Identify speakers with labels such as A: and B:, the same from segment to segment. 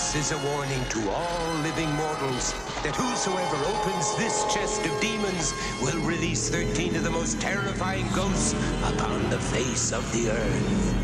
A: This is a warning to all living mortals that whosoever opens this chest of demons will release 13 of the most terrifying ghosts upon the face of the earth.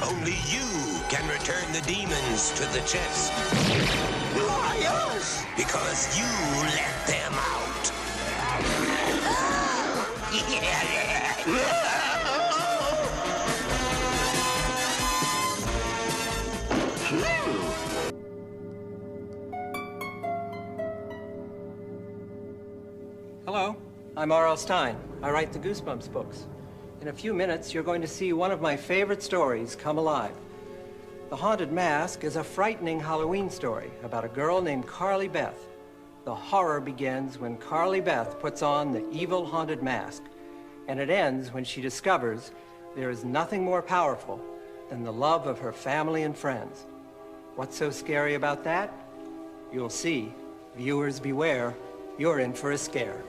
A: Only you can return the demons to the chest. Why us? Because you let them out.
B: Hello, I'm R.L. Stine. I write the Goosebumps books. In a few minutes, you're going to see one of my favorite stories come alive. The Haunted Mask is a frightening Halloween story about a girl named Carly Beth. The horror begins when Carly Beth puts on the evil haunted mask, and it ends when she discovers there is nothing more powerful than the love of her family and friends. What's so scary about that? You'll see. Viewers beware, you're in for a scare.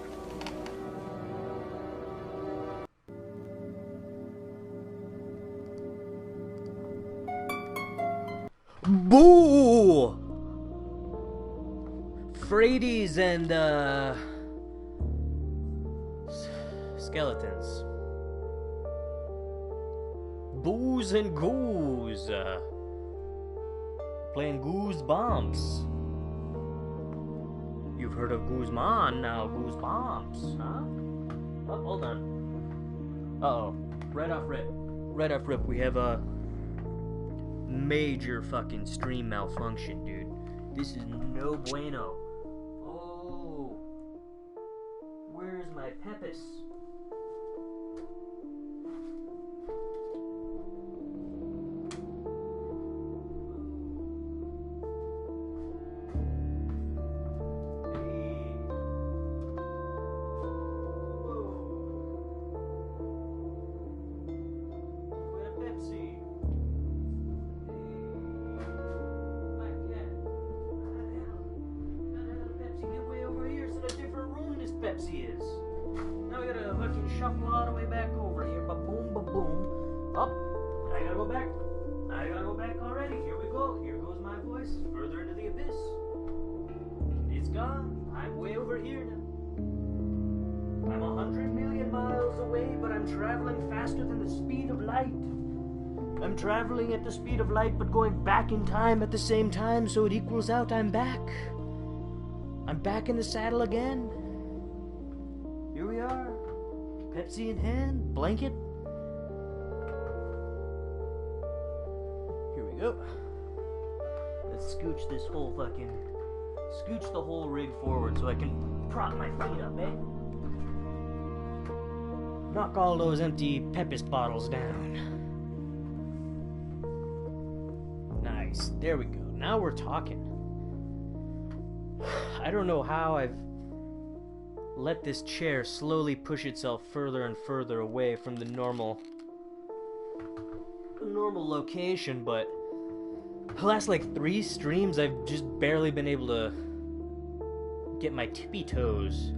C: Boo! Frades and, skeletons. Booze and goose. Playing Goosebumps. You've heard of Guzman, now Goosebumps, huh? Oh, hold on. Uh-oh. Right off rip, we have a major fucking stream malfunction, dude. This is no bueno. Oh. Where's my Pepis? Pepsi is. Now we gotta fucking shuffle all the way back over here. Ba-boom, ba-boom. Up. I gotta go back. Already. Here we go. Here goes my voice. Further into the abyss. It's gone. I'm way over here now. I'm 100 million miles away, but I'm traveling faster than the speed of light. I'm traveling at the speed of light, but going back in time at the same time, so it equals out. I'm back. I'm back in the saddle again. Here we are, Pepsi in hand, blanket. Here we go. Let's scooch the whole rig forward so I can prop my feet up, eh? Knock all those empty Pepis bottles down. Nice, there we go. Now we're talking. I don't know how I've let this chair slowly push itself further and further away from the normal location, but the last like 3 streams I've just barely been able to get my tippy toes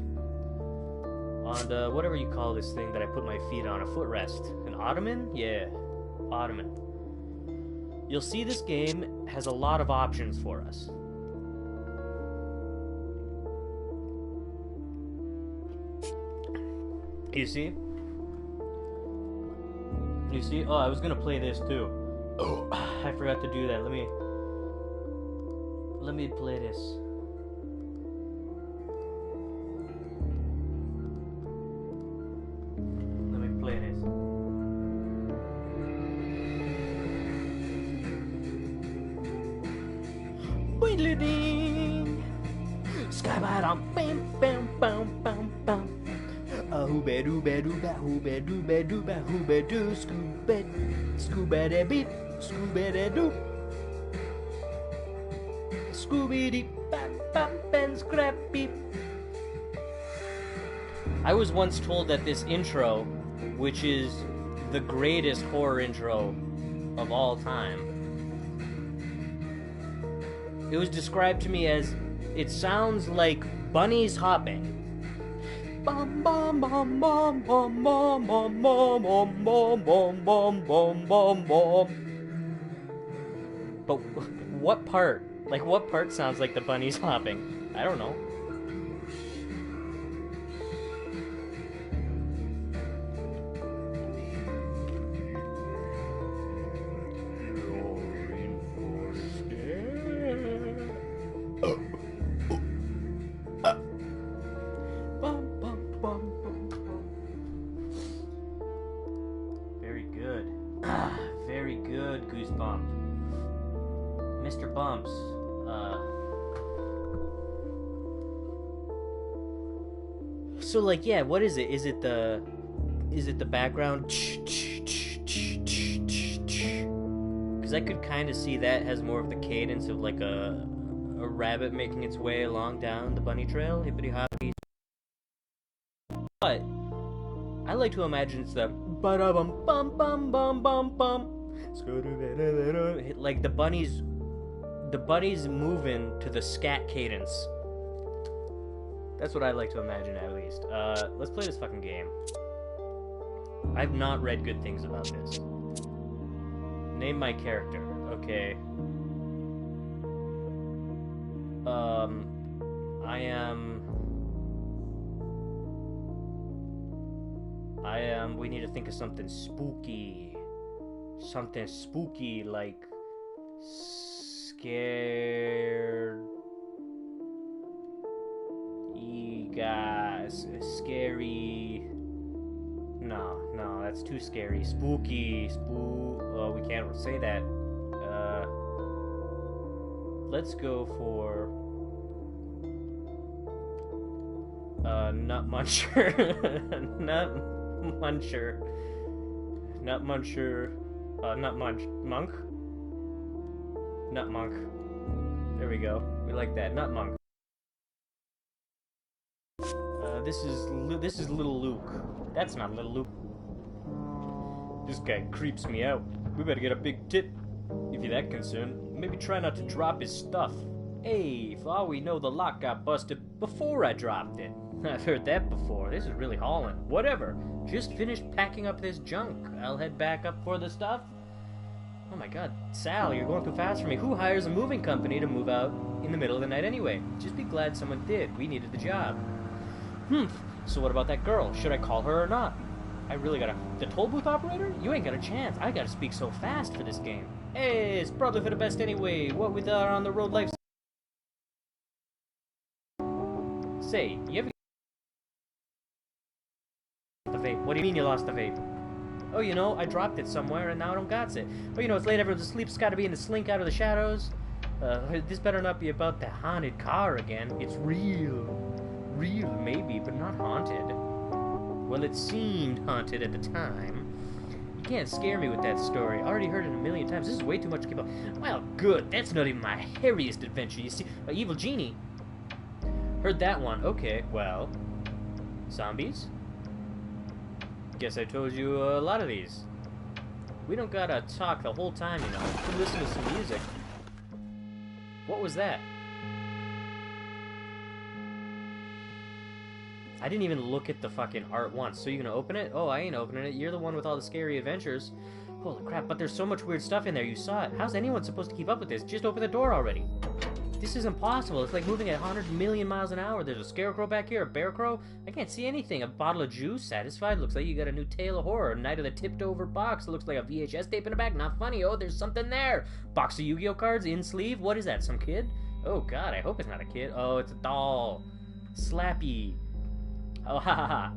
C: on whatever you call this thing that I put my feet on, a footrest. An ottoman? Yeah, ottoman. You'll see this game has a lot of options for us. You see? Oh, I was gonna play this too. Oh, I forgot to do that. Let me play this. Let me play this. Whittling, sky-bottom, bam, bam, bam, bam, bam. Hooba dooba dooba hooba dooba dooba hooba doo scooba da beep scooba da doo scooby dee bap bap and scrap beep. I was once told that this intro, which is the greatest horror intro of all time, it was described to me as it sounds like bunnies hopping. Bum bum bum bum bum bum bum bum bum bum bum bum bum bum bum. But what part? Like what part sounds like the bunny's hopping? I don't know. Mr. Bumps, so like, yeah, what is it? Is it the background? Because I could kind of see that has more of the cadence of like a rabbit making its way along down the bunny trail, hippity hoppity. But I like to imagine it's the ba-da-bum bum bum bum bum bum. Like the bunny's moving to the scat cadence. That's what I like to imagine, at least. Let's play this fucking game. I've not read good things about this. Name my character. Okay. We need to think of something spooky. Something spooky, like scared. Guys, scary. No, that's too scary. Spooky, oh, we can't say that. Let's go for Nut Muncher. Nut Muncher. Nut Muncher. Monk. Nut Monk. There we go. We like that. Nut Monk. This is Little Luke. That's not Little Luke. This guy creeps me out. We better get a big tip. If you're that concerned, maybe try not to drop his stuff. Hey, for all we know, the lock got busted before I dropped it. I've heard that before. This is really hauling. Whatever. Just finished packing up this junk. I'll head back up for the stuff. Oh my god, Sal, you're going too fast for me. Who hires a moving company to move out in the middle of the night anyway? Just be glad someone did. We needed the job. So what about that girl? Should I call her or not? I really gotta... The toll booth operator? You ain't got a chance. I gotta speak so fast for this game. Hey, it's probably for the best anyway. What with our on-the-road life... Say, you ever... The vape. What do you mean you lost the vape? Oh, you know, I dropped it somewhere and now I don't got it. Oh, you know, it's late, everyone's asleep. It's gotta be in the slink out of the shadows. This better not be about the haunted car again. It's real. Real, maybe, but not haunted. Well, it seemed haunted at the time. You can't scare me with that story. I already heard it a million times. This is way too much to keep up. Well, good. That's not even my hairiest adventure. You see, Evil Genie. Heard that one. Okay, well. Zombies? Guess I told you a lot of these. We don't gotta talk the whole time, you know. We can listen to some music. What was that? I didn't even look at the fucking art once. So you gonna open it? Oh, I ain't opening it. You're the one with all the scary adventures. Holy crap, but there's so much weird stuff in there. You saw it. How's anyone supposed to keep up with this? Just open the door already. This is impossible. It's like moving at 100 million miles an hour. There's a scarecrow back here, a bear crow. I can't see anything. A bottle of juice. Satisfied. Looks like you got a new tale of horror. Night of the tipped over box. It looks like a VHS tape in the back. Not funny. Oh, there's something there. Box of Yu-Gi-Oh cards in sleeve. What is that? Some kid? Oh god, I hope it's not a kid. Oh, it's a doll. Slappy. Oh, ha ha ha.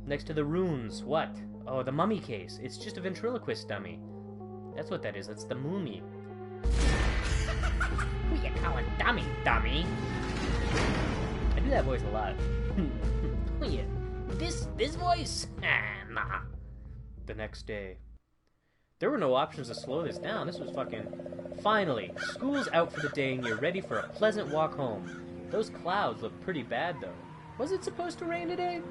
C: Next to the runes. What? Oh, the mummy case. It's just a ventriloquist dummy. That's what that is. That's the mummy. Who you calling dummy, dummy? I do that voice a lot. Who you? This voice? Nah. The next day. There were no options to slow this down. This was fucking... Finally, school's out for the day and you're ready for a pleasant walk home. Those clouds look pretty bad, though. Was it supposed to rain today?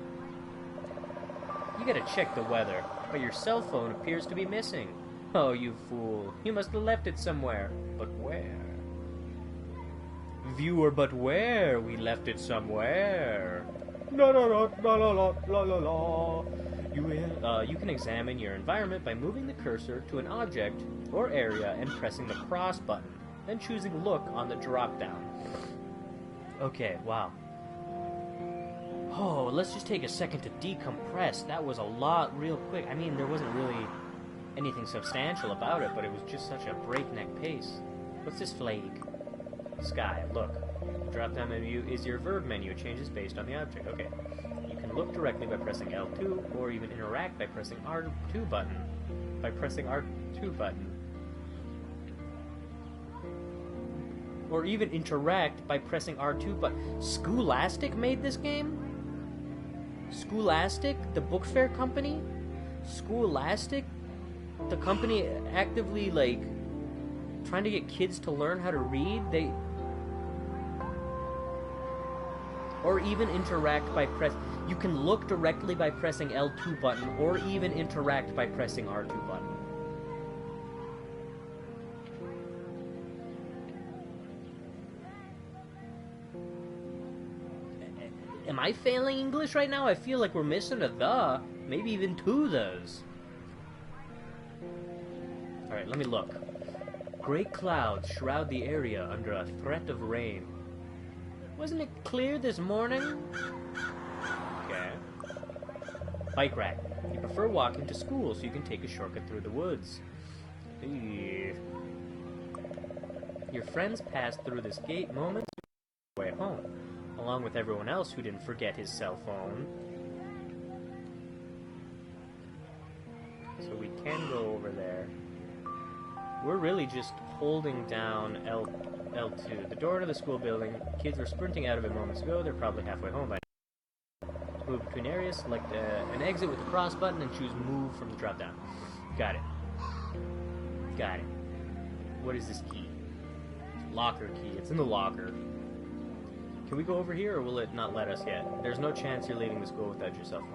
C: You gotta check the weather, but your cell phone appears to be missing. Oh, you fool. You must have left it somewhere. But where? Viewer, but where? We left it somewhere. La la la la la la la la. You can examine your environment by moving the cursor to an object or area and pressing the cross button, then choosing look on the drop-down. Okay, wow. Oh, let's just take a second to decompress. That was a lot real quick. I mean, there wasn't really anything substantial about it, but it was just such a breakneck pace. What's this flag? Sky, look. Drop-down menu is your verb menu. It changes based on the object. Okay. You can look directly by pressing L2, or even interact by pressing R2 button. By pressing R2 button. Or even interact by pressing R2 button. Scholastic made this game? Scholastic? The book fair company? Scholastic? The company actively, like, trying to get kids to learn how to read? They... Or even interact by You can look directly by pressing L2 button, or even interact by pressing R2 button. Am I failing English right now? I feel like we're missing a the. Maybe even two those. Alright, let me look. Great clouds shroud the area under a threat of rain. Wasn't it clear this morning? Okay. Bike ride. You prefer walking to school so you can take a shortcut through the woods. Eee. Your friends passed through this gate moments way home, along with everyone else who didn't forget his cell phone. So we can go over there. We're really just holding down L2. The door to the school building. Kids were sprinting out of it moments ago. They're probably halfway home by now. Move between areas. Select an exit with the cross button and choose move from the drop down. Got it. Got it. What is this key? Locker key. It's in the locker. Can we go over here or will it not let us yet? There's no chance you're leaving the school without your cell phone.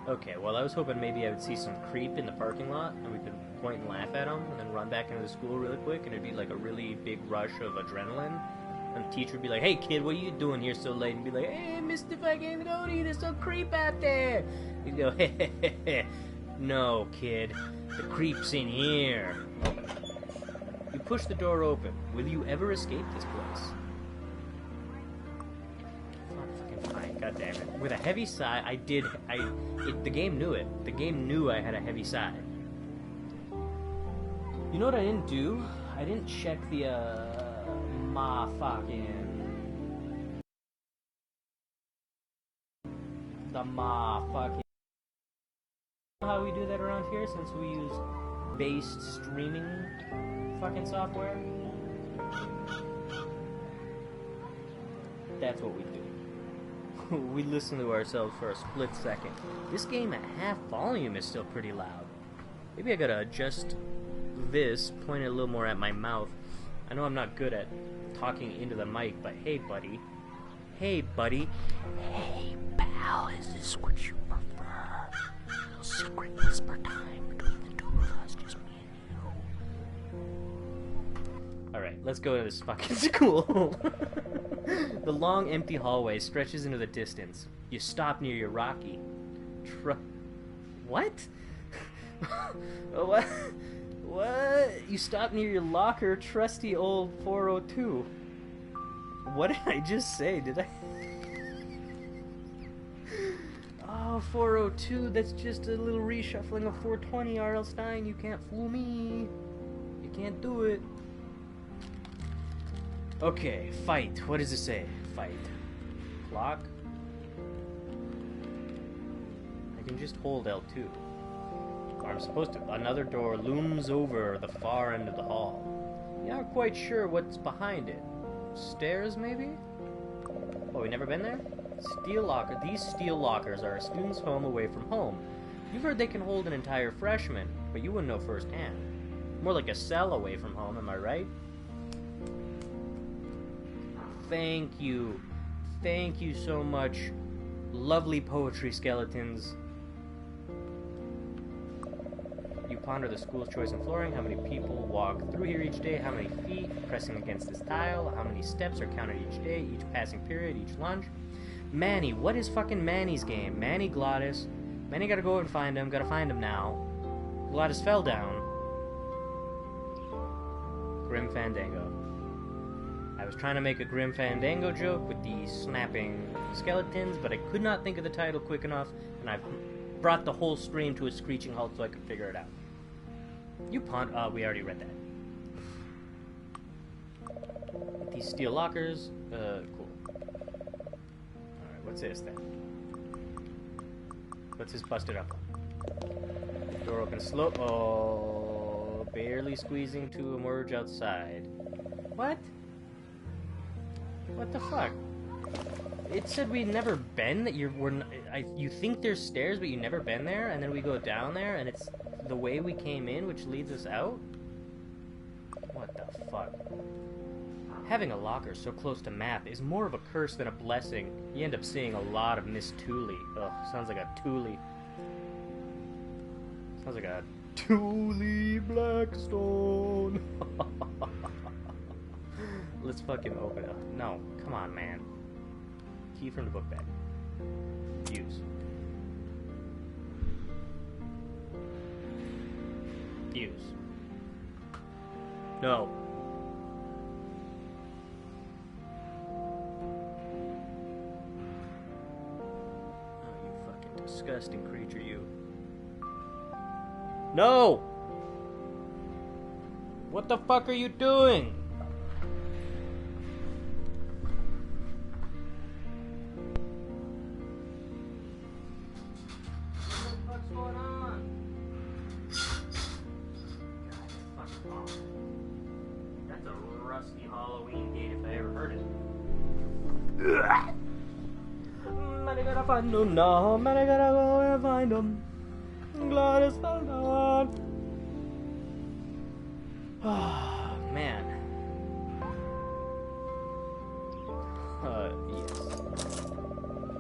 C: Okay, well I was hoping maybe I would see some creep in the parking lot and we could point and laugh at him and then run back into the school really quick and it'd be like a really big rush of adrenaline. And the teacher would be like, hey kid, what are you doing here so late? And be like, hey Mr. fucking Cody, there's some creep out there. He'd go, hey, no kid, the creep's in here. You push the door open. Will you ever escape this place? God damn it. With a heavy sigh, the game knew it. The game knew I had a heavy sigh. You know what I didn't do? I didn't check the, how we do that around here since we use based streaming fucking software? That's what we do. We listen to ourselves for a split second. This game at half volume is still pretty loud. Maybe I gotta adjust this, point it a little more at my mouth. I know I'm not good at talking into the mic, but hey buddy. Hey buddy. Hey pal, is this what you prefer? A little secret whisper time between the two of us, just me and you. Alright, let's go to this fucking school. The long, empty hallway stretches into the distance. You stop near your Rocky. What? What? What? You stop near your locker, trusty old 402. What did I just say? Did I? Oh, 402, that's just a little reshuffling of 420, R.L. Stein. You can't fool me. You can't do it. Okay, fight. What does it say? Fight. Clock. I can just hold L2. Or I'm supposed to. Another door looms over the far end of the hall. You're not quite sure what's behind it. Stairs, maybe? Oh, we never been there? Steel locker. These steel lockers are a student's home away from home. You've heard they can hold an entire freshman, but you wouldn't know firsthand. More like a cell away from home, am I right? Thank you. Thank you so much. Lovely poetry, skeletons. You ponder the school's choice in flooring. How many people walk through here each day? How many feet pressing against this tile? How many steps are counted each day? Each passing period? Each lunch? Manny. What is fucking Manny's game? Manny Glottis. Manny gotta go and find him. Gotta find him now. Glottis fell down. Grim Fandango. I was trying to make a Grim Fandango joke with the snapping skeletons, but I could not think of the title quick enough, and I've brought the whole stream to a screeching halt so I could figure it out. You pawned... we already read that. These steel lockers... cool. Alright, what's this then? What's this busted up on? Door open slow... Oh... Barely squeezing to emerge outside. What? What the fuck? It said we'd never been, that you think there's stairs, but you've never been there, and then we go down there, and it's the way we came in, which leads us out? What the fuck? Having a locker so close to map is more of a curse than a blessing. You end up seeing a lot of Miss Tooley. Ugh, sounds like a Tooley. Sounds like a Tooley Blackstone. Let's fucking open it up. No, come on, man. Key from the book bag. Use. Use. No. disgusting creature, you. No! What the fuck are you doing? What the fuck's going on? God, fucking awful. That's a rusty Halloween gate if I ever heard it. Man, I gotta find them now. Man, I gotta go and find them. Gladys found out. Oh, man. Yes.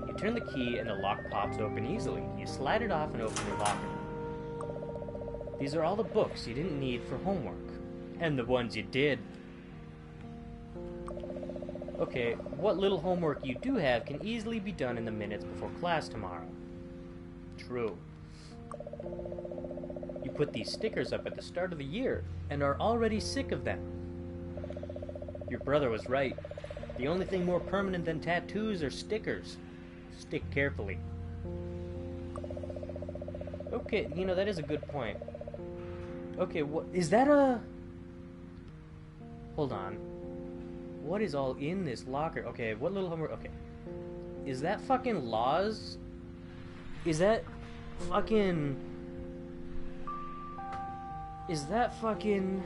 C: You turn the key and the lock pops open easily. You slide it off and open your locker. These are all the books you didn't need for homework. And the ones you did. Okay, what little homework you do have can easily be done in the minutes before class tomorrow. True. You put these stickers up at the start of the year and are already sick of them. Your brother was right. The only thing more permanent than tattoos are stickers. Stick carefully. Okay, you know, that is a good point. Okay, what is that a... Hold on. What is all in this locker? Okay, what little homework? Okay. Is that fucking laws? Is that fucking... Is that fucking...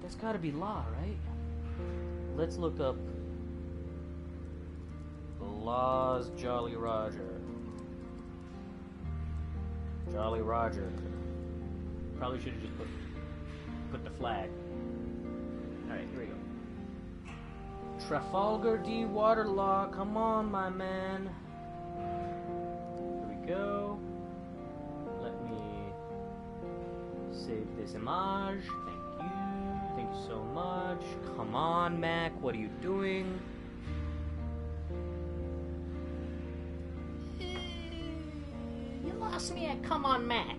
C: That's gotta be law, right? Let's look up... Laws Jolly Roger. Jolly Roger. Probably should have just put the flag. Alright, here we go. Trafalgar D. Water Law. Come on, my man. Here we go. Let me save this image. Thank you. Thank you so much. Come on, Mac. What are you doing? You lost me at Come on, Mac.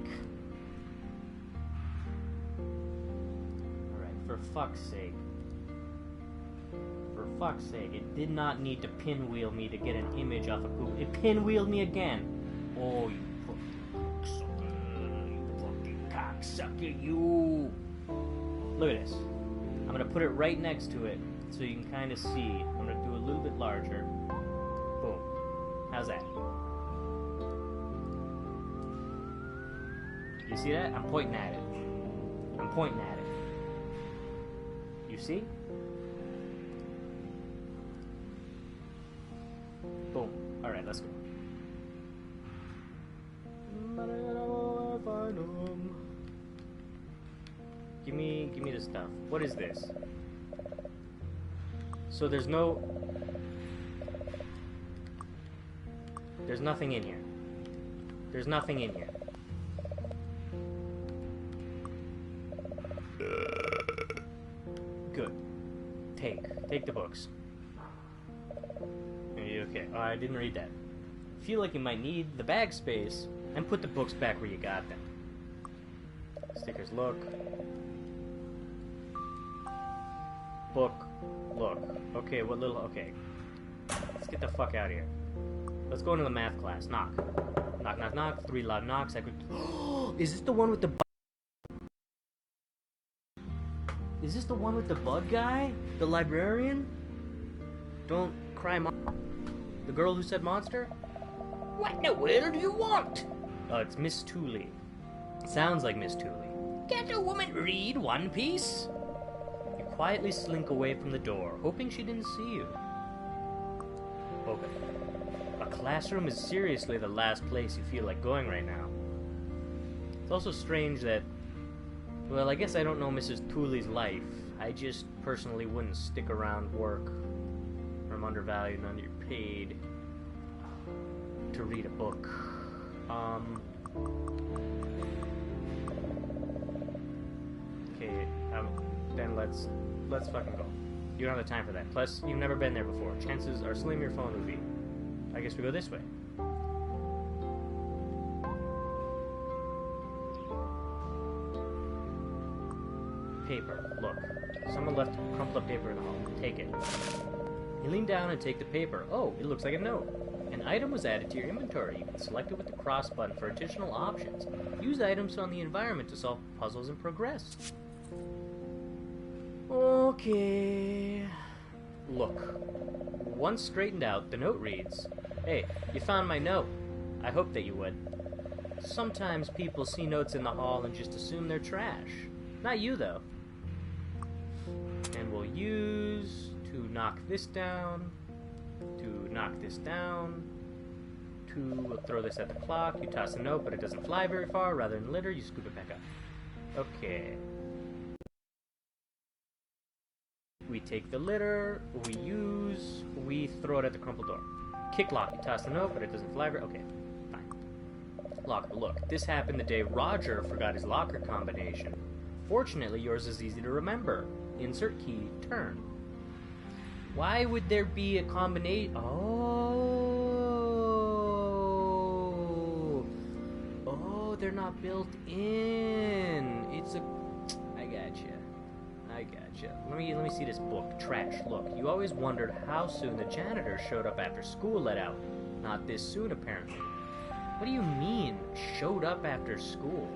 C: Alright, for fuck's sake. For fuck's sake, it did not need to pinwheel me to get an image off of Google. It pinwheeled me again. Oh, you fucking cocksucker, you. Look at this. I'm gonna put it right next to it so you can kind of see. I'm gonna do a little bit larger. Boom. How's that? You see that? I'm pointing at it. I'm pointing at it. You see? Boom. Alright, let's go. Give me the stuff. What is this? So there's nothing in here. There's nothing in here. Good. Take the books. Okay. Oh, I didn't read that. Feel like you might need the bag space and put the books back where you got them. Stickers look. Book look. Okay, what little... Okay. Let's get the fuck out of here. Let's go into the math class. Knock. Knock, knock, knock. 3 loud knocks. I could... Is this the one with the... Is this the one with the bug guy? The librarian? Don't cry, the girl who said monster? What in the world do you want? Oh, it's Miss Tooley. Sounds like Miss Tooley. Can't a woman read One Piece? You quietly slink away from the door, hoping she didn't see you. Okay. A classroom is seriously the last place you feel like going right now. It's also strange that... Well, I guess I don't know Mrs. Tooley's life. I just personally wouldn't stick around work. I'm undervalued and underpaid to read a book. Okay, then let's fucking go. You don't have the time for that. Plus, you've never been there before. Chances are slim your phone would be. I guess we go this way. Paper. Look. Someone left crumpled up paper in the hall. Take it. You lean down and take the paper. Oh, it looks like a note. And An item was added to your inventory. You can select it with the cross button for additional options. Use items on the environment to solve puzzles and progress. Okay. Look. Once straightened out, the note reads, "Hey, you found my note. I hope that you would. Sometimes people see notes in the hall and just assume they're trash. Not you, though. And we'll use to knock this down, to knock this down, to throw this at the clock. You toss the note, but it doesn't fly very far. Rather than litter, you scoop it back up. Okay. We take the litter, we throw it at the crumpled door. Kick lock, you toss the note, but it doesn't fly very... Okay, fine. Locker, look, this happened the day Roger forgot his locker combination. Fortunately, yours is easy to remember. Insert key, turn. Why would there be a combination? Oh, they're not built in. It's a... I gotcha. Let me see this book. Trash. Look, you always wondered how soon the janitor showed up after school let out. Not this soon, apparently. What do you mean, showed up after school?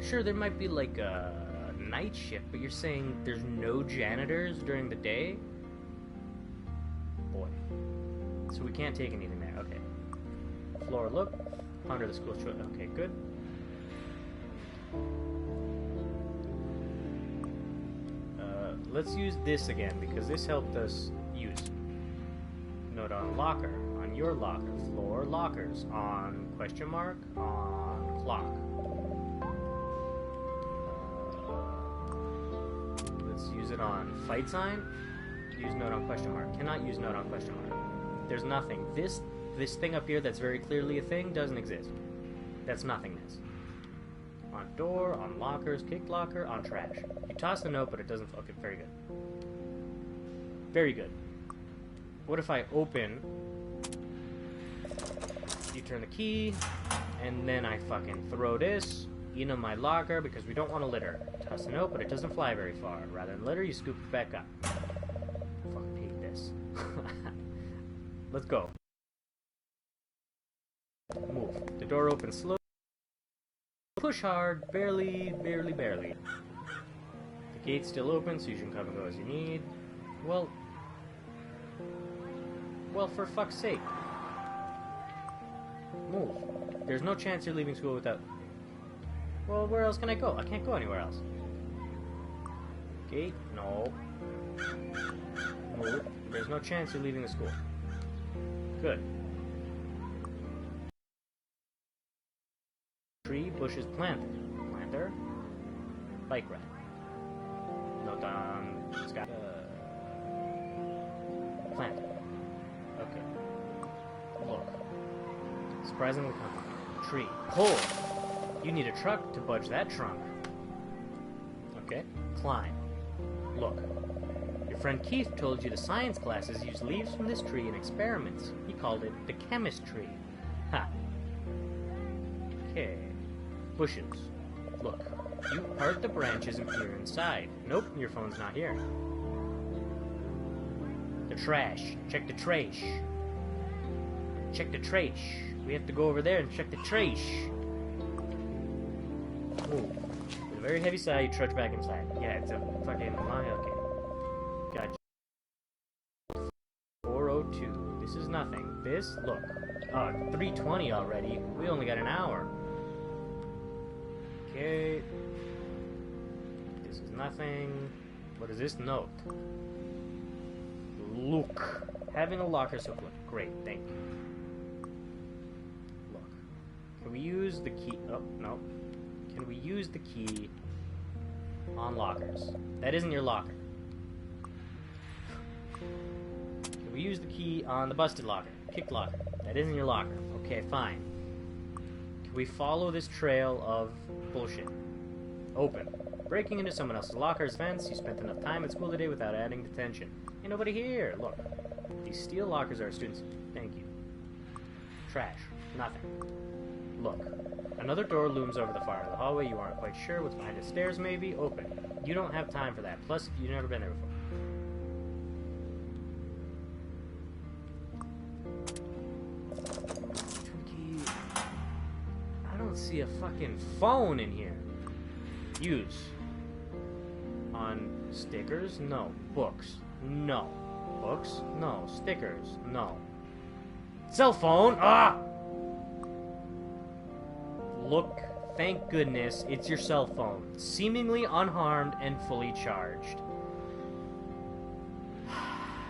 C: Sure, there might be like a night shift, but you're saying there's no janitors during the day? Boy. So we can't take anything there. Okay. Floor, look. Under the school. Okay, good. Let's use this again, because this helped us use. Note on locker, on your locker, floor, lockers, on question mark, on clock. Let's use it on fight sign, use note on question mark. Cannot use note on question mark. There's nothing. This thing up here that's very clearly a thing doesn't exist. That's nothingness. On door, on lockers, kick locker, on trash. You toss the note, but it doesn't... Okay, very good. Very good. What if I open... You turn the key, and then I fucking throw this into my locker, because we don't want to litter. Toss the note, but it doesn't fly very far. Rather than litter, you scoop it back up. Fucking hate this. Let's go. Move. The door opens slowly. Push hard, barely. The gate's still open, so you can come and go as you need. Well, for fuck's sake. Move. There's no chance you're leaving school without... Well, where else can I go? I can't go anywhere else. Gate? No. Move. There's no chance you're leaving the school. Good. Tree, bushes, planter, bike rack. Note on sky. Planter. Okay. Look. Surprisingly common. Tree. Pull. You need a truck to budge that trunk. Okay. Climb. Look. Your friend Keith told you the science classes use leaves from this tree in experiments. He called it the chemist tree. Ha. Okay. Bushes. Look, you part the branches and peer inside. Nope, your phone's not here. The trash. Check the trash. Check the trash. We have to go over there and check the trash. Ooh. With a very heavy sigh, you trudge back inside. Yeah, it's a fucking lie. Okay. Gotcha. 4:02. This is nothing. This, look. 3:20 already. We only got an hour. Okay. This is nothing. What is this note? Look. Having a locker so quick. Great, thank you. Look. Can we use the key? Oh, no. Can we use the key on lockers? That isn't your locker. Can we use the key on the busted locker? Kicked locker. That isn't your locker. Okay, fine. Can we follow this trail of bullshit? Open. Breaking into someone else's locker's fence. You spent enough time at school today without adding detention. Ain't nobody here. Look. These steel lockers are students. Thank you. Trash. Nothing. Look. Another door looms over the far end of the hallway. You aren't quite sure what's behind the stairs, maybe. Open. You don't have time for that. Plus, you've never been there before. see a fucking phone in here. Use. On stickers? No. Books? No. Books? No. Stickers? No. Cell phone? Ah! Look, thank goodness, it's your cell phone. Seemingly unharmed and fully charged.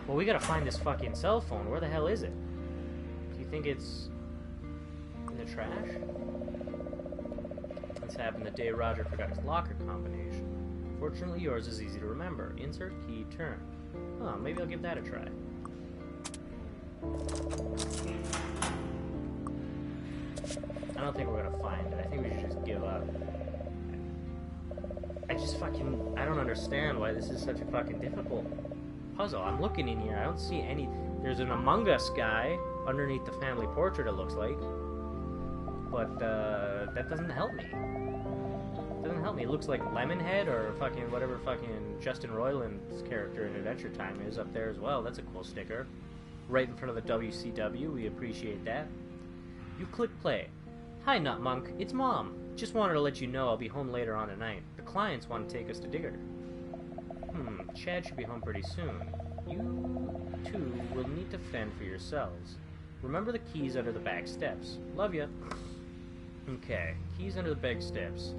C: Well, we gotta find this fucking cell phone. Where the hell is it? Do you think it's in the trash? This happened the day Roger forgot his locker combination. Fortunately, yours is easy to remember. Insert key, turn. Huh, maybe I'll give that a try. I don't think we're gonna find it. I think we should just give up. I don't understand why this is such a fucking difficult puzzle. I'm looking in here, I don't see any. There's an Among Us guy underneath the family portrait, it looks like. But, that doesn't help me. It doesn't help me. It looks like Lemonhead or fucking whatever fucking Justin Roiland's character in Adventure Time is up there as well. That's a cool sticker. Right in front of the WCW, we appreciate that. You click play. Hi, Nutmonk, it's Mom. Just wanted to let you know I'll be home later on tonight. The clients want to take us to Digger. Chad should be home pretty soon. You two will need to fend for yourselves. Remember the keys under the back steps. Love ya. Okay, keys under the back steps.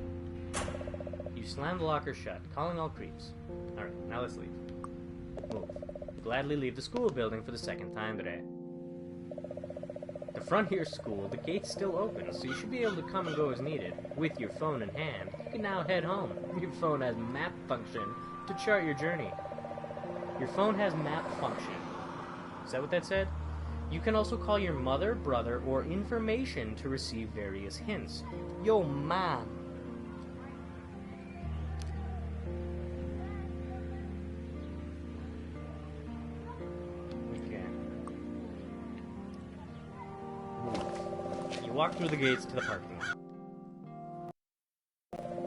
C: You slam the locker shut, calling all creeps. Alright, now let's leave. Move. Gladly leave the school building for the second time today. The Frontier School, the gate's still open, so you should be able to come and go as needed. With your phone in hand, you can now head home. Your phone has map function to chart your journey. Your phone has map function. Is that what that said? You can also call your mother, brother, or information to receive various hints. Yo, man. Walk through the gates to the parking lot.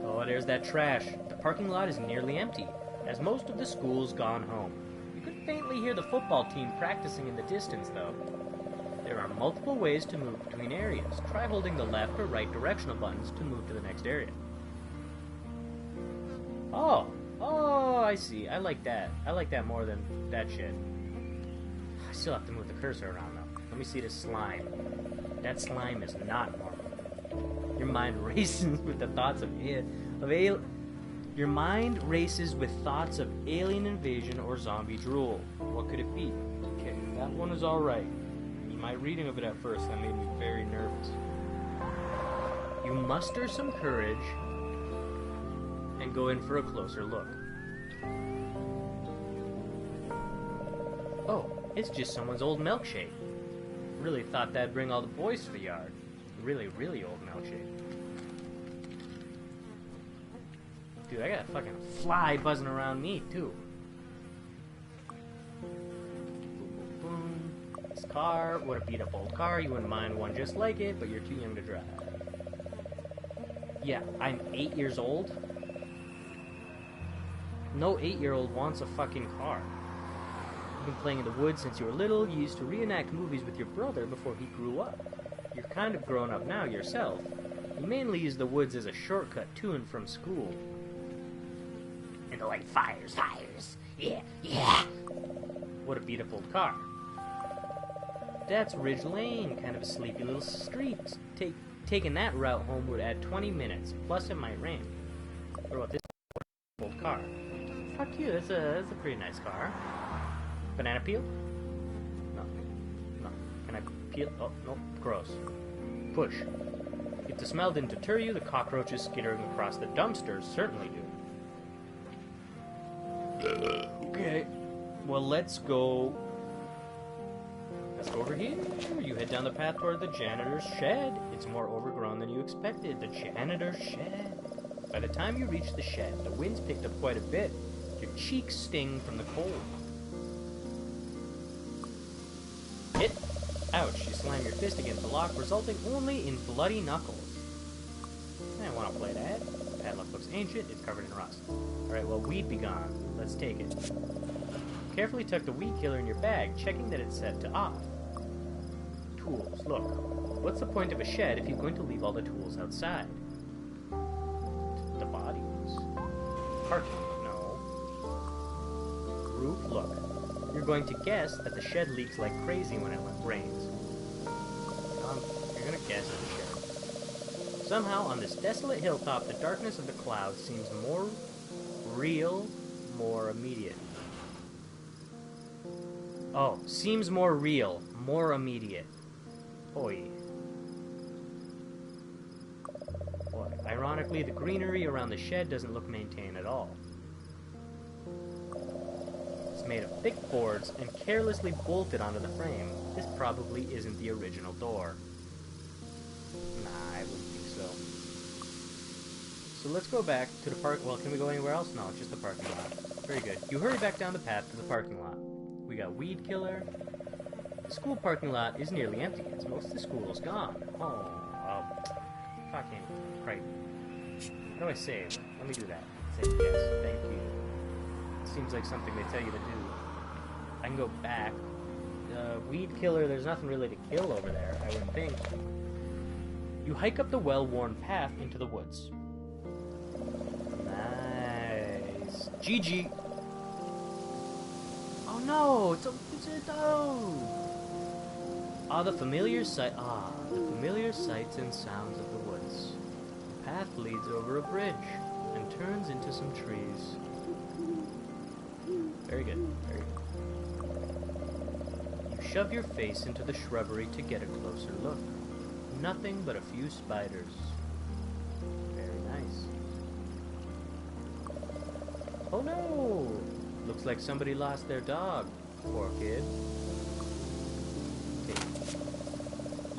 C: Oh, there's that trash. The parking lot is nearly empty, as most of the school's gone home. You could faintly hear the football team practicing in the distance, though. There are multiple ways to move between areas. Try holding the left or right directional buttons to move to the next area. Oh, I see. I like that. I like that more than that shit. I still have to move the cursor around, though. Let me see this slime. That slime is not normal. Your mind races with the thoughts of Your mind races with thoughts of alien invasion or zombie drool. What could it be? Okay, that one is alright. My reading of it at first, that made me very nervous. You muster some courage and go in for a closer look. Oh, it's just someone's old milkshake. Really thought that'd bring all the boys to the yard. Really, really old milkshake. Dude, I got a fucking fly buzzing around me, too. Boom, boom, boom. This car, what a beat-up old car. You wouldn't mind one just like it, but you're too young to drive. Yeah, I'm 8 years old. No 8-year-old wants a fucking car. You've been playing in the woods since you were little. You used to reenact movies with your brother before he grew up. You're kind of grown up now yourself. You mainly use the woods as a shortcut to and from school. And the like fires. Yeah. What a beat-up old car. That's Ridge Lane, kind of a sleepy little street. Taking that route home would add 20 minutes, plus it might rain. What about this old car? Fuck you, that's a pretty nice car. Banana peel? No. Can I peel? Oh, no, gross. Push. If the smell didn't deter you, the cockroaches skittering across the dumpsters certainly do. Okay. Well, let's go over here. You head down the path toward the janitor's shed. It's more overgrown than you expected. The janitor's shed. By the time you reach the shed, the wind's picked up quite a bit. Your cheeks sting from the cold. Hit. Ouch, you slam your fist against the lock, resulting only in bloody knuckles. I want to play that. The padlock looks ancient, it's covered in rust. Alright, well, weed be gone. Let's take it. Carefully tuck the weed killer in your bag, checking that it's set to off. Tools, look. What's the point of a shed if you're going to leave all the tools outside? The bodies. Parking, no. Roof, look. You're going to guess that the shed leaks like crazy when it rains. You're gonna guess at the shed. Somehow, on this desolate hilltop, the darkness of the clouds seems more real, more immediate. Oh, seems more real, more immediate. Boy. Boy. Ironically, the greenery around the shed doesn't look maintained at all. It's made of thick boards and carelessly bolted onto the frame. This probably isn't the original door. Nah, I wouldn't think so. So let's go back to the park. Well, can we go anywhere else? No, just the parking lot. Very good. You hurry back down the path to the parking lot. We got weed killer. The school parking lot is nearly empty. It's most of the school's gone. Fucking right. How do I save? Let me do that. Save yes. Thank you. It seems like something they tell you to do. I can go back. Weed killer, there's nothing really to kill over there, I would think. You hike up the well-worn path into the woods. Nice. GG. Oh no, it's a toad. The familiar sights and sounds of the woods. The path leads over a bridge and turns into some trees. Very good, very good. You shove your face into the shrubbery to get a closer look. Nothing but a few spiders. Very nice. Oh no! Looks like somebody lost their dog. Poor kid. Okay.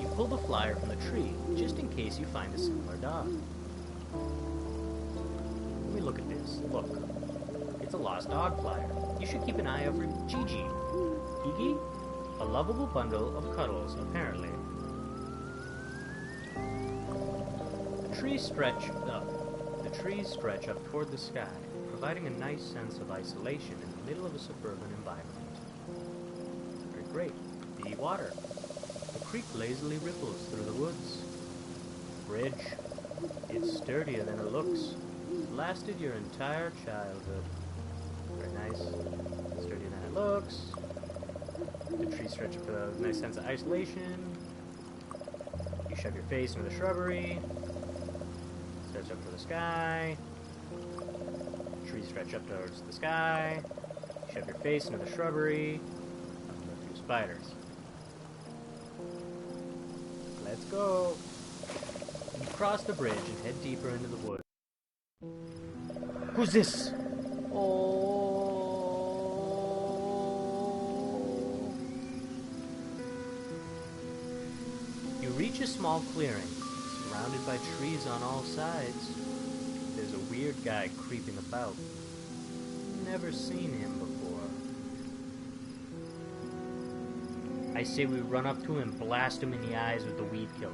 C: You pull the flyer from the tree, just in case you find a similar dog. Let me look at this. Look. It's a lost dog flyer. You should keep an eye out for Gigi. Gigi? A lovable bundle of cuddles, apparently. The trees stretch up toward the sky, providing a nice sense of isolation in the middle of a suburban environment. Very great. The water. The creek lazily ripples through the woods. Bridge. It's sturdier than it looks. Lasted your entire childhood. Very nice. Sturdier than it looks. The trees stretch up to a nice sense of isolation. You shove your face into the shrubbery. Stretch up to the sky. Trees stretch up towards the sky. Shove your face into the shrubbery. Up to a few spiders. Let's go. You cross the bridge and head deeper into the woods. Who's this? Oh. You reach a small clearing, surrounded by trees on all sides. There's a weird guy creeping about. Never seen him before. I say we run up to him and blast him in the eyes with the weed killer.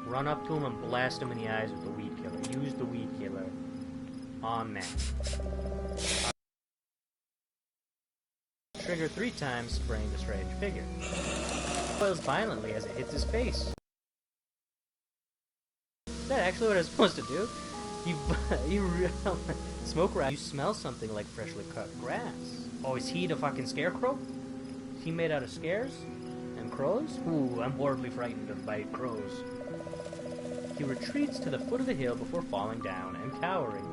C: Run up to him and blast him in the eyes with the weed killer. Use the weed killer on man. Trigger 3 times, spraying the strange figure. Boils violently as it hits his face. Is that actually what I was supposed to do? You smoke rat. You smell something like freshly cut grass. Oh, is he the fucking scarecrow? Is he made out of scares and crows? Ooh, I'm horribly frightened by crows. He retreats to the foot of the hill before falling down and cowering.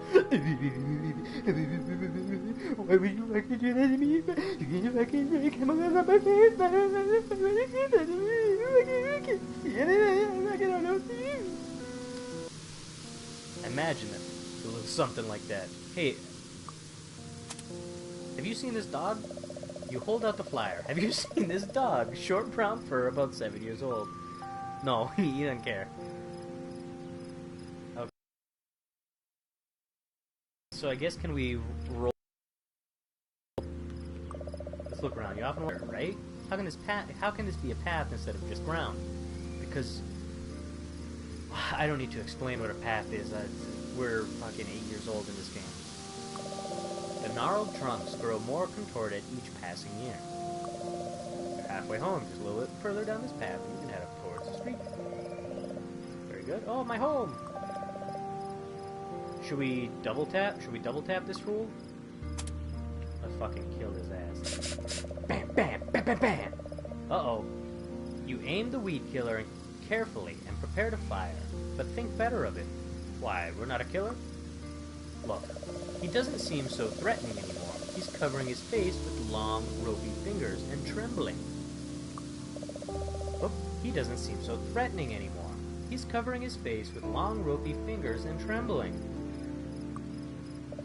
C: Why would you fucking do that to me? You fucking break him on my face. Imagine it. It looks something like that. Hey, have you seen this dog? You hold out the flyer. Have you seen this dog? Short brown fur, about 7 years old. No, he doesn't care. Okay. So I guess can we roll? Let's look around. You often wonder, right? How can this be a path instead of just ground? Because I don't need to explain what a path is. We're fucking 8 years old in this game. The gnarled trunks grow more contorted each passing year. There halfway home. Just a little bit further down this path, and you can head up towards the street. Very good. Oh, my home! Should we double tap? Should we double tap this fool? Let's fucking kill his ass. Bam, bam, bam, bam, bam! Uh-oh. You aim the weed killer carefully and prepare to fire, but think better of it. Why, we're not a killer? Look, he doesn't seem so threatening anymore. He's covering his face with long, ropey fingers and trembling. Look, he doesn't seem so threatening anymore. He's covering his face with long, ropey fingers and trembling.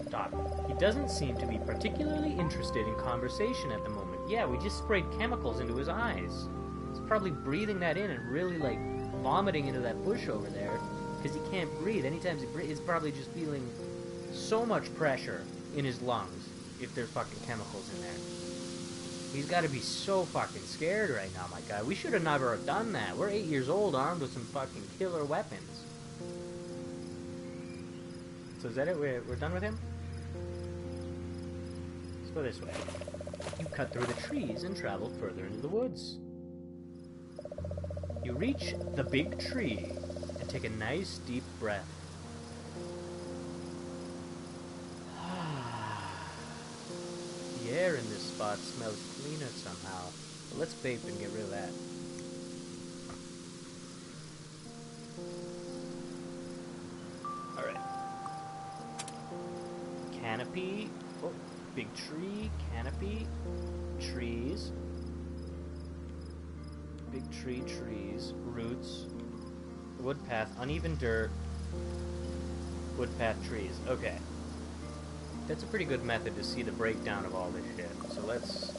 C: Doc, he doesn't seem to be particularly interested in conversation at the moment. Yeah, we just sprayed chemicals into his eyes. He's probably breathing that in and really, like, vomiting into that bush over there because he can't breathe. Anytime he breathes, he's probably just feeling so much pressure in his lungs if there's fucking chemicals in there. He's got to be so fucking scared right now, my guy. We should have never done that. We're 8 years old, armed with some fucking killer weapons. So is that it? We're done with him? Let's go this way. You cut through the trees and travel further into the woods. You reach the big tree and take a nice deep breath. The air in this spot smells cleaner somehow, but let's vape and get rid of that. Alright. Canopy. Oh, big tree, canopy, trees. Big tree, trees, roots, wood path, uneven dirt, wood path, trees. Okay. That's a pretty good method to see the breakdown of all this shit. So let's...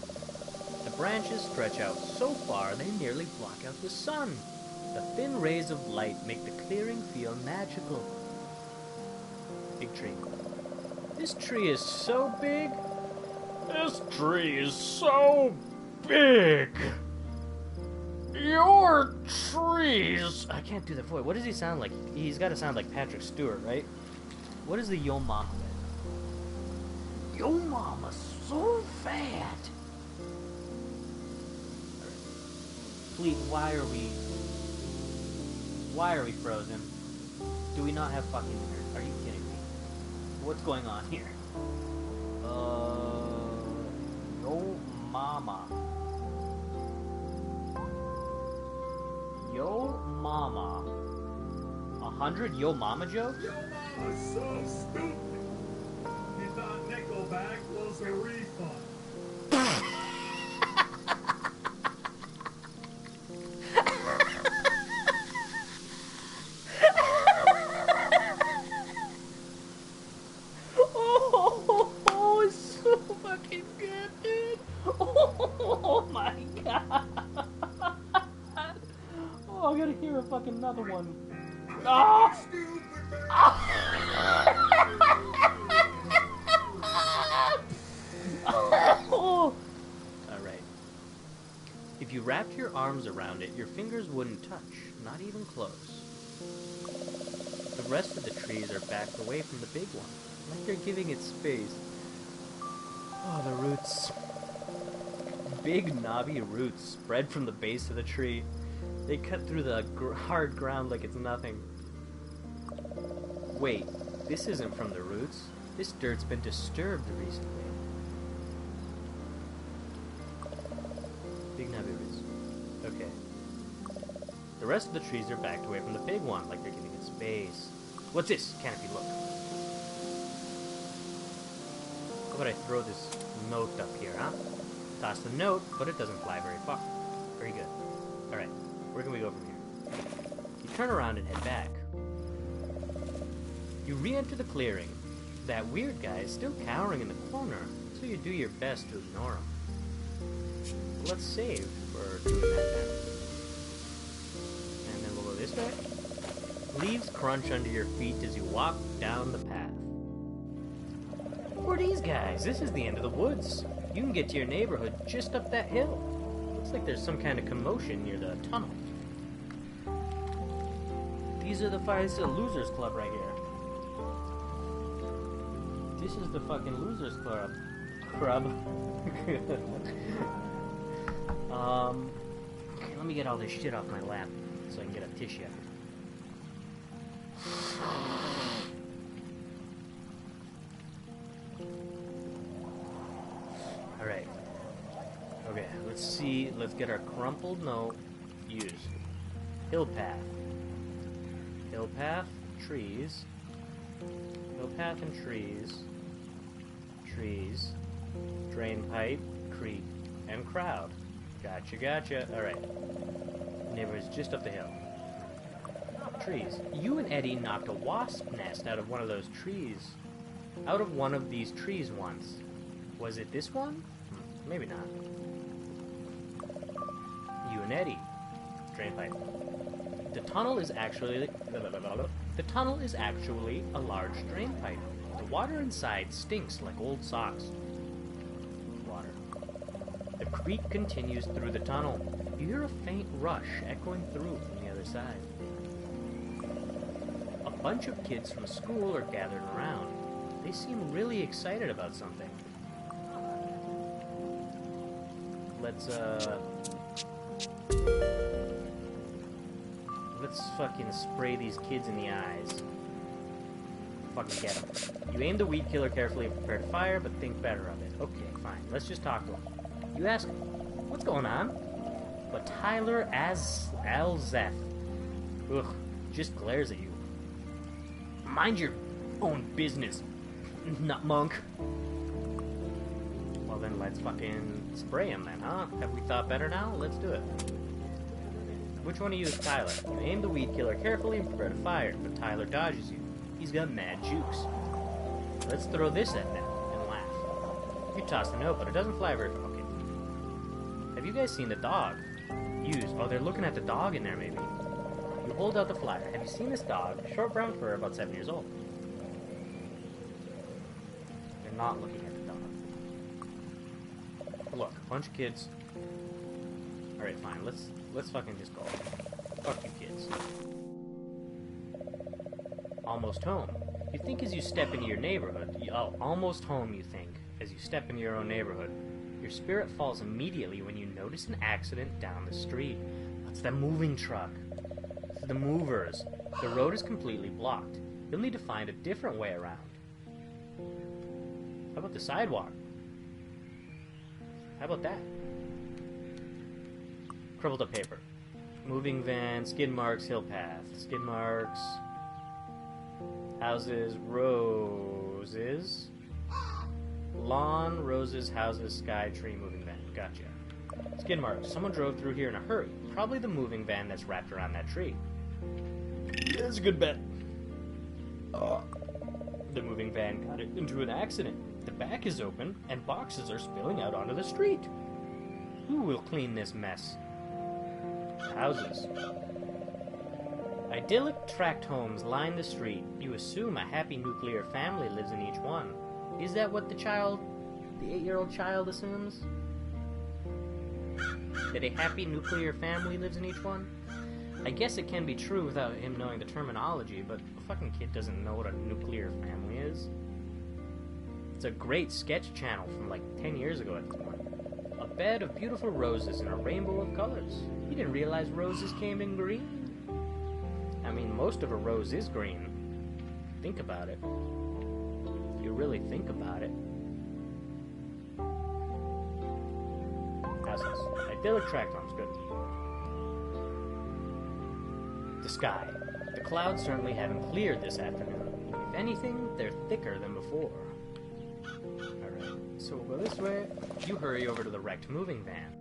C: The branches stretch out so far they nearly block out the sun. The thin rays of light make the clearing feel magical. Big tree. This tree is so big. This tree is so big. Your trees... I can't do the voice. What does he sound like? He's got to sound like Patrick Stewart, right? What is the yo mama? Yo mama's so fat. Fleet, why are we frozen? Do we not have fucking... Are you kidding me? What's going on here? Yo mama. Yo mama. 100 yo mama jokes?
D: Yo mama's so stupid. He thought Nickelback was a refund.
C: Oh, it's so fucking good, dude. Oh my god. Oh, I gotta hear a fucking another one. Oh! Oh! Alright. If you wrapped your arms around it, your fingers wouldn't touch, not even close. The rest of the trees are backed away from the big one, like they're giving it space. Oh, the roots. Big knobby roots spread from the base of the tree. They cut through the hard ground like it's nothing. Wait, this isn't from the roots. This dirt's been disturbed recently. Big knobby roots. Okay. The rest of the trees are backed away from the big one, like they're giving it space. What's this? Canopy, look. How about I throw this note up here, huh? Toss the note, but it doesn't fly very far. Very good. Alright, where can we go from here? You turn around and head back. You re-enter the clearing. That weird guy is still cowering in the corner, so you do your best to ignore him. Let's save for doing that then. And then we'll go this way. Leaves crunch under your feet as you walk down the path. Who are these guys? This is the end of the woods. You can get to your neighborhood just up that hill. Looks like there's some kind of commotion near the tunnel. These are the Losers Club right here. This is the fucking Losers Club. Okay, let me get all this shit off my lap so I can get a tissue. Alright. Okay, let's see. Let's get our crumpled note. Use. Hill path. Hill path, trees. Hill path and trees. Trees. Drain pipe, creek, and crowd. Gotcha, gotcha. Alright. Neighbor's just up the hill. Trees. You and Eddie knocked a wasp nest out of one of those trees. Out of one of these trees once. Was it this one? Maybe not. You and Eddie. Drain pipe. The tunnel is actually a large drain pipe. The water inside stinks like old socks. Water. The creek continues through the tunnel. You hear a faint rush echoing through from the other side. A bunch of kids from school are gathered around. They seem really excited about something. Let's fucking spray these kids in the eyes. Fucking get them. You aim the weed killer carefully and prepare to fire, but think better of it. Okay, fine. Let's just talk to him. You ask him, what's going on? But Tyler Alzeth, just glares at you. Mind your own business, nut monk. Well then, let's fucking spray him then, huh? Have we thought better now? Let's do it. Which one of you is Tyler? You aim the weed killer carefully and prepare to fire, but Tyler dodges you. He's got mad jukes. Let's throw this at them and laugh. You toss the note, but it doesn't fly very far. Okay. Have you guys seen the dog? Oh, they're looking at the dog in there, maybe. You hold out the flyer. Have you seen this dog? Short brown fur, about 7 years old. They're not looking at the dog. Look, a bunch of kids. Alright, fine. Let's fucking just go. Fuck you kids. Almost home. You think as you step into your neighborhood. Almost home, you think, as you step into your own neighborhood. Your spirit falls immediately when you notice an accident down the street. That's the moving truck. It's the movers. The road is completely blocked. You'll need to find a different way around. How about the sidewalk? How about that? Crumpled up paper. Moving van, skid marks, hill path. Skid marks. Houses, roses. Lawn, roses, houses, sky, tree, moving van. Gotcha. Skid marks. Someone drove through here in a hurry. Probably the moving van that's wrapped around that tree. Yeah, that's a good bet. The moving van got into an accident. The back is open, and boxes are spilling out onto the street. Who will clean this mess? Houses. Idyllic tract homes line the street. You assume a happy nuclear family lives in each one. Is that what the 8-year-old child assumes? That a happy nuclear family lives in each one? I guess it can be true without him knowing the terminology, but a fucking kid doesn't know what a nuclear family is. It's a great sketch channel from like 10 years ago at this point. A bed of beautiful roses in a rainbow of colors. You didn't realize roses came in green? I mean, most of a rose is green. Think about it. If you really think about it. Houses. Idyllic tract homes, good. The sky. The clouds certainly haven't cleared this afternoon. If anything, they're thicker than before. Alright, so we'll go this way. You hurry over to the wrecked moving van.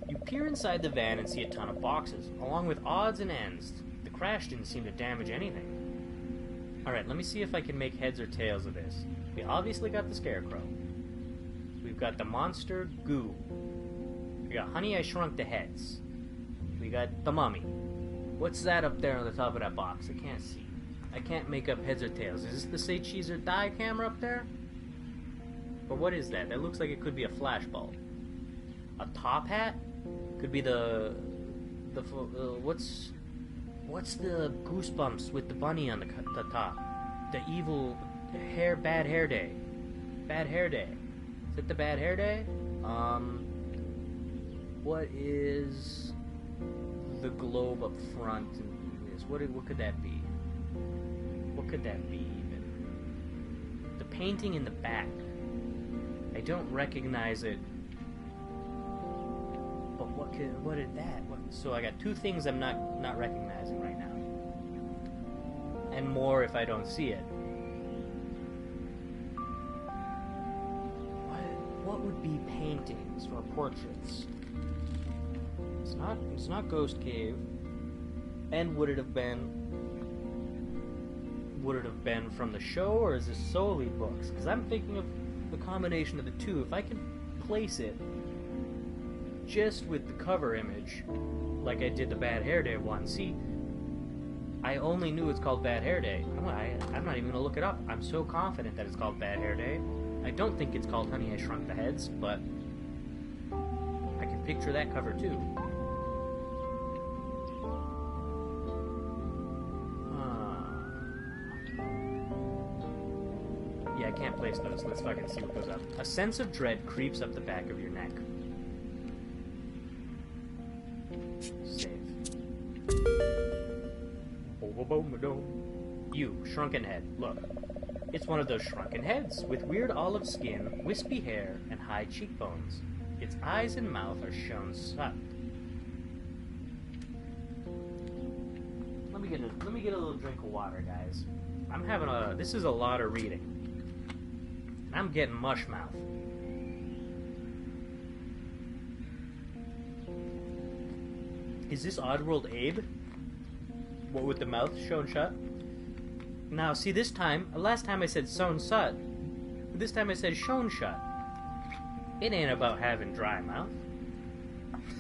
C: You peer inside the van and see a ton of boxes, along with odds and ends. The crash didn't seem to damage anything. Alright, let me see if I can make heads or tails of this. We obviously got the scarecrow. We've got the monster goo. We got Honey, I Shrunk the Heads. We got the mummy. What's that up there on the top of that box? I can't see. I can't make up heads or tails. Is this the Say Cheese or Die camera up there? Or what is that? That looks like it could be a flashbulb. A top hat? Could be what's the Goosebumps with the bunny on the top? The evil bad hair day. Bad hair day. Is it the Bad Hair Day? What is the globe up front? What could that be? What could that be even? The painting in the back. I don't recognize it. But what is that? So I got two things I'm not recognizing right now. And more if I don't see it. What would be paintings or portraits? It's not Ghost Cave. And would it have been from the show, or is this solely books? Because I'm thinking of the combination of the two. If I can place it just with the cover image, like I did the Bad Hair Day one. See, I only knew it's called Bad Hair Day. I'm not even gonna look it up. I'm so confident that it's called Bad Hair Day. I don't think it's called Honey, I Shrunk the Heads, but I can picture that cover too. Yeah, I can't place those. Let's fucking see what goes up. A sense of dread creeps up the back of your neck. Save. You, shrunken head. Look. It's one of those shrunken heads, with weird olive skin, wispy hair, and high cheekbones. Its eyes and mouth are shown shut. Let me get a little drink of water, guys. This is a lot of reading. And I'm getting mush mouth. Is this Oddworld Abe? What with the mouth shown shut? Now, see, last time I said sewn shut. This time I said shown shut. It ain't about having dry mouth.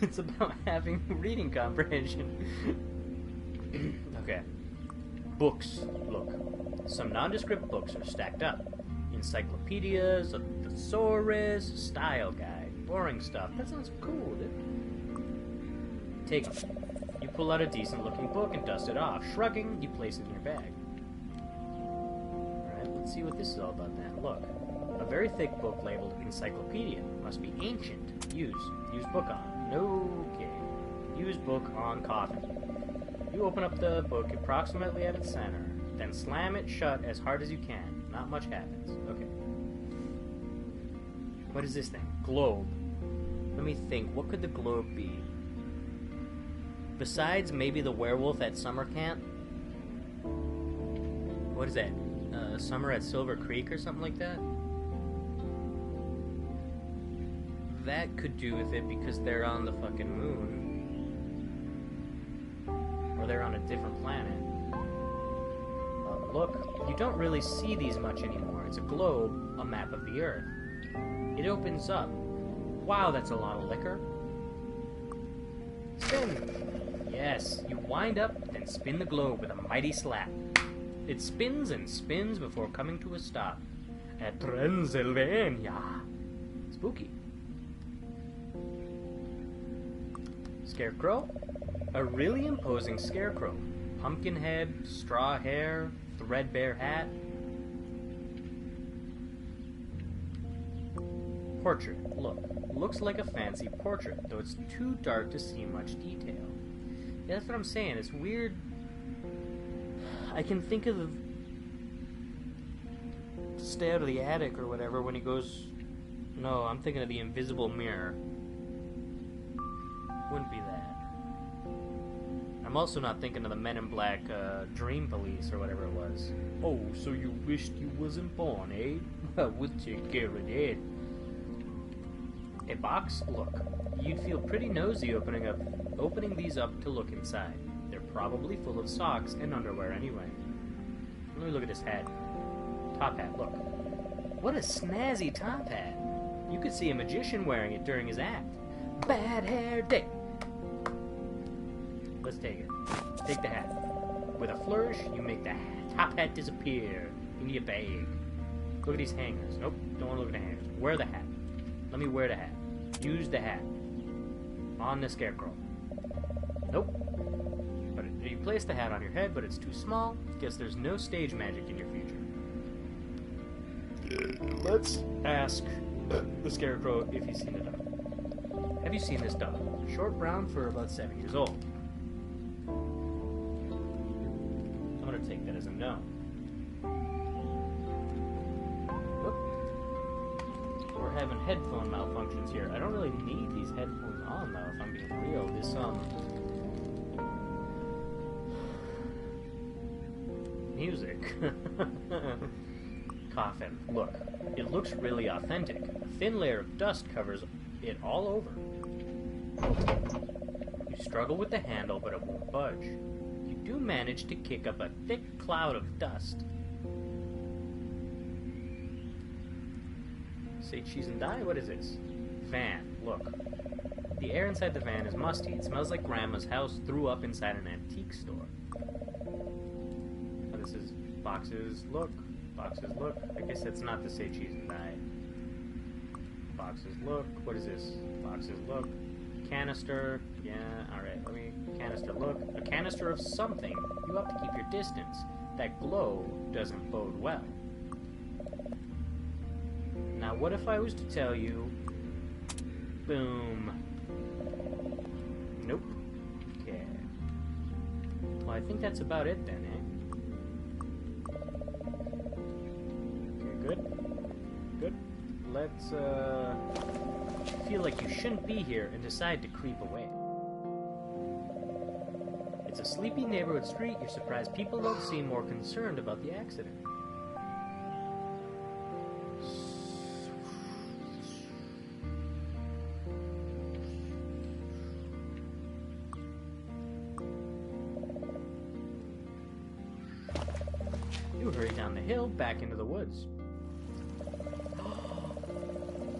C: It's about having reading comprehension. Okay. Books. Look. Some nondescript books are stacked up. Encyclopedias, a thesaurus, style guide, boring stuff. That sounds cool, dude. Take them. You pull out a decent-looking book and dust it off. Shrugging, you place it in your bag. Let's see what this is all about then. Look. A very thick book labeled Encyclopedia. Must be ancient. Use book on. Okay. Use book on coffin. You open up the book approximately at its center. Then slam it shut as hard as you can. Not much happens. Okay. What is this thing? Globe. Let me think. What could the globe be? Besides maybe the werewolf at summer camp? What is that? Summer at Silver Creek or something like that? That could do with it because they're on the fucking moon. Or they're on a different planet. Look, you don't really see these much anymore. It's a globe, a map of the Earth. It opens up. Wow, that's a lot of liquor. Spin! Yes, you wind up, then spin the globe with a mighty slap. It spins and spins before coming to a stop at Transylvania. Spooky. Scarecrow? A really imposing scarecrow. Pumpkin head, straw hair, threadbare hat. Portrait. Look. Looks like a fancy portrait, though it's too dark to see much detail. Yeah, that's what I'm saying. It's weird. I can think of the stay out of the attic or whatever when he goes... No, I'm thinking of the invisible mirror. Wouldn't be that. I'm also not thinking of the Men in Black Dream Police or whatever it was. Oh, so you wished you wasn't born, eh? Well, we'll take care of that. A box? Look. You'd feel pretty nosy opening these up to look inside. They're probably full of socks and underwear anyway. Let me look at this hat. Top hat, look. What a snazzy top hat. You could see a magician wearing it during his act. Bad Hair Day. Let's take it. Take the hat. With a flourish, you make the top hat disappear into your bag. Look at these hangers. Nope, don't want to look at the hangers. Wear the hat. Let me wear the hat. Use the hat. On the scarecrow. Nope. But you place the hat on your head, but it's too small. Guess there's no stage magic in your future. Let's ask The Scarecrow, if you've seen the dog. Have you seen this dog? Short brown for about 7 years old. I'm gonna take that as a no. Whoop. We're having headphone malfunctions here. I don't really need these headphones on though, if I'm being real. This music. Coffin. Look, it looks really authentic. A thin layer of dust covers it all over. You struggle with the handle, but it won't budge. You do manage to kick up a thick cloud of dust. Say cheese and die? What is this? Van. Look. The air inside the van is musty. It smells like Grandma's house threw up inside an antique store. Oh, this is boxes. Look. Boxes, look. I guess that's not to say cheese and die. Boxes, look. What is this? Boxes, look. Canister. Yeah, alright. Let me... Canister, look. A canister of something. You have to keep your distance. That glow doesn't bode well. Now, what if I was to tell you... Boom. Nope. Okay. Well, I think that's about it then, eh? Good. Let's, feel like you shouldn't be here and decide to creep away. It's a sleepy neighborhood street. You're surprised people don't seem more concerned about the accident. You hurry down the hill back into the woods.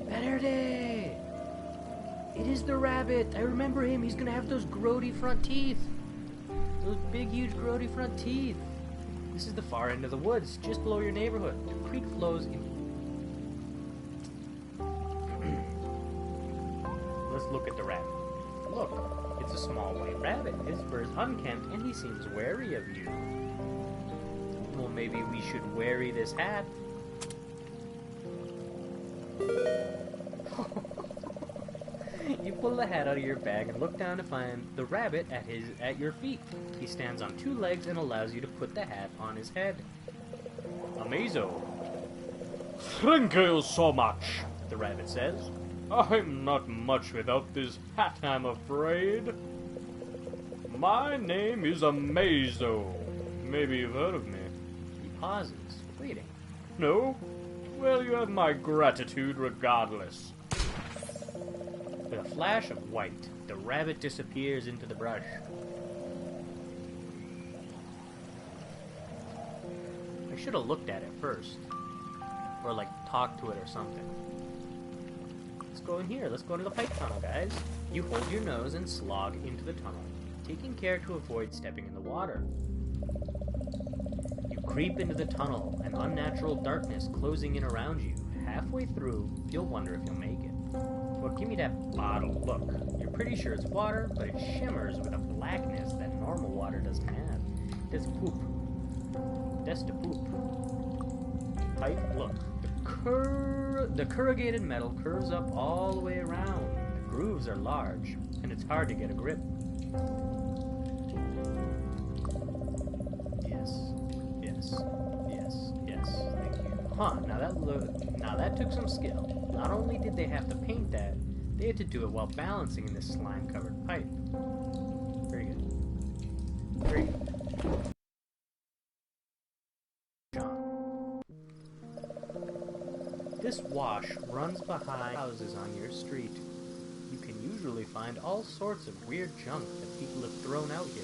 C: Better day! It is the rabbit! I remember him. He's gonna have those grody front teeth. Those big, huge grody front teeth. This is the far end of the woods, just below your neighborhood. The creek flows in... Let's look at the rabbit. Look, it's a small white rabbit. His fur is unkempt, and he seems wary of you. Well, maybe we should weary this hat. You pull the hat out of your bag and look down to find the rabbit at your feet. He stands on two legs and allows you to put the hat on his head. Amazo.
E: Thank you so much.
C: The rabbit says.
E: I'm not much without this hat, I'm afraid. My name is Amazo. Maybe you've heard of me.
C: He pauses, waiting.
E: No? Well, you have my gratitude regardless.
C: With a flash of white, the rabbit disappears into the brush. I should have looked at it first. Or, like, talked to it or something. Let's go in here. Let's go into the pipe tunnel, guys. You hold your nose and slog into the tunnel, taking care to avoid stepping in the water. You creep into the tunnel, an unnatural darkness closing in around you. Halfway through, you'll wonder if you'll make it. Well, give me that bottle. Look, you're pretty sure it's water, but it shimmers with a blackness that normal water doesn't have. That's poop. That's the poop. Pipe, look. The corrugated metal curves up all the way around. The grooves are large, and it's hard to get a grip. Yes. Thank you. Huh? Now that took some skill. Not only did they have to paint that, they had to do it while balancing in this slime-covered pipe. Very good. John. This wash runs behind houses on your street. You can usually find all sorts of weird junk that people have thrown out here.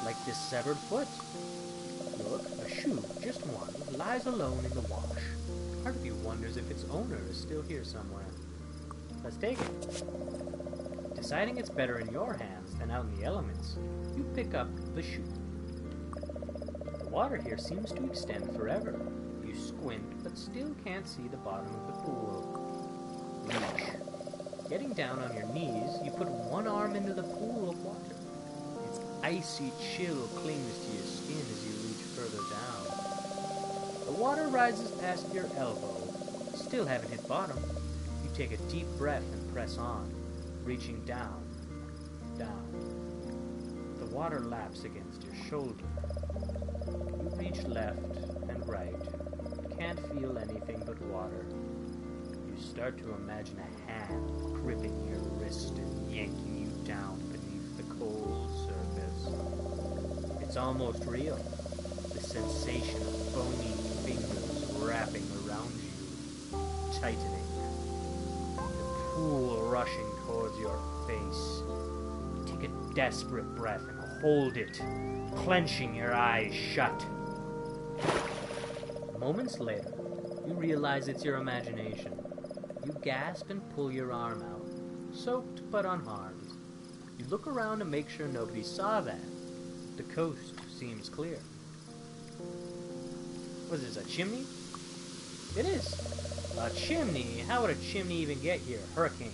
C: Like this severed foot. Look, a shoe, just one, lies alone in the wash. Part of you wonders if its owner is still here somewhere. Let's take it. Deciding it's better in your hands than out in the elements, you pick up the shoe. The water here seems to extend forever. You squint, but still can't see the bottom of the pool. Reach. Getting down on your knees, you put one arm into the pool of water. Its icy chill clings to your skin as you reach further down. The water rises past your elbow, still haven't hit bottom. You take a deep breath and press on, reaching down, down. The water laps against your shoulder. You reach left and right. Can't feel anything but water. You start to imagine a hand gripping your wrist and yanking you down beneath the cold surface. It's almost real. The sensation of bony fingers wrapping around you, tightening. The pool rushing towards your face. Take a desperate breath and hold it, clenching your eyes shut. Moments later, you realize it's your imagination. You gasp and pull your arm out, soaked but unharmed. You look around to make sure nobody saw that. The coast seems clear. Was this, a chimney? It is. A chimney? How would a chimney even get here? Hurricane.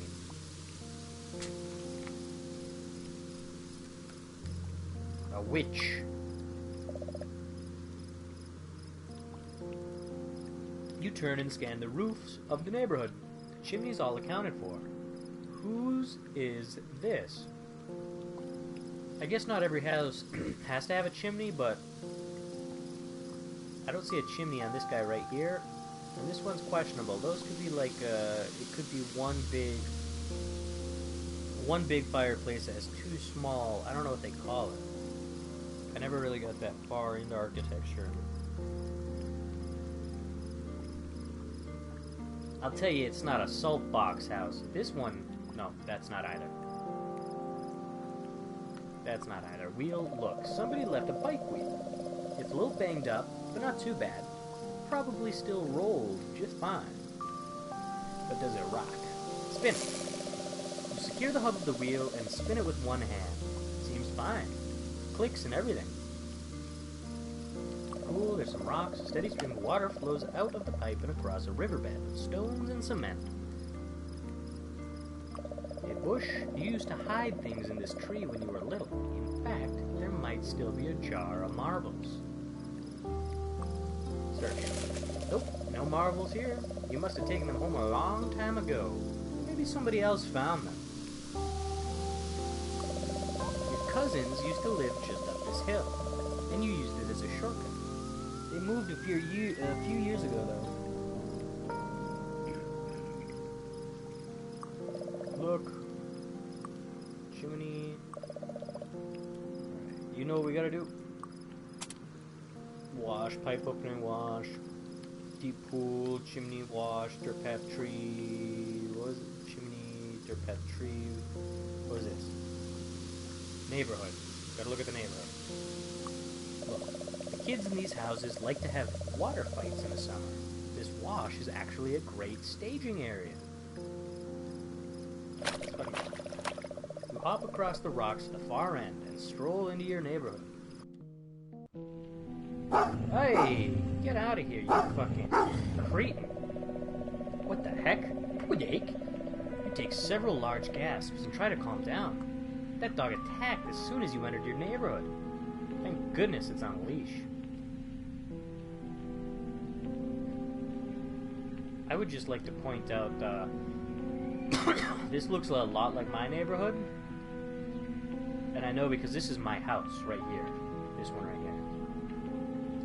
C: A witch. You turn and scan the roofs of the neighborhood. The chimney's all accounted for. Whose is this? I guess not every house has to have a chimney, but I don't see a chimney on this guy right here. And this one's questionable. Those could be like, it could be one big fireplace that has two small, I don't know what they call it. I never really got that far into architecture. I'll tell you, it's not a salt box house. This one, no, that's not either. That's not either. Wheel, look, somebody left a bike wheel. It's a little banged up, but not too bad. Probably still rolls just fine. But does it rock? Spin it. You secure the hub of the wheel and spin it with one hand. Seems fine. Clicks and everything. Cool, there's some rocks. A steady stream of water flows out of the pipe and across a riverbed of stones and cement. A bush you used to hide things in this tree when you were little. In fact, there might still be a jar of marbles. Search. Nope, no marbles here. You must have taken them home a long time ago. Maybe somebody else found them. Your cousins used to live just up this hill, and you used it as a shortcut. They moved a few years ago, though. Look. Chimney. Alright, you know what we gotta do. Wash, pipe opening, wash. Deep pool, chimney, wash, dirt path, tree. What was it? Chimney, dirt path, tree. What is this? Neighborhood. Gotta look at the neighborhood. Look, the kids in these houses like to have water fights in the summer. This wash is actually a great staging area. You hop across the rocks to the far end and stroll into your neighborhood. Hey, get out of here, you fucking cretin. What the heck? Quick! You take several large gasps and try to calm down. That dog attacked as soon as you entered your neighborhood. Thank goodness it's on a leash. I would just like to point out, this looks a lot like my neighborhood. And I know because this is my house right here. This one right here.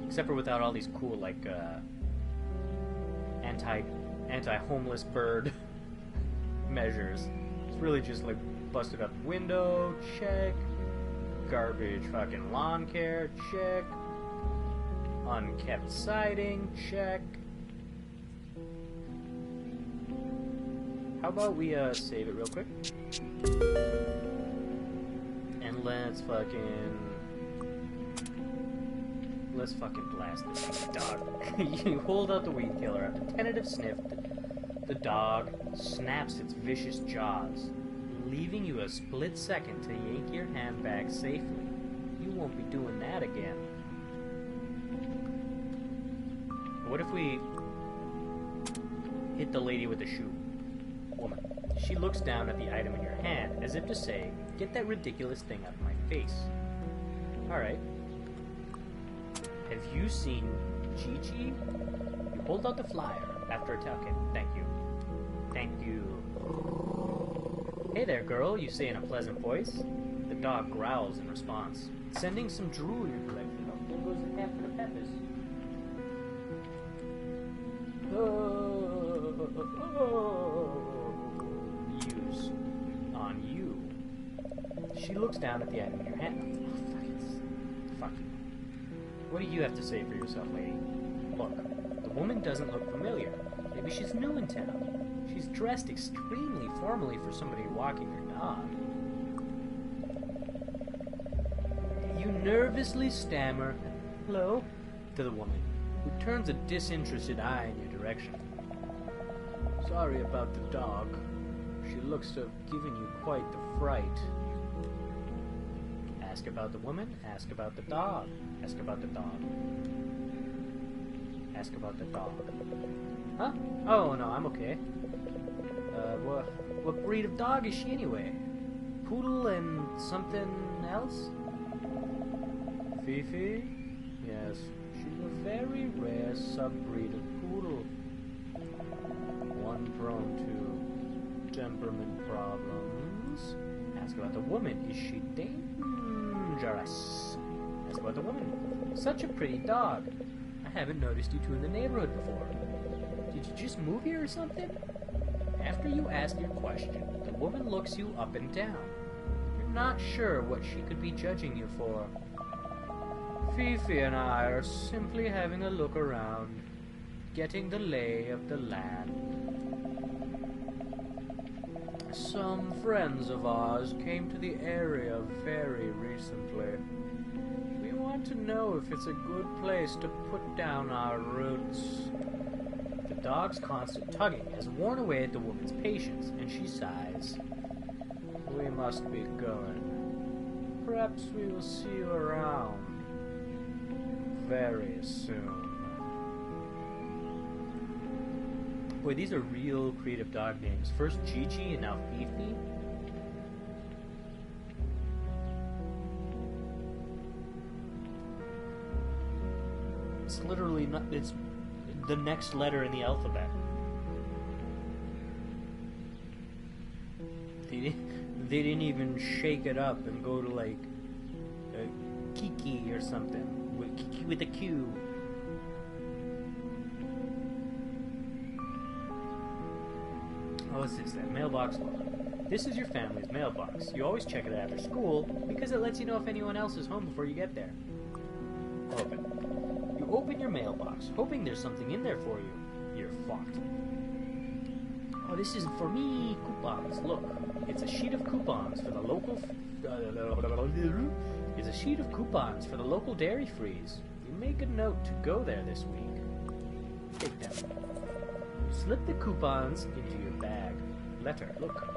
C: Except for without all these cool, like, anti-homeless bird measures. It's really just, like, busted up window, check. Garbage fucking lawn care, check. Unkept siding, check. How about we, save it real quick? And let's fucking blast this dog. You hold out the weed killer. After a tentative sniff, the dog snaps its vicious jaws, leaving you a split second to yank your hand back safely. You won't be doing that again. What if we hit the lady with the shoe? Woman. She looks down at the item in your hand as if to say, "Get that ridiculous thing out of my face." Alright. Have you seen Gigi? You hold out the flyer. After attacking. Thank you. Thank you. Hey there, girl, you say in a pleasant voice. The dog growls in response, sending some drool you collected. Oh, there goes the cat for the peppers. Use on you. She looks down at the item in your hand. Oh, fuck you. What do you have to say for yourself, lady? Look, the woman doesn't look familiar. Maybe she's new in town. She's dressed extremely formally for somebody walking her dog. You nervously stammer, "Hello?" to the woman, who turns a disinterested eye in your direction. Sorry about the dog. She looks to have given you quite the fright. Ask about the woman, ask about the dog. Ask about the dog. Ask about the dog. Huh? Oh, no, I'm okay. What breed of dog is she anyway? Poodle and something else? Fifi? Yes, she's a very rare subbreed of poodle. One prone to temperament problems. Ask about the woman. Is she dangerous? Ask about the woman. Such a pretty dog. I haven't noticed you two in the neighborhood before. Did you just move here or something? After you ask your question, the woman looks you up and down. You're not sure what she could be judging you for. Fifi and I are simply having a look around, getting the lay of the land. Some friends of ours came to the area very recently. We want to know if it's a good place to put down our roots. The dog's constant tugging has worn away at the woman's patience, and she sighs. We must be going. Perhaps we will see you around very soon. Boy, these are real creative dog names. First Gigi and now Fifi. It's literally not, it's the next letter in the alphabet. They didn't even shake it up and go to like Kiki or something. Kiki with a Q. Oh, what's this? That mailbox logo. This is your family's mailbox. You always check it after school because it lets you know if anyone else is home before you get there. Open. You open your mailbox, hoping there's something in there for you. You're fucked. Oh, this isn't for me. Coupons. Look, it's a sheet of coupons for the local. It's a sheet of coupons for the local dairy freeze. You make a note to go there this week. Take them. You slip the coupons into your bag. Letter. Look,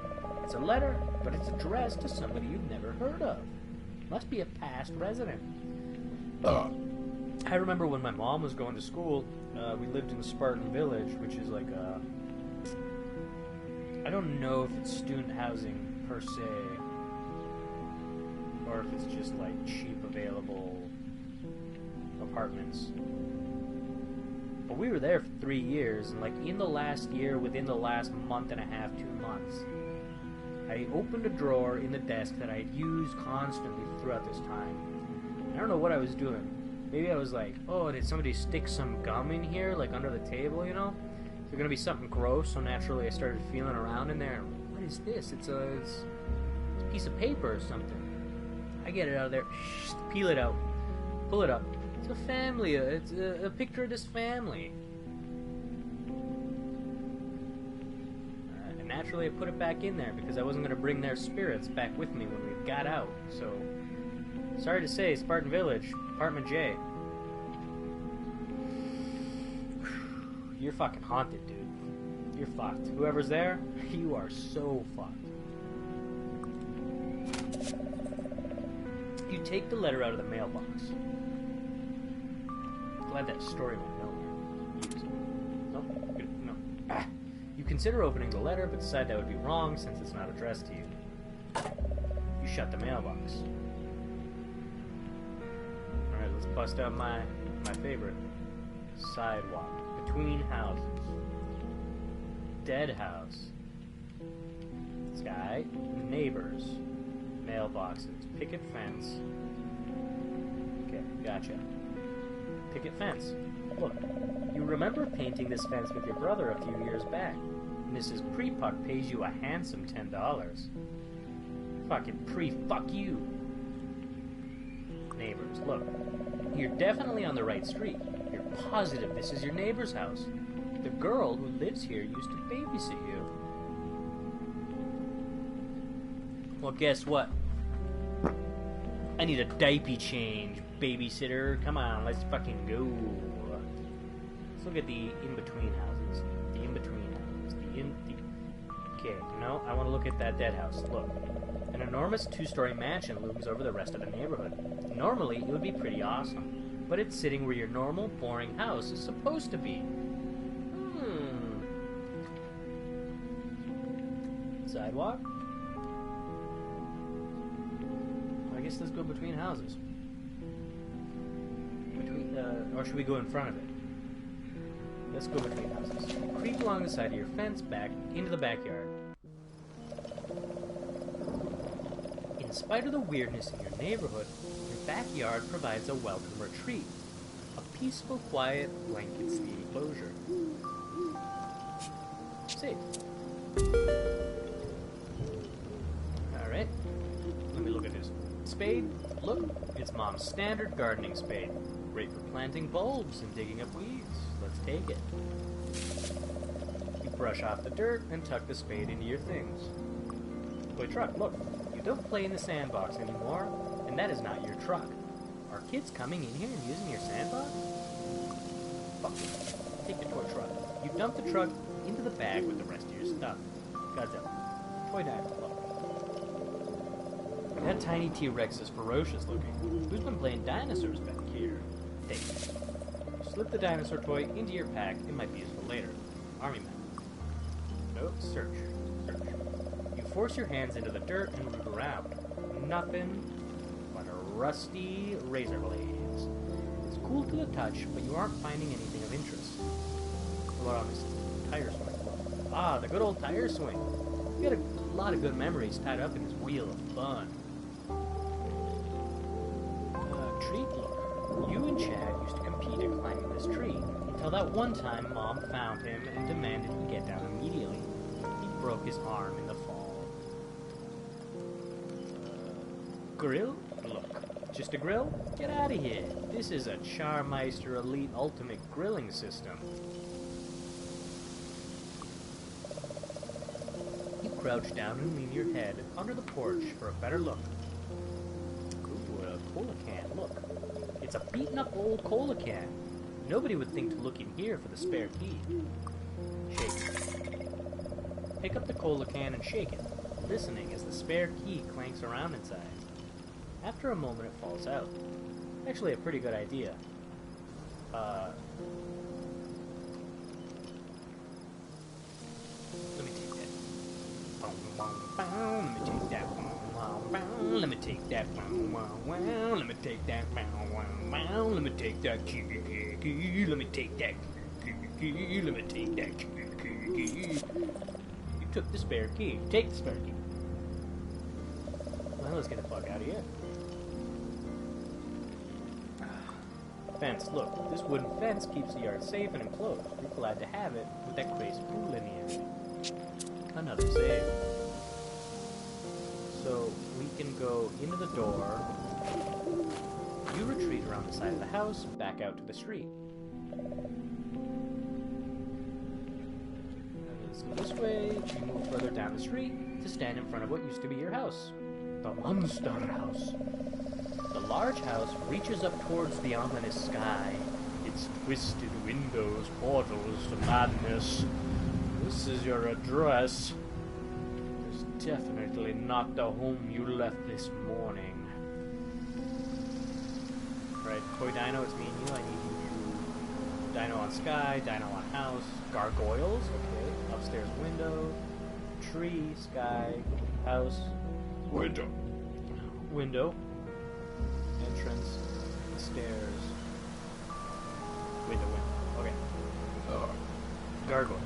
C: it's a letter, but it's addressed to somebody you've never heard of. Must be a past resident. I remember when my mom was going to school, we lived in the Spartan Village, which is like a... I don't know if it's student housing per se, or if it's just like cheap available apartments. But we were there for 3 years, and like in the last year, within the last month and a half, 2 months, I opened a drawer in the desk that I had used constantly throughout this time. I don't know what I was doing. Maybe I was like, oh, did somebody stick some gum in here, like under the table, you know? Is there gonna be something gross? So naturally I started feeling around in there. What is this? It's a piece of paper or something. I get it out of there. Shh, peel it out. Pull it up. It's a family. It's a picture of this family. And naturally I put it back in there because I wasn't gonna bring their spirits back with me when we got out. So, sorry to say, Spartan Village, Apartment J. You're fucking haunted, dude. You're fucked. Whoever's there, you are so fucked. You take the letter out of the mailbox. Glad that story went nowhere. No. You consider opening the letter, but decide that would be wrong since it's not addressed to you. You shut the mailbox. Alright, let's bust out my favorite. Sidewalk. Between houses.
E: dead house. Sky, neighbors, mailboxes, picket fence. Okay, gotcha. Picket fence. Look, you remember painting this fence with your brother a few years back. Mrs. Prepuck pays you a handsome $10. Fucking fuck you. Neighbors, look. You're definitely on the right street. You're positive this is your neighbor's house. The girl who lives here used to babysit you. Well, guess what? I need a diaper change, babysitter. Come on, let's fucking go. Let's look at the in-between houses. The in-between houses. Okay, no, I want to look at that dead house. Look. An enormous two-story mansion looms over the rest of the neighborhood. Normally, it would be pretty awesome. But it's sitting where your normal, boring house is supposed to be. Sidewalk? I guess let's go between houses. Or should we go in front of it? Let's go between houses. Creep along the side of your fence back into the backyard. In spite of the weirdness in your neighborhood, your backyard provides a welcome retreat. A peaceful, quiet, blankets the enclosure. Safe. Alright. Let me look at this. Spade. Look, it's Mom's standard gardening spade. Great for planting bulbs and digging up weeds. Let's take it. You brush off the dirt and tuck the spade into your things. Toy truck, look. You don't play in the sandbox anymore, and that is not your truck. Are kids coming in here and using your sandbox? Fuck you. Take the toy truck. You dump the truck into the bag with the rest of your stuff. Godzilla. Toy dino, look. That tiny T-Rex is ferocious looking. Who's been playing dinosaurs back here? Take it. Slip the dinosaur toy into your pack. It might be useful later. Army map. Nope. Search. You force your hands into the dirt and move around. Nothing but rusty razor blades. It's cool to the touch, but you aren't finding anything of interest. What about this tire swing? Ah, the good old tire swing. You got a lot of good memories tied up in this wheel of fun. Treat look. You and Chad used to compete at climbing this tree, until that one time Mom found him and demanded he get down immediately. He broke his arm in the fall. Grill? Look. Just a grill? Get out of here. This is a Charmeister Elite Ultimate Grilling System. You crouch down and lean your head under the porch for a better look. Ooh, a cola can. Look. It's a beaten-up old cola can. Nobody would think to look in here for the spare key. Shake it. Pick up the cola can and shake it, listening as the spare key clanks around inside. After a moment, it falls out. Actually, a pretty good idea. Let me take that. Let me take that. Let me take that. Let me take that. Let me take that key. Let me take that key. Let me take that key. You took the spare key. Take the spare key. Well, let's get the fuck out of here. Fence. Look, this wooden fence keeps the yard safe and enclosed. You're glad to have it with that crazy pool in the end. Another save. So we can go into the door. You retreat around the side of the house, back out to the street. Let's go this way. You move further down the street to stand in front of what used to be your house. The Monster House. The large house reaches up towards the ominous sky. Its twisted windows, portals to madness. This is your address. It's definitely not the home you left this morning. Right, Toy Dino, it's me and you. I need you to... Dino on sky, Dino on house. Gargoyles, okay. Upstairs window. Tree, sky, house.
D: Window.
E: Window. Entrance. Stairs. Window. Okay. Gargoyle.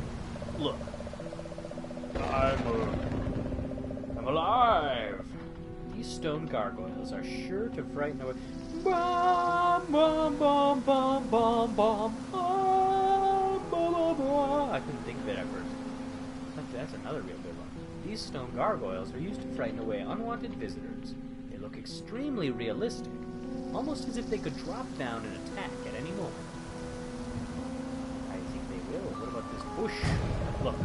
E: Look. I'm alive! These stone gargoyles are sure to frighten away. Bum, bum, bum, bum, bum, bum, bum, bum, bum. I couldn't think of it at first. That's another real good one. These stone gargoyles are used to frighten away unwanted visitors. They look extremely realistic, almost as if they could drop down and attack at any moment. I think they will. What about this bush? Look.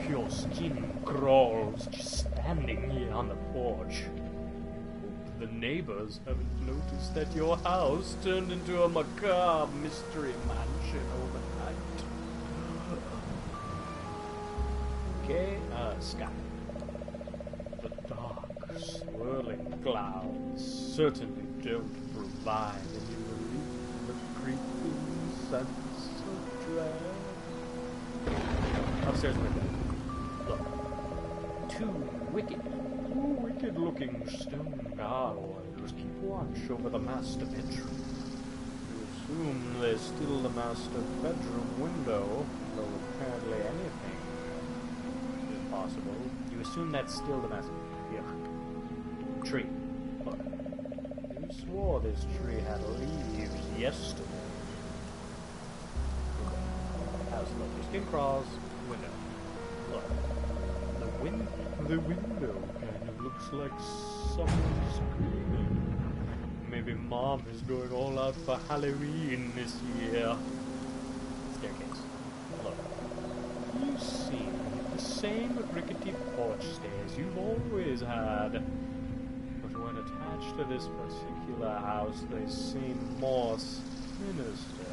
E: Your skin crawls just standing here on the porch. The neighbors haven't noticed that your house turned into a macabre mystery mansion overnight. Okay, sky. The dark, swirling clouds certainly don't provide any relief from the creeping sense of dread. Upstairs window. Look. Two wicked-looking stone gargoyles keep watch over the master bedroom. You assume they're still the master bedroom window, though apparently anything is possible. You assume that's still the master... Yeah. Tree. Look. You swore this tree had leaves yesterday. Okay. House, look. Your skin crawls. Window. Look. The window kind of looks like someone screaming. Maybe Mom is going all out for Halloween this year. Staircase. Look. You seem the same rickety porch stairs you've always had. But when attached to this particular house, they seem more sinister.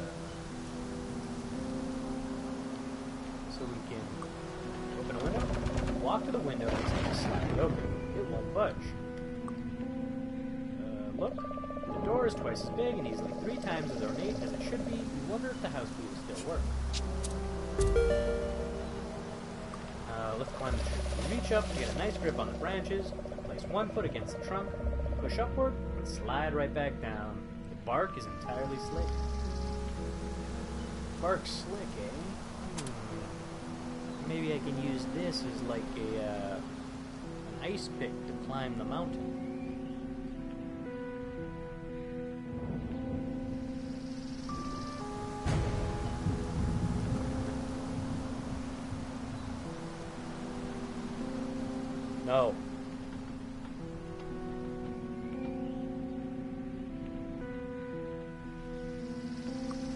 E: So we can open a window? Walk to the window and slide it open. It won't budge. Look. The door is twice as big and easily 3 times as ornate as it should be. You wonder if the house key will still work. Lift climb the tree. You reach up to get a nice grip on the branches, place one foot against the trunk, push upward, and slide right back down. The bark is entirely slick. Bark slick, eh? Maybe I can use this as like an ice pick to climb the mountain. No.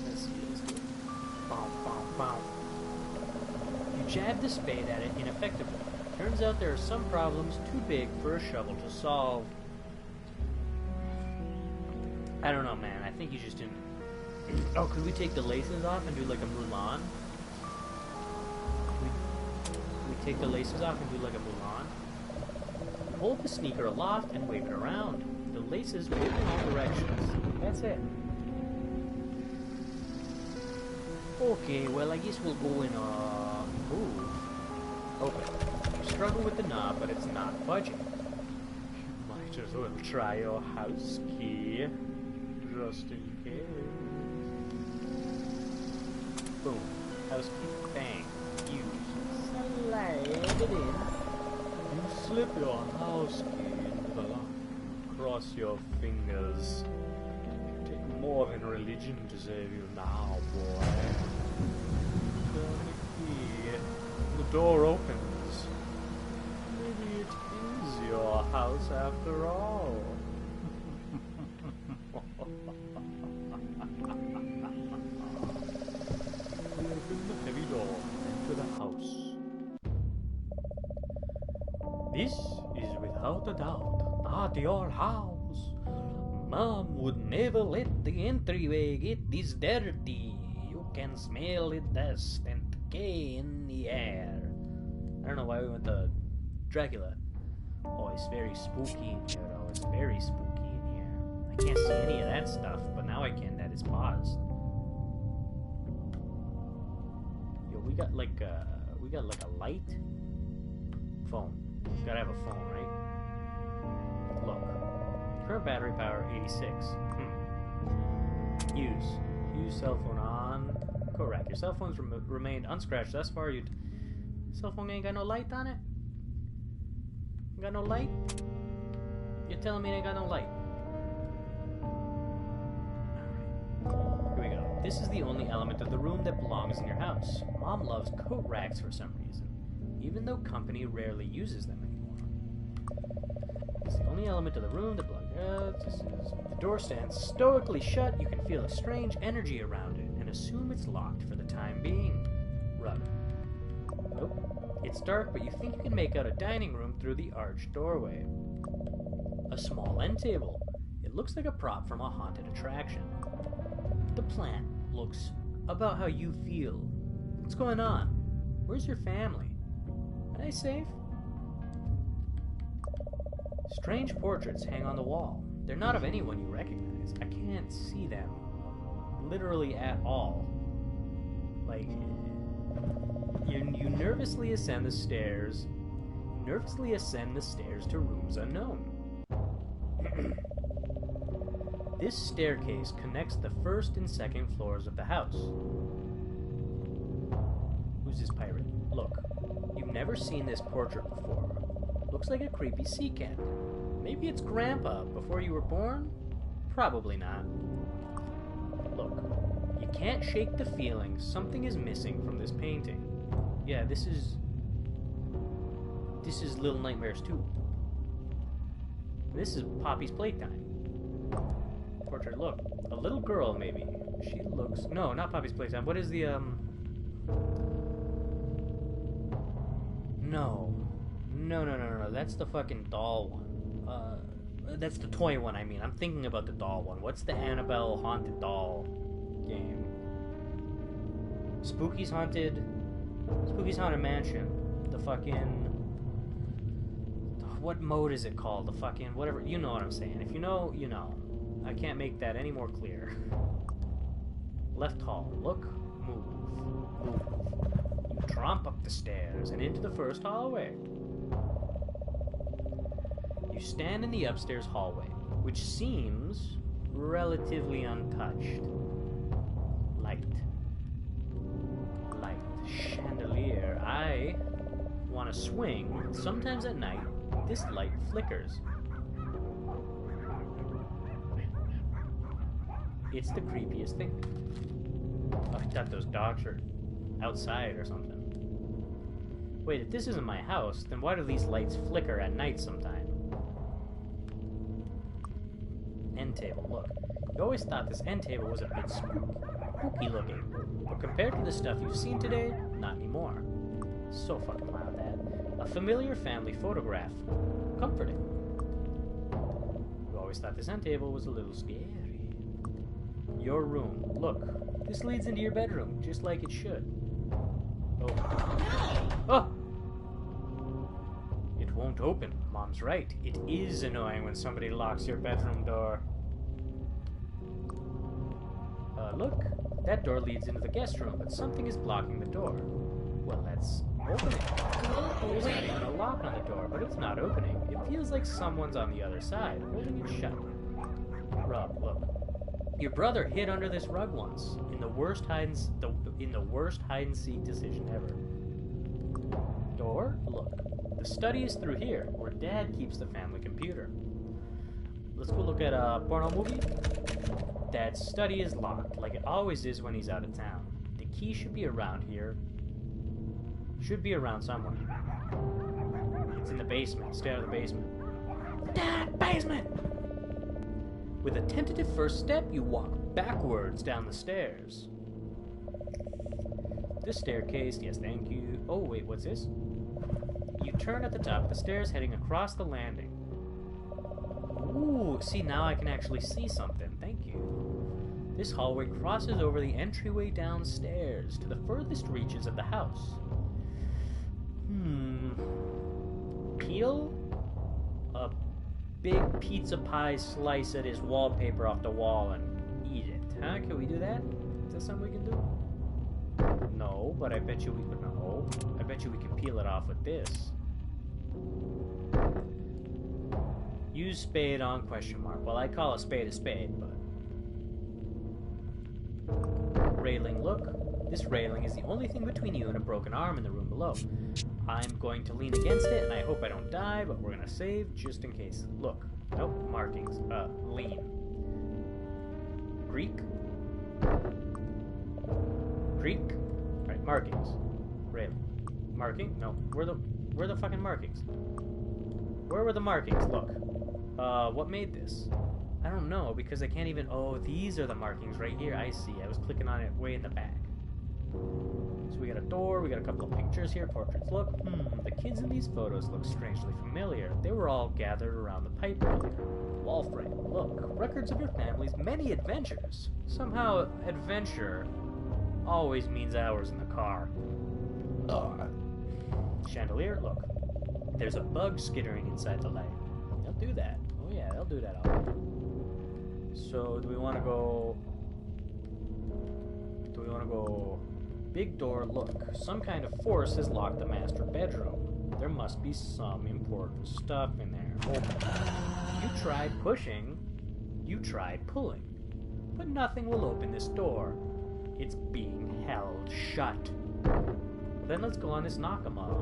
E: Let's see, let's do it. Bow, bow, bow. You jab the spade at it ineffectively. Turns out there are some problems too big for a shovel to solve. I don't know, man. I think you just didn't... Oh, could we take the laces off and do like a Mulan? Could we take the laces off and do like a Mulan? Hold the sneaker aloft and wave it around. The laces wave in all directions. That's it. Okay, well, I guess we'll go in move. Open. You struggle with the knob, but it's not budging. You might as well try your house key, just in case. Boom. House key. Bang. Use. Slide it in. You slip your house key into the lock. Cross your fingers. Take more than religion to save you now, boy. Turn the key. The door opens. Maybe it is your house after all. Open the heavy door and enter the house. This is without a doubt not your house. Mom would never let the entryway get this dirty. You can smell the dust and decay in the air. I don't know why we went to Dracula. Oh, it's very spooky in here, though. It's very spooky in here. I can't see any of that stuff, but now I can. That is paused. Yo, we got like a light phone. Gotta have a phone, right? Look. Current battery power 86. Use cell phone on. Correct. Your cell phone's remained unscratched thus far. Cell phone ain't got no light on it? Ain't got no light? You're telling me it ain't got no light? Alright. Here we go. This is the only element of the room that belongs in your house. Mom loves coat racks for some reason, even though company rarely uses them anymore. It's the only element of the room that belongs. The door stands stoically shut. You can feel a strange energy around it and assume it's locked for the time being. Rug. Nope. It's dark, but you think you can make out a dining room through the arched doorway. A small end table. It looks like a prop from a haunted attraction. The plant looks about how you feel. What's going on? Where's your family? Are they safe? Strange portraits hang on the wall. They're not of anyone you recognize. I can't see them literally at all. Like, you nervously ascend the stairs. To rooms unknown. This staircase connects the first and second floors of the house. Who's this pirate? Look, you've never seen this portrait before. Looks like a creepy sea cat. Maybe it's Grandpa before you were born? Probably not. Look, you can't shake the feeling something is missing from this painting. Yeah, this is Little Nightmares 2. This is Poppy's Playtime. Portrait, look. A little girl, maybe. She looks... No, not Poppy's Playtime. What is the, No. No. That's the fucking doll one. That's the toy one, I mean. I'm thinking about the doll one. What's the Annabelle Haunted Doll game? Spooky's Haunted Mansion. The fucking... What mode is it called? The fucking... Whatever. You know what I'm saying. If you know, you know. I can't make that any more clear. Left hall. Look. Move. You tromp up the stairs and into the first hallway. You stand in the upstairs hallway, which seems relatively untouched. Light. Chandelier. I want to swing. Sometimes at night, this light flickers. It's the creepiest thing. Oh, I thought those dogs are outside or something. Wait, if this isn't my house, then why do these lights flicker at night sometime? End table, look. You always thought this end table was a bit spooky looking. But compared to the stuff you've seen today, not anymore. So fucking loud, Dad. A familiar family photograph. Comforting. You always thought this end table was a little scary. Your room. Look, this leads into your bedroom, just like it should. Oh. Oh! It won't open. Mom's right. It is annoying when somebody locks your bedroom door. Look. That door leads into the guest room, but something is blocking the door. Well, let's open it. There's not even a lock on the door, but it's not opening. It feels like someone's on the other side, holding it shut. Rob, look. Your brother hid under this rug once, in the worst hide and seek decision ever. Door? Look. The study is through here, where Dad keeps the family computer. Let's go look at a porno movie. Dad's study is locked, like it always is when he's out of town. The key should be around here. Should be around somewhere. It's in the basement. Stay out of the basement. Dad, basement! With a tentative first step, you walk backwards down the stairs. This staircase, yes, thank you. Oh, wait, what's this? You turn at the top of the stairs, heading across the landing. Ooh, see, now I can actually see something. Thank you. This hallway crosses over the entryway downstairs to the furthest reaches of the house. Peel a big pizza pie slice at his wallpaper off the wall and eat it. Huh? Can we do that? Is that something we can do? No, but I bet you we could. No. I bet you we can peel it off with this. Use spade on question mark. Well, I call a spade, but... Railing, look. This railing is the only thing between you and a broken arm in the room below. I'm going to lean against it, and I hope I don't die, but we're gonna save just in case. Look. Nope, markings. Lean. Greek? Greek? Right, markings. Railing. Marking? No. Where the fucking markings? Where were the markings? Look. What made this? I don't know, because I can't even... Oh, these are the markings right here. I see. I was clicking on it way in the back. So we got a door, we got a couple of pictures here, portraits. Look, the kids in these photos look strangely familiar. They were all gathered around the pipe earlier. Wall frame. Look, records of your family's many adventures. Somehow, adventure always means hours in the car. Chandelier, look. There's a bug skittering inside the light. They'll do that. Oh yeah, they'll do that all right. So, do we want to go... Big door, look. Some kind of force has locked the master bedroom. There must be some important stuff in there. Oh. You tried pushing. You tried pulling. But nothing will open this door. It's being held shut. Then let's go on this Nakama.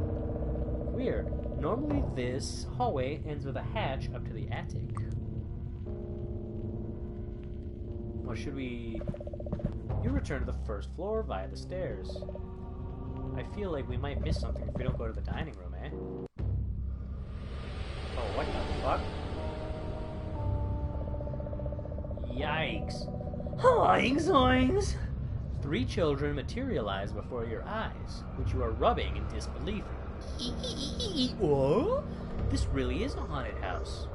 E: Weird. Normally this hallway ends with a hatch up to the attic. What should we... You return to the first floor via the stairs. I feel like we might miss something if we don't go to the dining room, eh? Oh, what the fuck? Yikes. Hoings, hoings! 3 children materialize before your eyes, which you are rubbing in disbelief. What? This really is a haunted house.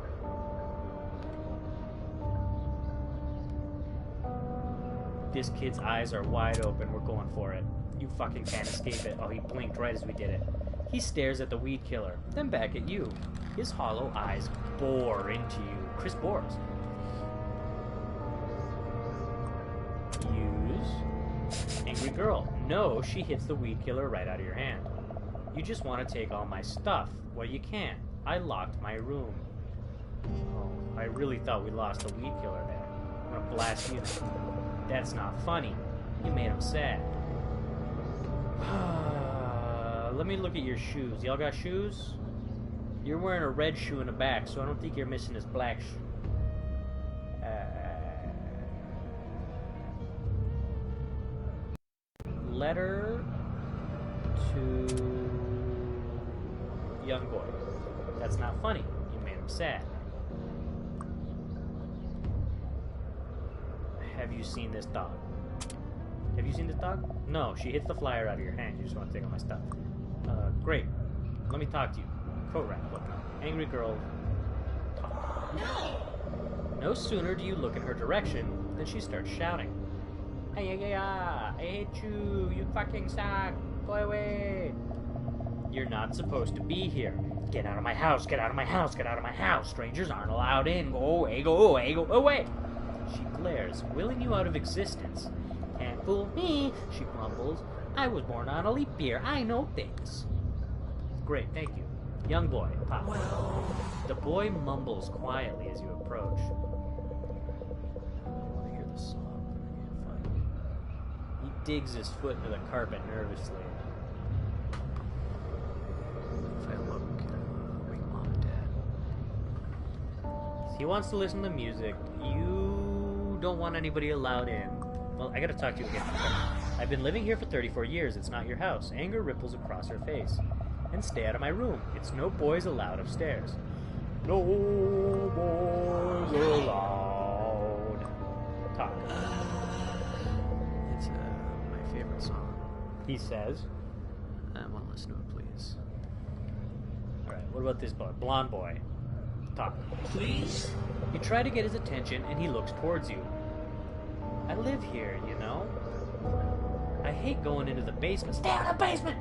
E: This kid's eyes are wide open. We're going for it. You fucking can't escape it. Oh, he blinked right as we did it. He stares at the weed killer, then back at you. His hollow eyes bore into you. Chris bores. Use. Angry girl. No, she hits the weed killer right out of your hand. You just want to take all my stuff. Well, you can't. I locked my room. Oh, I really thought we lost the weed killer there. I'm gonna blast you now. That's not funny. You made him sad. Let me look at your shoes. Y'all got shoes? You're wearing a red shoe in the back, so I don't think you're missing this black shoe. Letter to young boy. That's not funny. You made him sad. Have you seen this dog? Have you seen this dog? No, she hits the flyer out of your hand. You just want to take all my stuff. Great. Let me talk to you. Coat rack, look. Angry girl. Talk. No! No sooner do you look in her direction than she starts shouting. I hate you. You fucking suck. Go away. You're not supposed to be here. Get out of my house. Get out of my house. Get out of my house. Strangers aren't allowed in. Go away. Go away. Go away. She glares, willing you out of existence. Can't fool me, she grumbles. I was born on a leap year. I know things. Great, thank you. Young boy, pop. Well... The boy mumbles quietly as you approach. I hear the song, but I can't find it. He digs his foot into the carpet nervously. If I look, wake mom and dad. He wants to listen to music. You don't want anybody allowed in. Well, I gotta talk to you again. I've been living here for 34 years. It's not your house. Anger ripples across her face. And stay out of my room. It's no boys allowed upstairs. No boys allowed. Talk.
B: It's my favorite song.
E: He says.
B: I want to listen to it, please.
E: Alright, what about this boy? Blonde boy. Talk.
A: Please?
E: You try to get his attention, and he looks towards you. I live here, you know. I hate going into the basement. Stay out of the basement!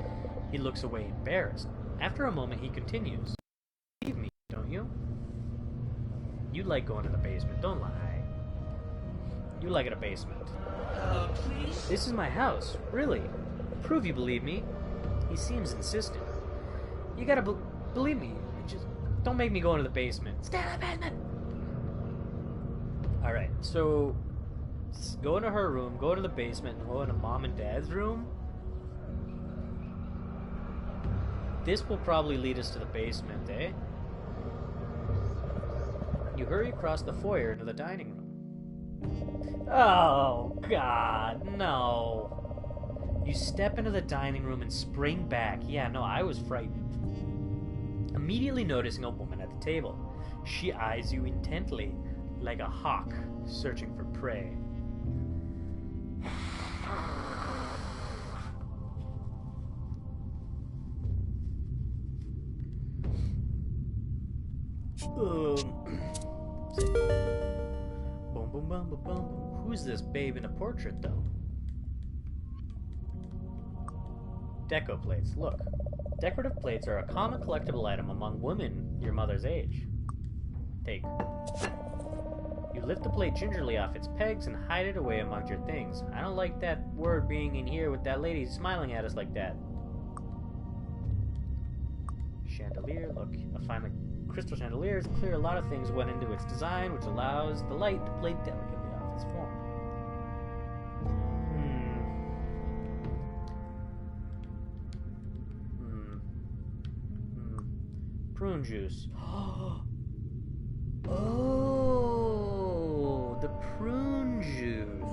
E: He looks away embarrassed. After a moment, he continues. Believe me, don't you? You like going to the basement, don't lie. You like it a basement.
A: Please?
E: This is my house, really. Prove you believe me. He seems insistent. You gotta believe me. Just don't make me go into the basement. Stay out of the basement! Alright, so Go into her room, go to the basement, and go into Mom and Dad's room. This will probably lead us to the basement, eh? You hurry across the foyer into the dining room. Oh, God, no. You step into the dining room and spring back. Yeah, no, I was frightened. Immediately noticing a woman at the table. She eyes you intently, like a hawk searching for prey. Boom, boom, boom, boom, boom. Who's this babe in a portrait, though? Deco plates. Look. Decorative plates are a common collectible item among women your mother's age. Take. You lift the plate gingerly off its pegs and hide it away among your things. I don't like that word being in here with that lady smiling at us like that. Chandelier. Look, a fine crystal chandelier is clear. A lot of things went into its design, which allows the light to play delicately off its form. Prune juice. Oh, the prune juice.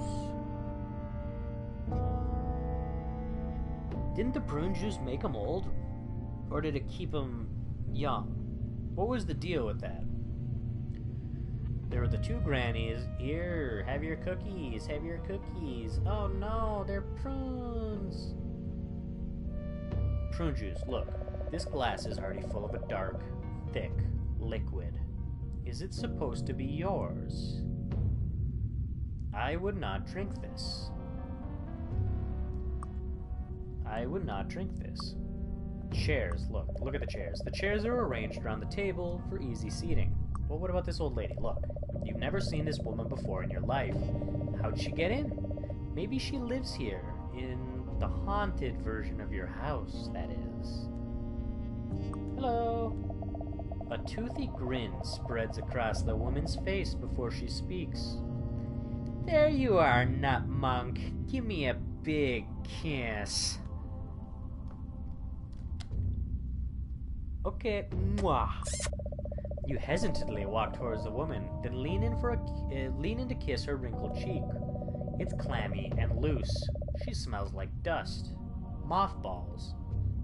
E: Didn't the prune juice make them old? Or did it keep them young? What was the deal with that? There were the two grannies. Here, have your cookies, have your cookies. Oh no, they're prunes. Prune juice, look. This glass is already full of a dark, thick liquid. Is it supposed to be yours? I would not drink this. I would not drink this. Chairs, look. Look at the chairs. The chairs are arranged around the table for easy seating. Well, what about this old lady? Look. You've never seen this woman before in your life. How'd she get in? Maybe she lives here, in the haunted version of your house, that is. Hello. A toothy grin spreads across the woman's face before she speaks. There you are, nut monk. Give me a big kiss. Okay, mwah. You hesitantly walk towards the woman, then lean in to kiss her wrinkled cheek. It's clammy and loose. She smells like dust, mothballs,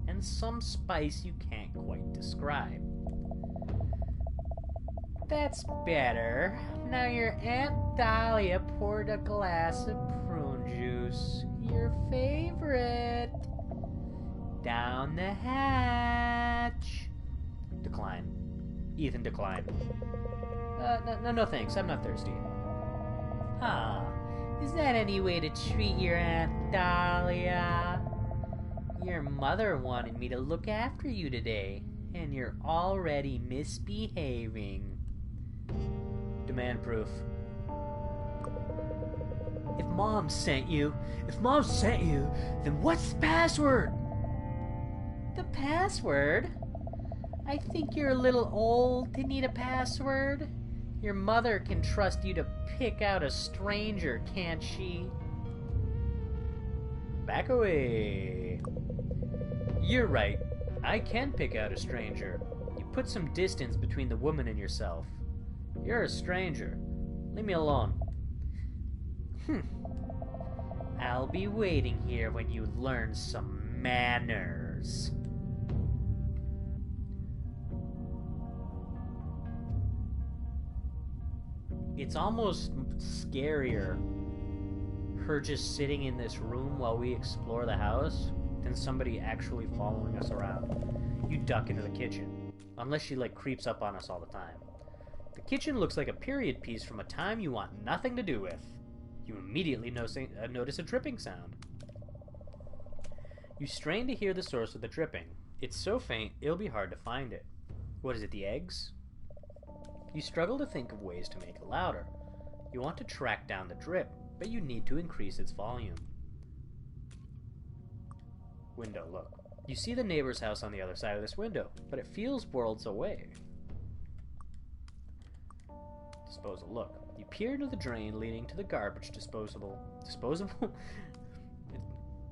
E: and some spice you can't quite describe. That's better. Now your Aunt Dahlia poured a glass of prune juice. Your favorite. Down the hatch. Decline. Ethan, decline. No thanks. I'm not thirsty. Ah, is that any way to treat your Aunt Dahlia? Your mother wanted me to look after you today, and you're already misbehaving. Demand proof. If Mom sent you, then what's the password? The password? I think you're a little old to need a password. Your mother can trust you to pick out a stranger, can't she? Back away. You're right. I can pick out a stranger. You put some distance between the woman and yourself. You're a stranger. Leave me alone. I'll be waiting here when you learn some manners. It's almost scarier, her just sitting in this room while we explore the house, than somebody actually following us around. You duck into the kitchen, unless she creeps up on us all the time. The kitchen looks like a period piece from a time you want nothing to do with. You immediately notice a dripping sound. You strain to hear the source of the dripping. It's so faint, it'll be hard to find it. What is it, the eggs? You struggle to think of ways to make it louder. You want to track down the drip, but you need to increase its volume. Window, look. You see the neighbor's house on the other side of this window, but it feels worlds away. Disposal, look. You peer into the drain leading to the garbage disposable.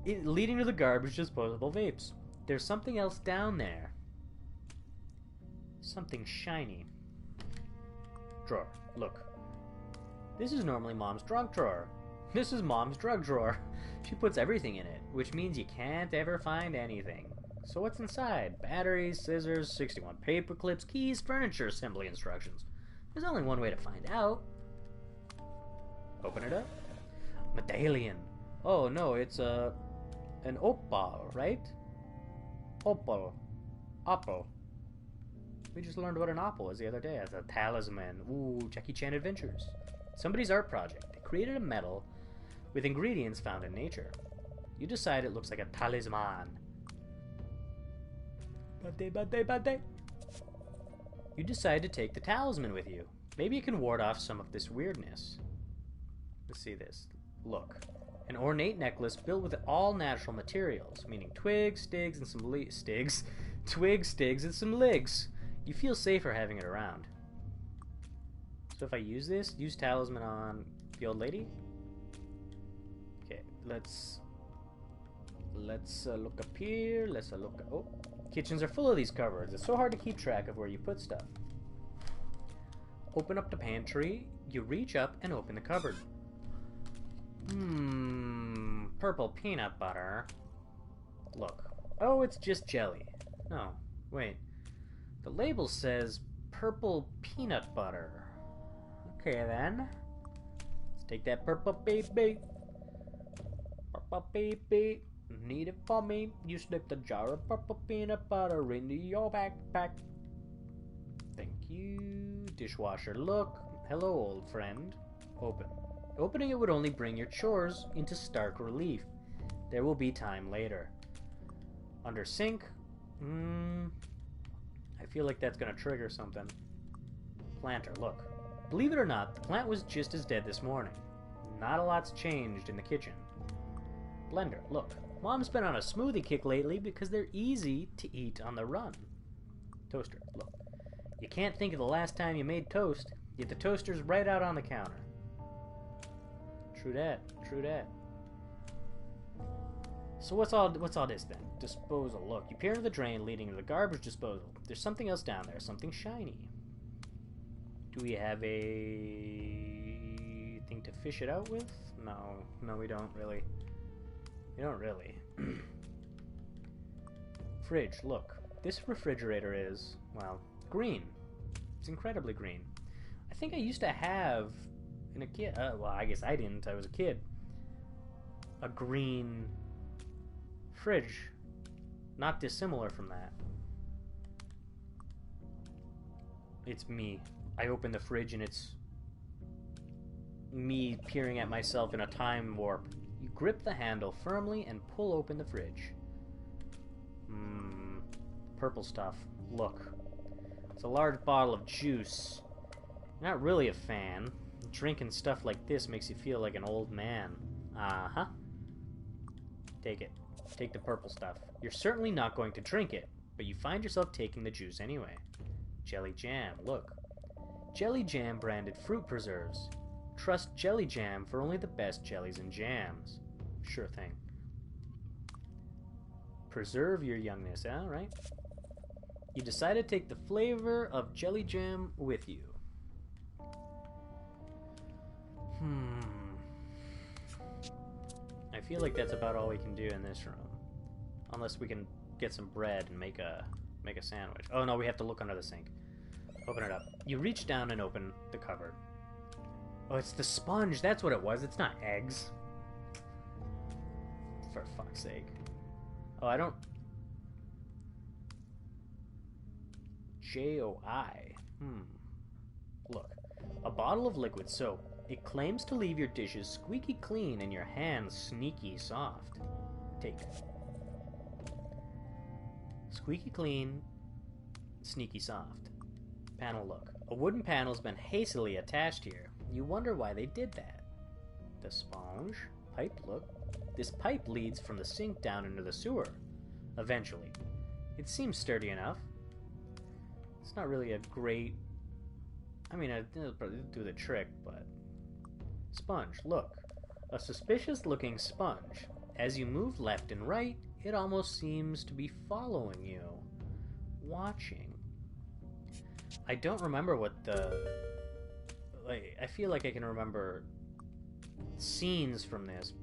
E: Leading to the garbage disposable vapes. There's something else down there. Something shiny. Drawer. Look. This is normally Mom's drug drawer. This is Mom's drug drawer. She puts everything in it, which means you can't ever find anything. So what's inside? Batteries, scissors, 61 paper clips, keys, furniture assembly instructions. There's only one way to find out. Open it up. Medallion. Oh no, it's an opal, right? Opal. Opal. We just learned what an opal is the other day as a talisman. Ooh, Jackie Chan Adventures. Somebody's art project. They created a metal with ingredients found in nature. You decide it looks like a talisman. Bad day. You decide to take the talisman with you. Maybe it can ward off some of this weirdness. Let's see this. Look. An ornate necklace built with all natural materials, meaning twigs, sticks, and some twigs, sticks, and some legs. You feel safer having it around. So if I use this, use talisman on the old lady. Okay, let's look up here. Let's look. Oh, kitchens are full of these cupboards. It's so hard to keep track of where you put stuff. Open up the pantry. You reach up and open the cupboard. Purple peanut butter. Look. Oh, it's just jelly. No, wait. The label says purple peanut butter. Okay then. Let's take that purple baby. Purple baby. Need it for me. You slip the jar of purple peanut butter into your backpack. Thank you. Dishwasher, look. Hello, old friend. Open. Opening it would only bring your chores into stark relief. There will be time later. Under sink. I feel like that's gonna trigger something. Planter, look. Believe it or not, the plant was just as dead this morning. Not a lot's changed in the kitchen. Blender, look. Mom's been on a smoothie kick lately because they're easy to eat on the run. Toaster, look. You can't think of the last time you made toast, yet the toaster's right out on the counter. True that. So what's all this then? Disposal. Look, you peer into the drain leading to the garbage disposal. There's something else down there, something shiny. Do we have a thing to fish it out with? No, we don't really. Fridge, look. This refrigerator is, well, green. It's incredibly green. I think I used to have in a kid. Well, I guess I didn't. I was a kid. A green fridge, not dissimilar from that. It's me. I open the fridge and it's me peering at myself in a time warp. You grip the handle firmly and pull open the fridge. Purple stuff. Look. It's a large bottle of juice. Not really a fan. Drinking stuff like this makes you feel like an old man. Uh-huh. Take it. Take the purple stuff. You're certainly not going to drink it, but you find yourself taking the juice anyway. Jelly jam, look. Jelly jam branded fruit preserves. Trust Jelly Jam for only the best jellies and jams. Sure thing. Preserve your youngness, huh? Right? You decide to take the flavor of Jelly Jam with you. I feel like that's about all we can do in this room. Unless we can get some bread and make a sandwich. Oh no, we have to look under the sink. Open it up. You reach down and open the cupboard. Oh, it's the sponge. That's what it was. It's not eggs. For fuck's sake. Oh, I don't... J-O-I. Look. A bottle of liquid soap. It claims to leave your dishes squeaky clean and your hands sneaky soft. Take it. Squeaky clean, sneaky soft. Panel look. A wooden panel's been hastily attached here. You wonder why they did that. The sponge. Pipe look. This pipe leads from the sink down into the sewer. Eventually. It seems sturdy enough. It's not really a great... I mean, it'll probably do the trick, but Sponge, look. A suspicious-looking sponge. As you move left and right, it almost seems to be following you. Watching. I don't remember what the... Like, I feel like I can remember scenes from this.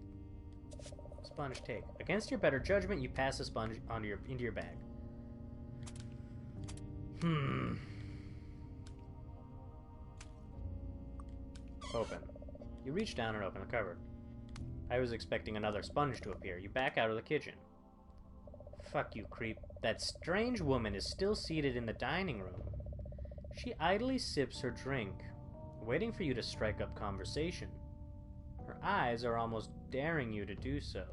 E: Sponge take. Against your better judgment, you pass the sponge into your bag. Open. You reach down and open the cupboard. I was expecting another sponge to appear. You back out of the kitchen. Fuck you, creep. That strange woman is still seated in the dining room. She idly sips her drink, waiting for you to strike up conversation. Her eyes are almost daring you to do so.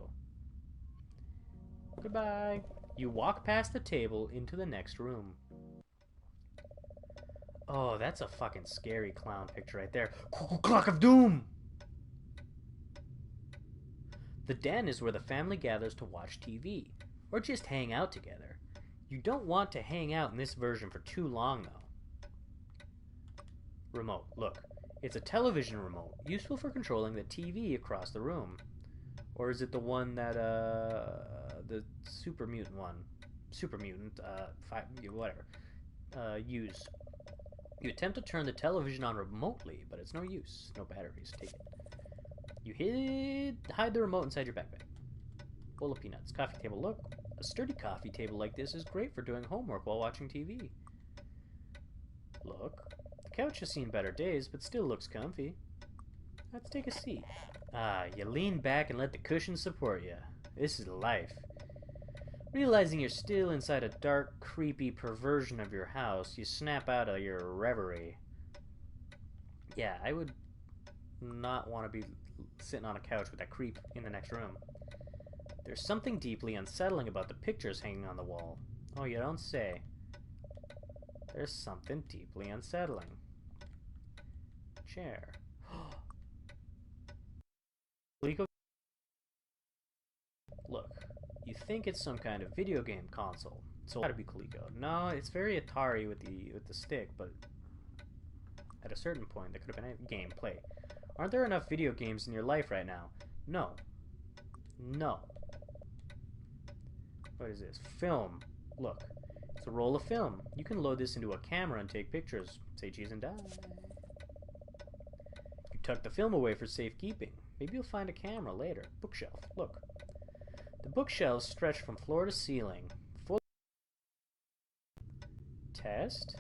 E: Goodbye. You walk past the table into the next room. Oh, that's a fucking scary clown picture right there. Clock of Doom! The den is where the family gathers to watch TV, or just hang out together. You don't want to hang out in this version for too long, though. Remote, look. It's a television remote, useful for controlling the TV across the room. Or is it the one that, the super mutant one? Super mutant, whatever. Use. You attempt to turn the television on remotely, but it's no use. No batteries. Take it. You hide the remote inside your backpack. Bowl of peanuts. Coffee table. Look, a sturdy coffee table like this is great for doing homework while watching TV. Look, the couch has seen better days, but still looks comfy. Let's take a seat. Ah, you lean back and let the cushions support you. This is life. Realizing you're still inside a dark, creepy perversion of your house, you snap out of your reverie. Yeah, I would not want to be sitting on a couch with that creep in the next room. There's something deeply unsettling about the pictures hanging on the wall. Oh, you don't say. There's something deeply unsettling. Chair. Look, you think it's some kind of video game console. So it's gotta be Coleco. No, it's very Atari with the stick, but at a certain point there could have been gameplay. Aren't there enough video games in your life right now? No. No. What is this? Film. Look. It's a roll of film. You can load this into a camera and take pictures. Say cheese and die. You tuck the film away for safekeeping. Maybe you'll find a camera later. Bookshelf. Look. The bookshelves stretch from floor to ceiling. Full test.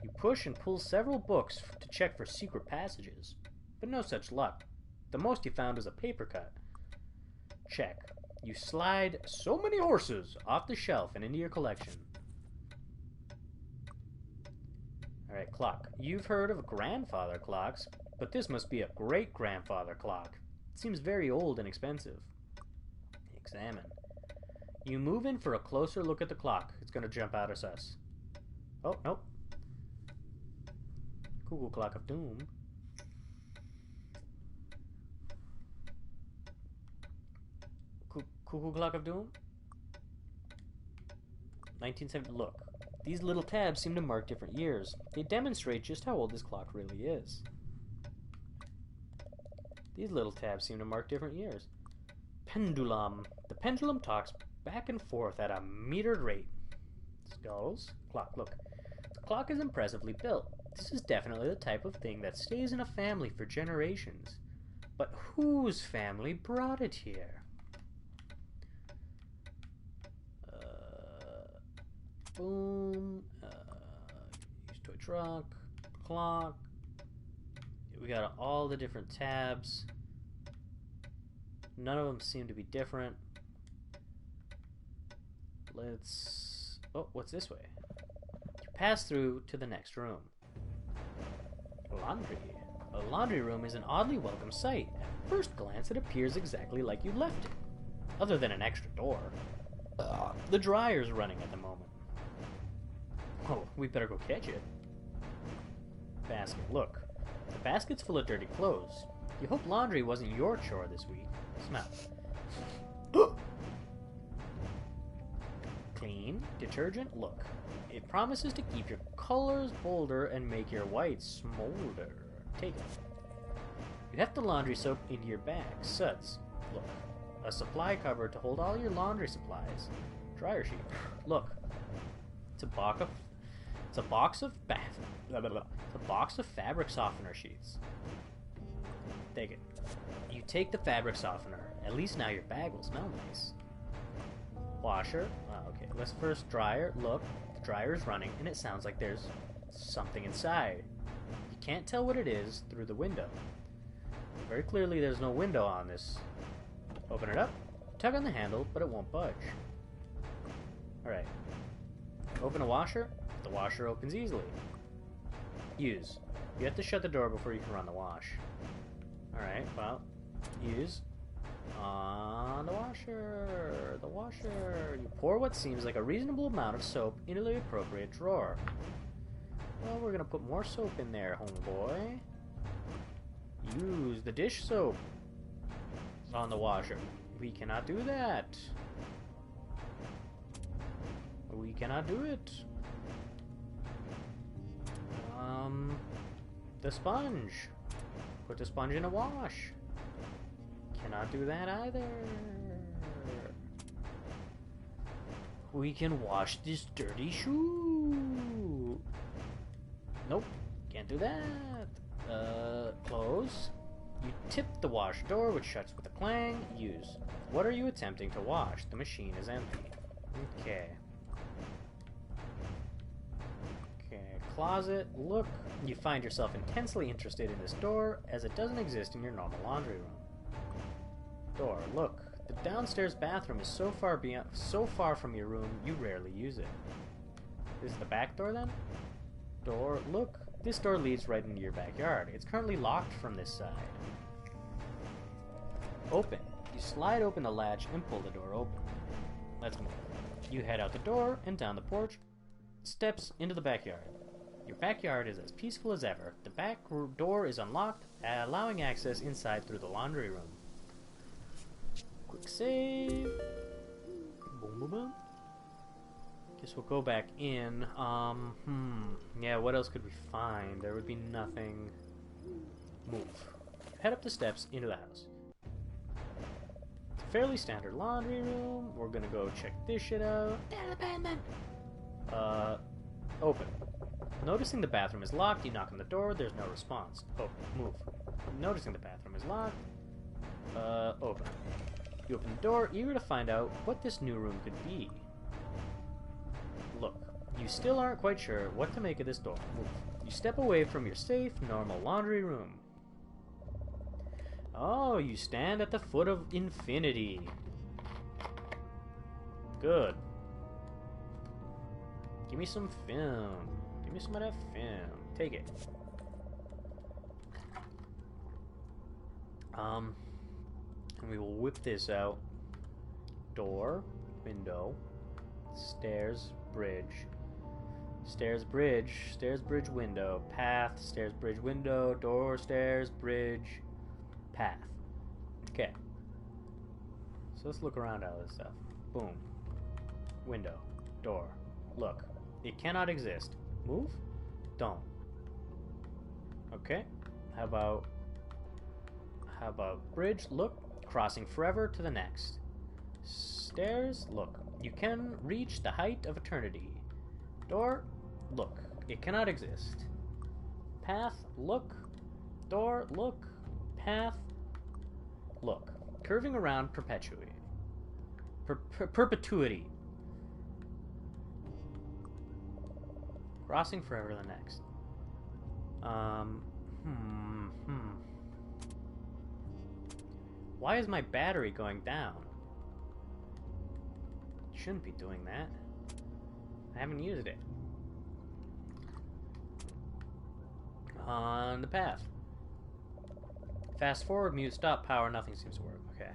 E: You push and pull several books to check for secret passages. But no such luck. The most you found was a paper cut. Check. You slide so many horses off the shelf and into your collection. Alright, clock. You've heard of grandfather clocks, but this must be a great-grandfather clock. It seems very old and expensive. Examine. You move in for a closer look at the clock. It's going to jump out at us. Oh, nope. Cuckoo Clock of Doom. Cuckoo Clock of Doom? 1970. Look, these little tabs seem to mark different years. They demonstrate just how old this clock really is. These little tabs seem to mark different years. Pendulum. The pendulum talks back and forth at a metered rate. Skulls. Clock. Look. The clock is impressively built. This is definitely the type of thing that stays in a family for generations. But whose family brought it here? Boom. Use toy truck. Clock. We got all the different tabs. None of them seem to be different. Let's... Oh, what's this way? You pass through to the next room. Laundry. A laundry room is an oddly welcome sight. At first glance, it appears exactly like you left it. Other than an extra door. The dryer's running at the moment. Oh, we better go catch it. Basket. Look. The basket's full of dirty clothes. You hope laundry wasn't your chore this week. Smell. Clean. Detergent. Look. It promises to keep your colors bolder and make your whites smolder. Take it. You heft the laundry soap into your bag. Suds. Look. A supply cupboard to hold all your laundry supplies. Dryer sheet. Look. It's a box of fabric softener sheets. Take it. You take the fabric softener. At least now your bag will smell nice. Washer. Okay, let's first dryer. Look, the dryer is running and it sounds like there's something inside. You can't tell what it is through the window. Very clearly there's no window on this. Open it up. Tug on the handle, but it won't budge. Alright. Open a washer. The washer opens easily. Use. You have to shut the door before you can run the wash. Alright, well, use. On the washer. The washer. You pour what seems like a reasonable amount of soap into the appropriate drawer. Well, we're gonna put more soap in there, homeboy. Use the dish soap on the washer. We cannot do that. We cannot do it. The sponge. Put the sponge in a wash. Cannot do that either. We can wash this dirty shoe. Nope. Can't do that. Close. You tip the wash door, which shuts with a clang. Use. What are you attempting to wash? The machine is empty. Okay. Closet. Look. You find yourself intensely interested in this door, as it doesn't exist in your normal laundry room. Door. Look. The downstairs bathroom is so far from your room, you rarely use it. This is the back door, then? Door. Look. This door leads right into your backyard. It's currently locked from this side. Open. You slide open the latch and pull the door open. Let's move. You head out the door and down the porch, steps into the backyard. Your backyard is as peaceful as ever. The back door is unlocked, allowing access inside through the laundry room. Quick save. Boom, boom, boom. Guess we'll go back in. Yeah, what else could we find? There would be nothing. Move. Head up the steps into the house. It's a fairly standard laundry room. We're gonna go check this shit out. Open. Noticing the bathroom is locked, you knock on the door, there's no response. Open. Move. Noticing the bathroom is locked, open. You open the door, eager to find out what this new room could be. Look, you still aren't quite sure what to make of this door. Move. You step away from your safe, normal laundry room. Oh, you stand at the foot of infinity. Good. Give me some film. Give me some of that film. Take it. And we will whip this out. Door, window, stairs, bridge. Stairs, bridge, window, path, stairs, bridge, window, door, stairs, bridge, path. Okay. So let's look around all this stuff. Boom. Window, door. Look. It cannot exist. Move? Don't. Okay. How about bridge? Look. Crossing forever to the next. Stairs? Look. You can reach the height of eternity. Door? Look. It cannot exist. Path? Look. Door? Look. Path? Look. Curving around perpetuity. Perpetuity. Crossing forever to the next. Why is my battery going down? Shouldn't be doing that. I haven't used it. On the path. Fast forward, mute, stop, power, nothing seems to work. Okay.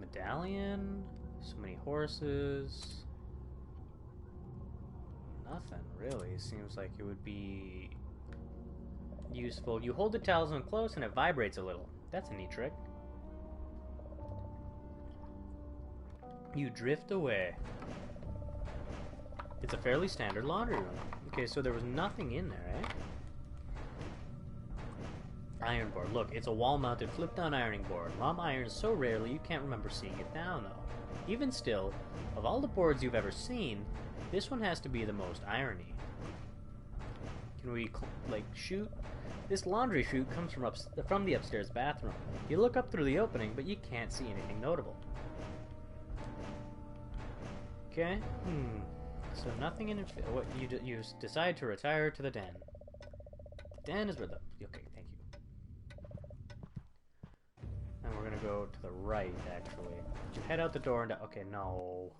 E: Medallion. So many horses. Nothing, really. Seems like it would be useful. You hold the talisman close and it vibrates a little. That's a neat trick. You drift away. It's a fairly standard laundry room. Okay, so there was nothing in there, eh? Iron board. Look, it's a wall-mounted flip-down ironing board. Mom irons so rarely you can't remember seeing it down, though. Even still, of all the boards you've ever seen, this one has to be the most irony. Can we, like, shoot? This laundry chute comes from the upstairs bathroom. You look up through the opening, but you can't see anything notable. Okay. So nothing in it. What you decide to retire to the den. The den is where the. Okay, thank you. And we're gonna go to the right, actually. You head out the door and. Okay, no.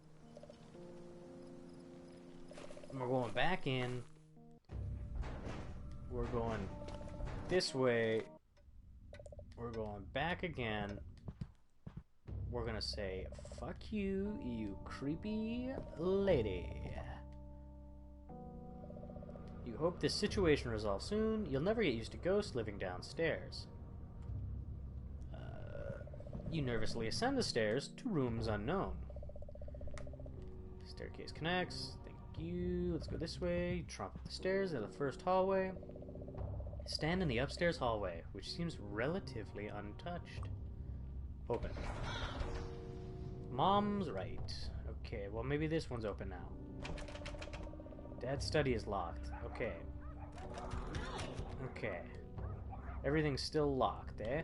E: And we're going back in. We're going this way. We're going back again. We're gonna say, fuck you, you creepy lady. You hope this situation resolves soon. You'll never get used to ghosts living downstairs. You nervously ascend the stairs to rooms unknown. Staircase connects. Thank you. Let's go this way. Tromp up the stairs into the first hallway. Stand in the upstairs hallway, which seems relatively untouched. Open. Mom's right. Okay, well maybe this one's open now. Dad's study is locked. Okay. Okay. Everything's still locked, eh?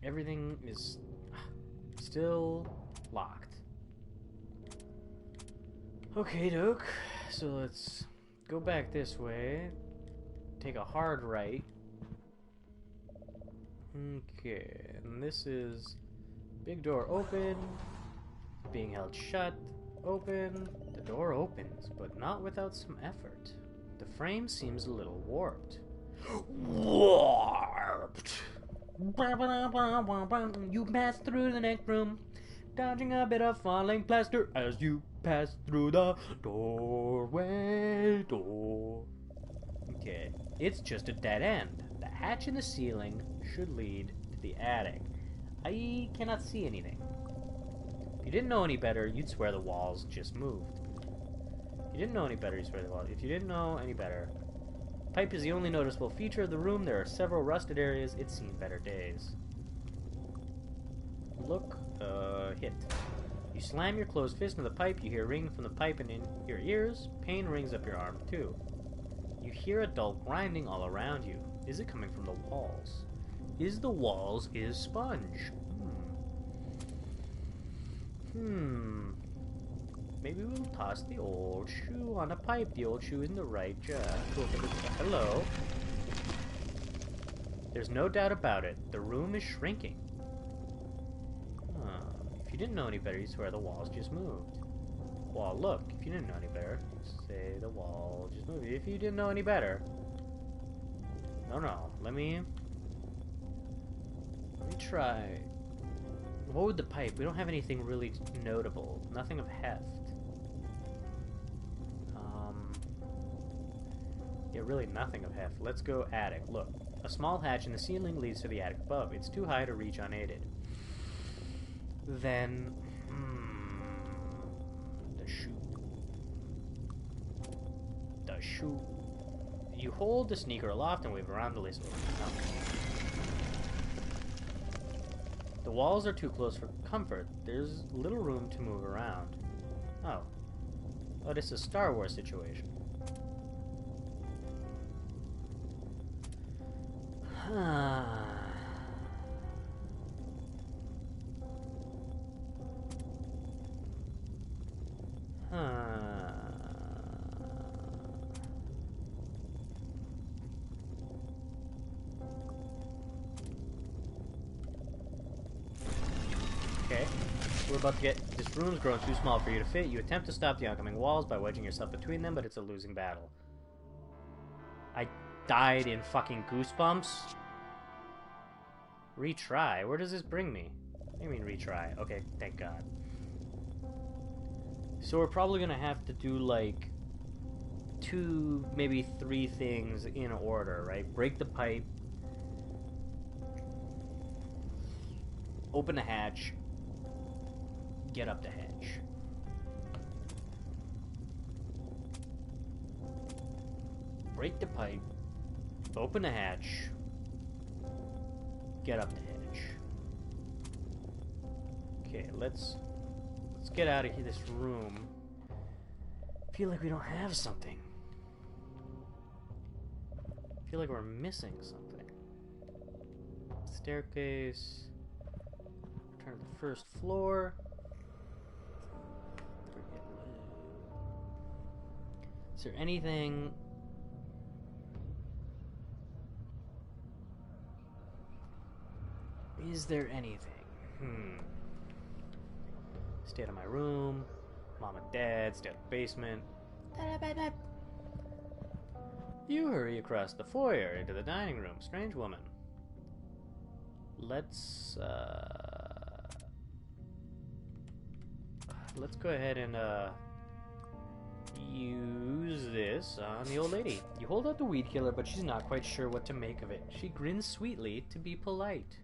E: Everything is still locked. Okay, doke. So let's go back this way. Take a hard right. Okay, and this is big door open, being held shut, open. The door opens, but not without some effort. The frame seems a little warped. Warped! You pass through the next room, dodging a bit of falling plaster as you pass through the doorway door. Okay, it's just a dead end. The hatch in the ceiling should lead to the attic. I cannot see anything. If you didn't know any better, you'd swear the walls just moved. If you didn't know any better, you'd swear the walls. If you didn't know any better, pipe is the only noticeable feature of the room. There are several rusted areas. It's seen better days. Look, hit. You slam your closed fist into the pipe. You hear ringing from the pipe and in your ears. Pain rings up your arm too. You hear a dull grinding all around you. Is it coming from the walls? Is the walls sponge? Maybe we'll toss the old shoe on a pipe. The old shoe is in the right job. Hello. There's no doubt about it. The room is shrinking. If you didn't know any better, you swear the walls just moved. Well, look, if you didn't know any better, say the wall just moved. If you didn't know any better... No, let me try. What would the pipe? We don't have anything really notable. Nothing of heft. Yeah, really nothing of heft. Let's go attic. Look, a small hatch in the ceiling leads to the attic above. It's too high to reach unaided. Then... the shoe. You hold the sneaker aloft and wave around the list. The walls are too close for comfort. There's little room to move around. Oh, it's a Star Wars situation. Okay, we're about to get... This room's grown too small for you to fit. You attempt to stop the oncoming walls by wedging yourself between them, but it's a losing battle. I died in fucking Goosebumps? Retry? Where does this bring me? What do you mean retry? Okay, thank God. So we're probably gonna have to do like 2, maybe 3 things in order, right? Break the pipe, open the hatch, get up the hatch. break the pipe, open the hatch, get up the hatch. Okay, let's get out of here, this room. Feel like we don't have something. Feel like we're missing something. Staircase. Return to the first floor. Is there anything? Is there anything? Stay out of my room. Mom and Dad, stay out of the basement. You hurry across the foyer into the dining room, strange woman. Let's go ahead and use this on the old lady. You hold out the weed killer, but she's not quite sure what to make of it. She grins sweetly to be polite.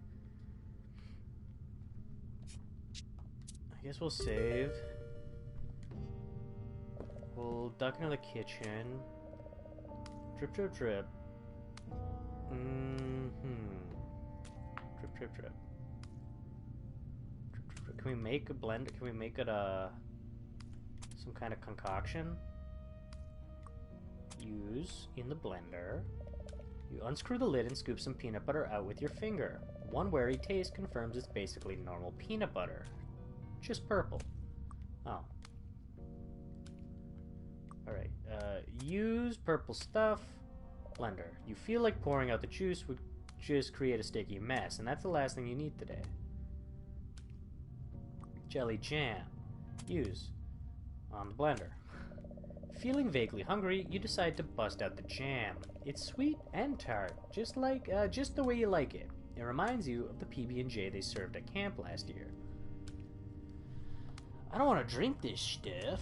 E: I guess we'll save. We'll duck into the kitchen. Drip, drip, drip. Drip, drip, drip. Drip, drip, drip. Can we make a blend? Can we make it some kind of concoction? Use in the blender. You unscrew the lid and scoop some peanut butter out with your finger. One wary taste confirms it's basically normal peanut butter. Just purple. Oh. Alright, use purple stuff. Blender. You feel like pouring out the juice would just create a sticky mess, and that's the last thing you need today. Jelly jam. Use on the blender. Feeling vaguely hungry, you decide to bust out the jam. It's sweet and tart, just the way you like it. It reminds you of the PB&J they served at camp last year. I don't want to drink this stuff.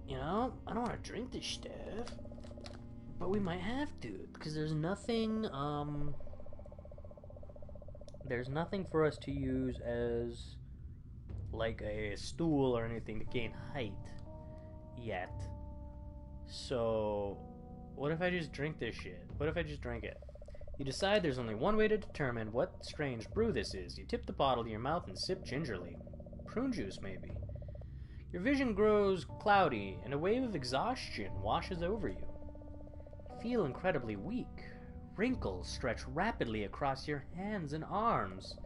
E: You know, I don't want to drink this stuff. But we might have to, because there's nothing for us to use as like a stool or anything to gain height yet. So what if I just drink this shit? What if I just drink it? You decide there's only one way to determine what strange brew this is. You tip the bottle to your mouth and sip gingerly. Prune juice, maybe. Your vision grows cloudy, and a wave of exhaustion washes over you. You feel incredibly weak. Wrinkles stretch rapidly across your hands and arms.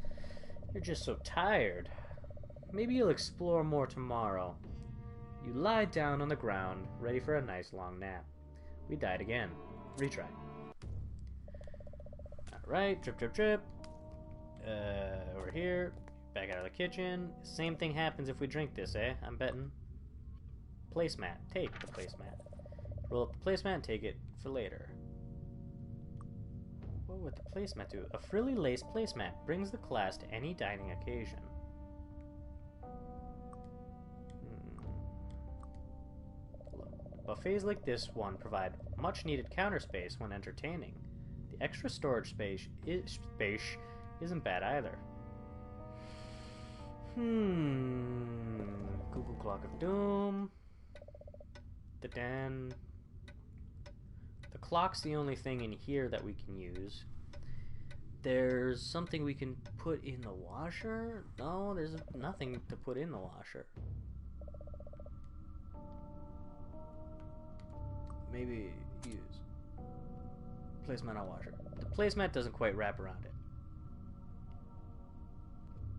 E: You're just so tired. Maybe you'll explore more tomorrow. You lie down on the ground, ready for a nice long nap. We died again. Retry. Alright, drip, drip, drip. Over here. Back out of the kitchen. Same thing happens if we drink this, eh? I'm betting. Placemat. Take the placemat. Roll up the placemat and take it for later. What would the placemat do? A frilly lace placemat brings the class to any dining occasion. Buffets like this one provide much needed counter space when entertaining. The extra storage space isn't bad either. Google Clock of Doom. The den. The clock's the only thing in here that we can use. There's something we can put in the washer? No, there's nothing to put in the washer. Maybe use placemat on washer. The placemat doesn't quite wrap around it.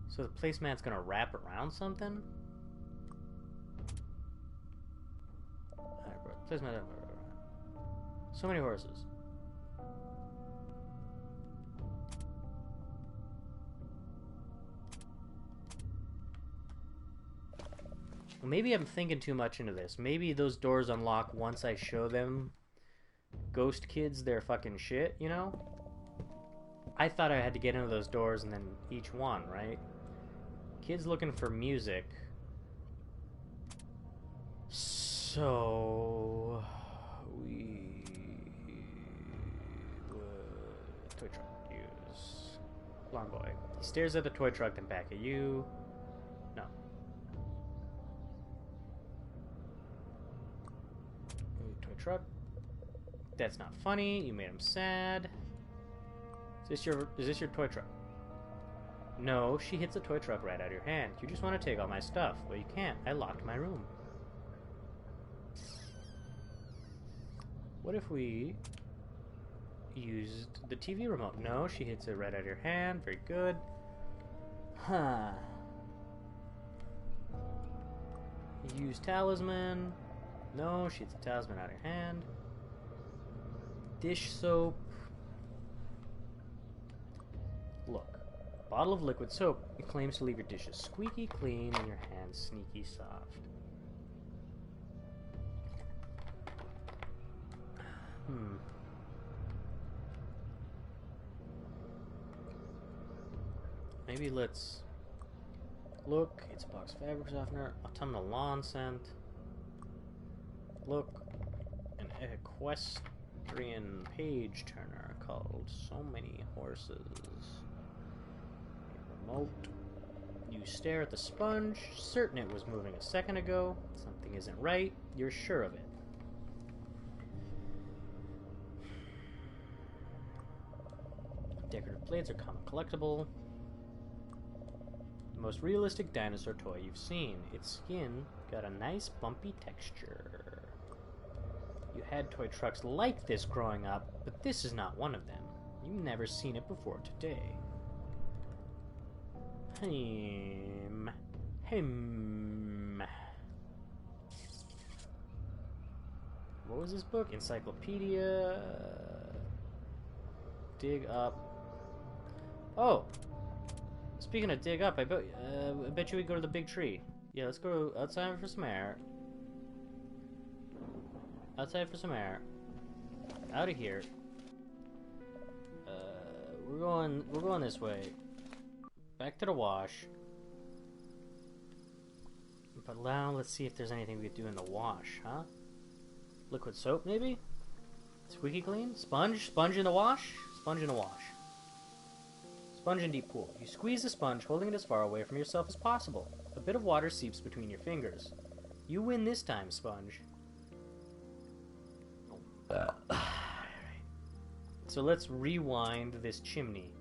E: So the placemat's gonna wrap around something? Alright, bro. Placemat. So many horses. Well, maybe I'm thinking too much into this. Maybe those doors unlock once I show them ghost kids their fucking shit, you know? I thought I had to get into those doors and then each one, right? Kids looking for music. So we would toy truck use blonde boy. He stares at the toy truck, then back at you. No. Toy truck. That's not funny. You made him sad. Is this your toy truck? No, she hits the toy truck right out of your hand. You just want to take all my stuff. Well, you can't. I locked my room. What if we used the TV remote? No, she hits it right out of your hand. Very good. Huh. Use talisman. No, she hits the talisman out of your hand. Dish soap. Look. Bottle of liquid soap. It claims to leave your dishes squeaky clean and your hands sneaky soft. Maybe let's look. It's a box fabric softener, autumnal lawn scent. Look, an equestrian page turner called So Many Horses. A remote. You stare at the sponge, certain it was moving a second ago. Something isn't right. You're sure of it. Decorative plates are common collectible. The most realistic dinosaur toy you've seen. Its skin got a nice bumpy texture. You had toy trucks like this growing up, but this is not one of them. You've never seen it before today. What was this book? Encyclopedia. Dig up. Oh! Speaking of dig up, I bet you we go to the big tree. Yeah, let's go outside for some air. Outside for some air. Out of here. We're going this way. Back to the wash. But now let's see if there's anything we could do in the wash, huh? Liquid soap, maybe? Squeaky clean? Sponge? Sponge in the wash? Sponge in the wash. Sponge in deep pool. You squeeze the sponge, holding it as far away from yourself as possible. A bit of water seeps between your fingers. You win this time, sponge. Alright. So let's rewind this chimney.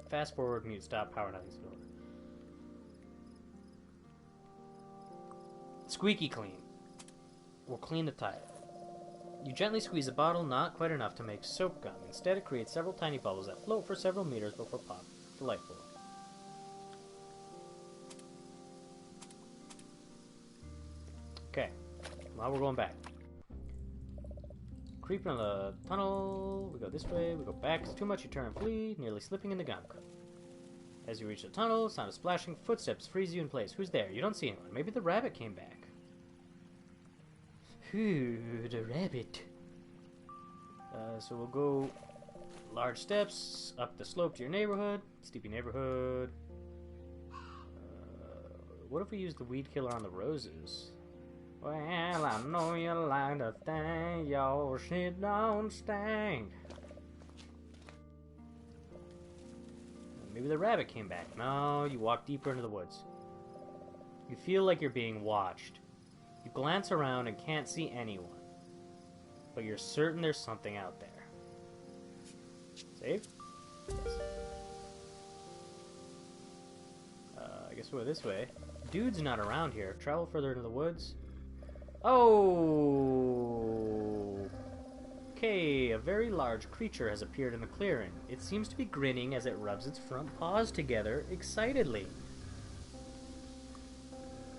E: Fast forward, mute, stop, power, nothing's over. Squeaky clean. We'll clean the tile. You gently squeeze a bottle, not quite enough to make soap gum. Instead, it creates several tiny bubbles that float for several meters before pop. Delightful. Okay, now we're going back. Creeping on the tunnel, we go this way, we go back. It's too much, you turn and flee, nearly slipping in the gunk. As you reach the tunnel, sound of splashing, footsteps freeze you in place. Who's there? You don't see anyone. Maybe the rabbit came back. Ooh, the rabbit. So we'll go large steps up the slope to your neighborhood. Steepy neighborhood. What if we use the weed killer on the roses? Well, I know you like to think your shit don't stink. Maybe the rabbit came back. No, you walk deeper into the woods. You feel like you're being watched. You glance around and can't see anyone. But you're certain there's something out there. Save? Yes. I guess we'll go this way. Dude's not around here. Travel further into the woods. Oh! Okay, a very large creature has appeared in the clearing. It seems to be grinning as it rubs its front paws together excitedly.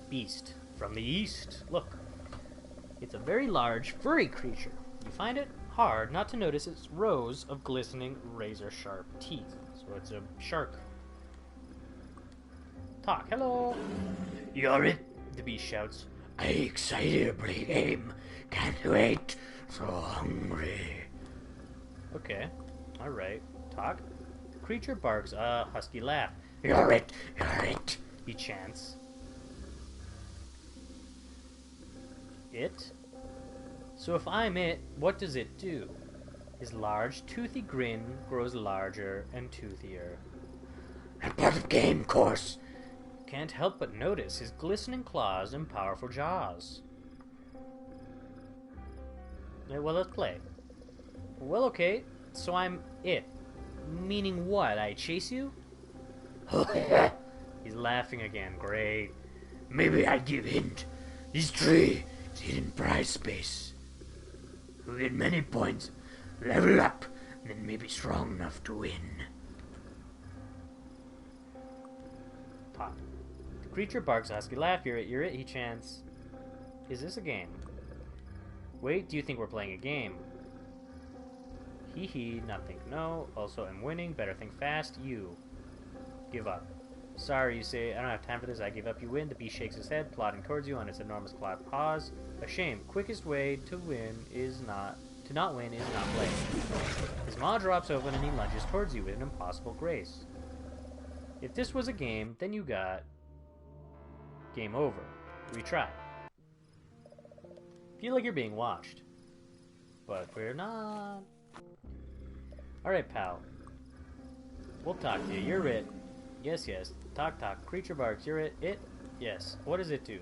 E: Beast from the east. Look. It's a very large, furry creature. You find it hard not to notice its rows of glistening, razor-sharp teeth. So it's a shark. Talk. Hello.
F: You're it?
E: The beast shouts.
F: I excitably game. Can't wait. So hungry.
E: Okay. Alright. Talk. The creature barks a husky laugh.
F: You're it. You're it.
E: He chants. It? So if I'm it, what does it do? His large, toothy grin grows larger and toothier.
F: A part of game course.
E: Can't help but notice his glistening claws and powerful jaws. Yeah, well, let's play. Well, okay, so I'm it. Meaning what? I chase you?
F: Oh, yeah.
E: He's laughing again. Great.
F: Maybe I'd give hint. This tree is hidden prize space. You'll get many points, level up, and then maybe strong enough to win.
E: Pop. The creature barks a husky laugh. You're it, he chants. Is this a game? Wait, do you think we're playing a game? Hee hee, nothing. No. Also, I'm winning. Better think fast. You. Give up. Sorry, you say. I don't have time for this. I give up. You win. The beast shakes his head, plodding towards you on its enormous clawed paws. A shame. Quickest way to win is not... To not win is not play. His maw drops open and he lunges towards you with an impossible grace. If this was a game, then you got... Game over. Retry. Feel like you're being watched. But we're not. Alright, pal. We'll talk to you. You're it. Yes, yes. Talk, talk. Creature barks. You're it. It? Yes. What does it do?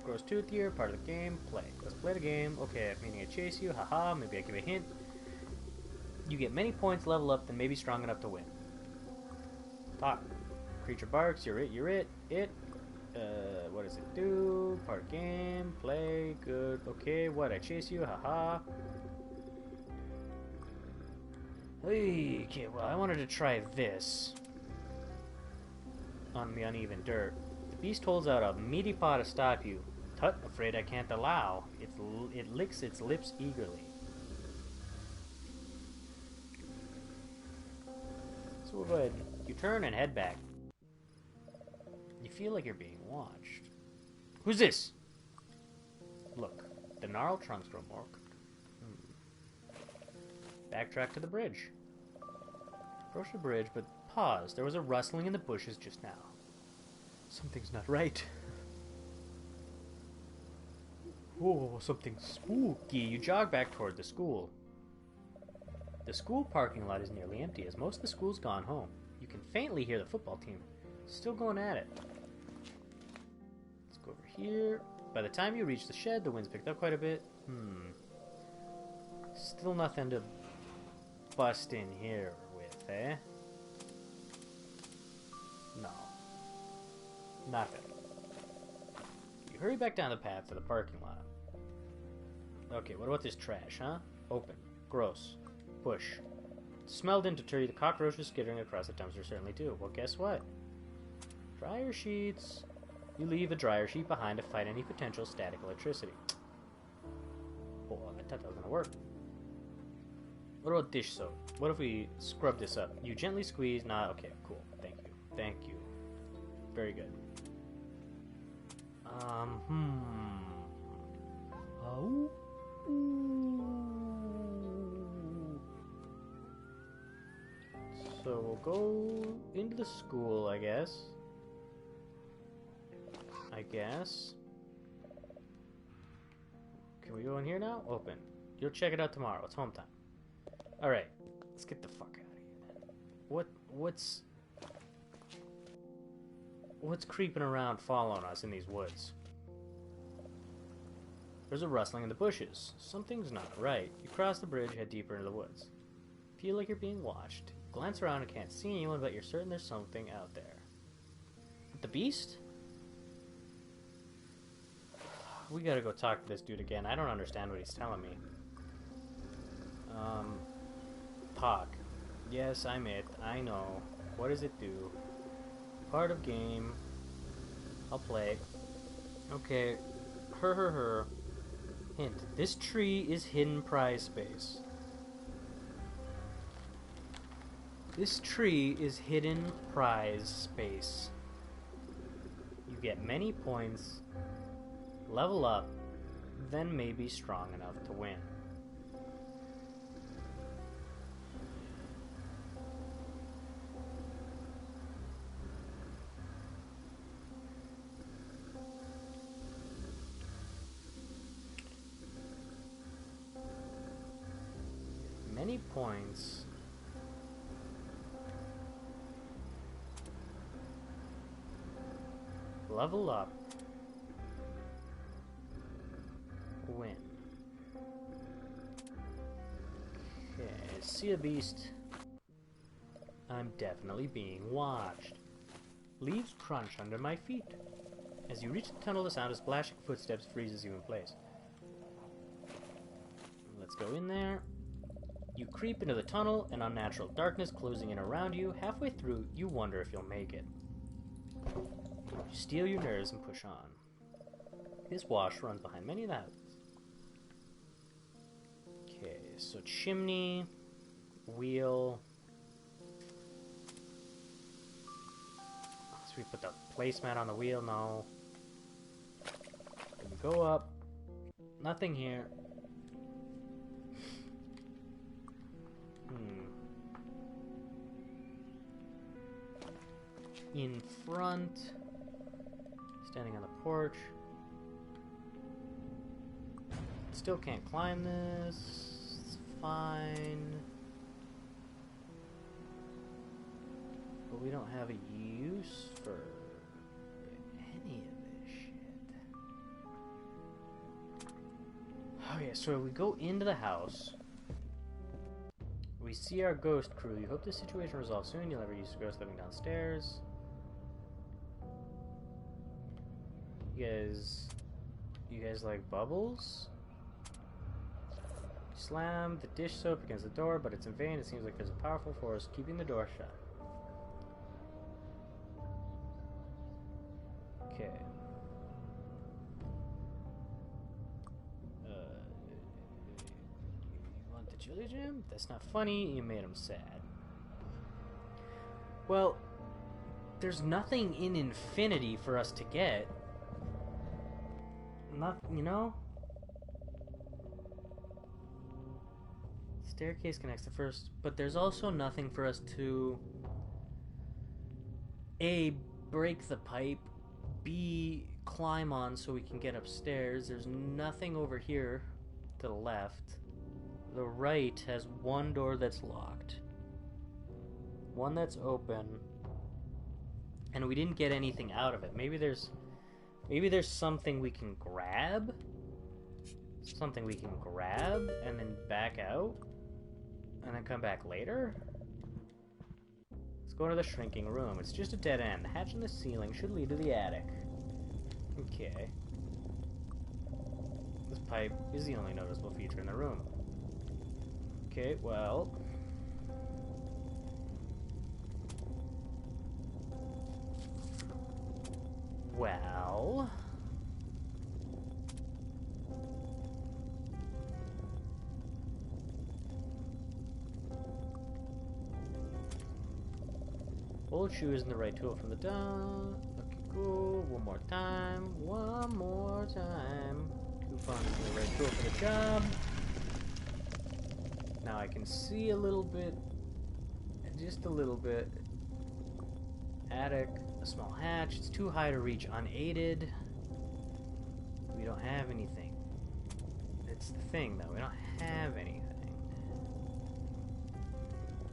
E: Grows toothier. Part of the game. Play. Let's play the game. Okay, meaning I chase you. Haha. Maybe I give a hint. You get many points, level up, then maybe strong enough to win. Talk. Creature barks. You're it. You're it. It. What does it do? Part of game. Play. Good. Okay. What? I chase you. Haha. Hey, okay, well, I wanted to try this. On the uneven dirt. The beast holds out a meaty paw to stop you. Tut, afraid I can't allow. It licks its lips eagerly. So we'll go ahead. You turn and head back. You feel like you're being watched. Who's this? Look, the gnarled trunks grow more. Backtrack to the bridge. Approach the bridge, but pause. There was a rustling in the bushes just now. Something's not right. Oh, something spooky. You jog back toward the school. The school parking lot is nearly empty, as most of the school's gone home. You can faintly hear the football team still going at it. Let's go over here. By the time you reach the shed, the wind's picked up quite a bit. Still nothing to bust in here with, eh? No. Nothing. You hurry back down the path to the parking lot. Okay, what about this trash, huh? Open. Gross. Push. Smell didn't deter you. The cockroaches skittering across the dumpster certainly do. Well, guess what? Dryer sheets. You leave a dryer sheet behind to fight any potential static electricity. Oh, I thought that was gonna work. What about dish soap? What if we scrub this up? You gently squeeze. Nah, okay, cool. Thank you. Thank you. Very good. Oh. So we'll go into the school, I guess. Can we go in here now? Open. You'll check it out tomorrow. It's home time. Alright. Let's get the fuck out of here then. What's creeping around following us in these woods? There's a rustling in the bushes. Something's not right. You cross the bridge, head deeper into the woods. Feel like you're being watched. Glance around and can't see anyone, but you're certain there's something out there. The beast? We gotta go talk to this dude again. I don't understand what he's telling me. Talk. Yes, I'm it. I know. What does it do? Part of game. I'll play. Okay. Her. Hint. This tree is hidden prize space. This tree is hidden prize space. You get many points, level up, then maybe strong enough to win. Many points. Level up. Win. Okay. see a beast. I'm definitely being watched. Leaves crunch under my feet. As you reach the tunnel, the sound of splashing footsteps freezes you in place. Let's go in there. You creep into the tunnel, an unnatural darkness closing in around you. Halfway through, you wonder if you'll make it. You steel your nerves and push on. This wash runs behind many of the houses. Okay, so chimney, wheel. So we put the placemat on the wheel? No. We go up. Nothing here. In front. Standing on the porch. Still can't climb this. It's fine. But we don't have a use for any of this shit. Okay, so we go into the house. We see our ghost crew. You hope this situation resolves soon. You'll never use the ghost living downstairs. You guys like bubbles? You slam the dish soap against the door, but it's in vain. It seems like there's a powerful force keeping the door shut. Okay. You want the chili jam? That's not funny. You made him sad. Well, there's nothing in infinity for us to get. Not, you know? Staircase connects the first, but there's also nothing for us to A, break the pipe, B, climb on so we can get upstairs. There's nothing over here to the left. The right has one door that's locked, one that's open, and we didn't get anything out of it. Maybe there's something we can grab? Something we can grab and then back out? And then come back later? Let's go into the shrinking room. It's just a dead end. The hatch in the ceiling should lead to the attic. Okay. This pipe is the only noticeable feature in the room. Okay, well... Well... Old shoe isn't the right tool from the down. Okay, cool. One more time. One more time. Coupon isn't the right tool for the job. Now I can see a little bit. Just a little bit. Attic. A small hatch. It's too high to reach unaided. We don't have anything. It's the thing, though. We don't have anything.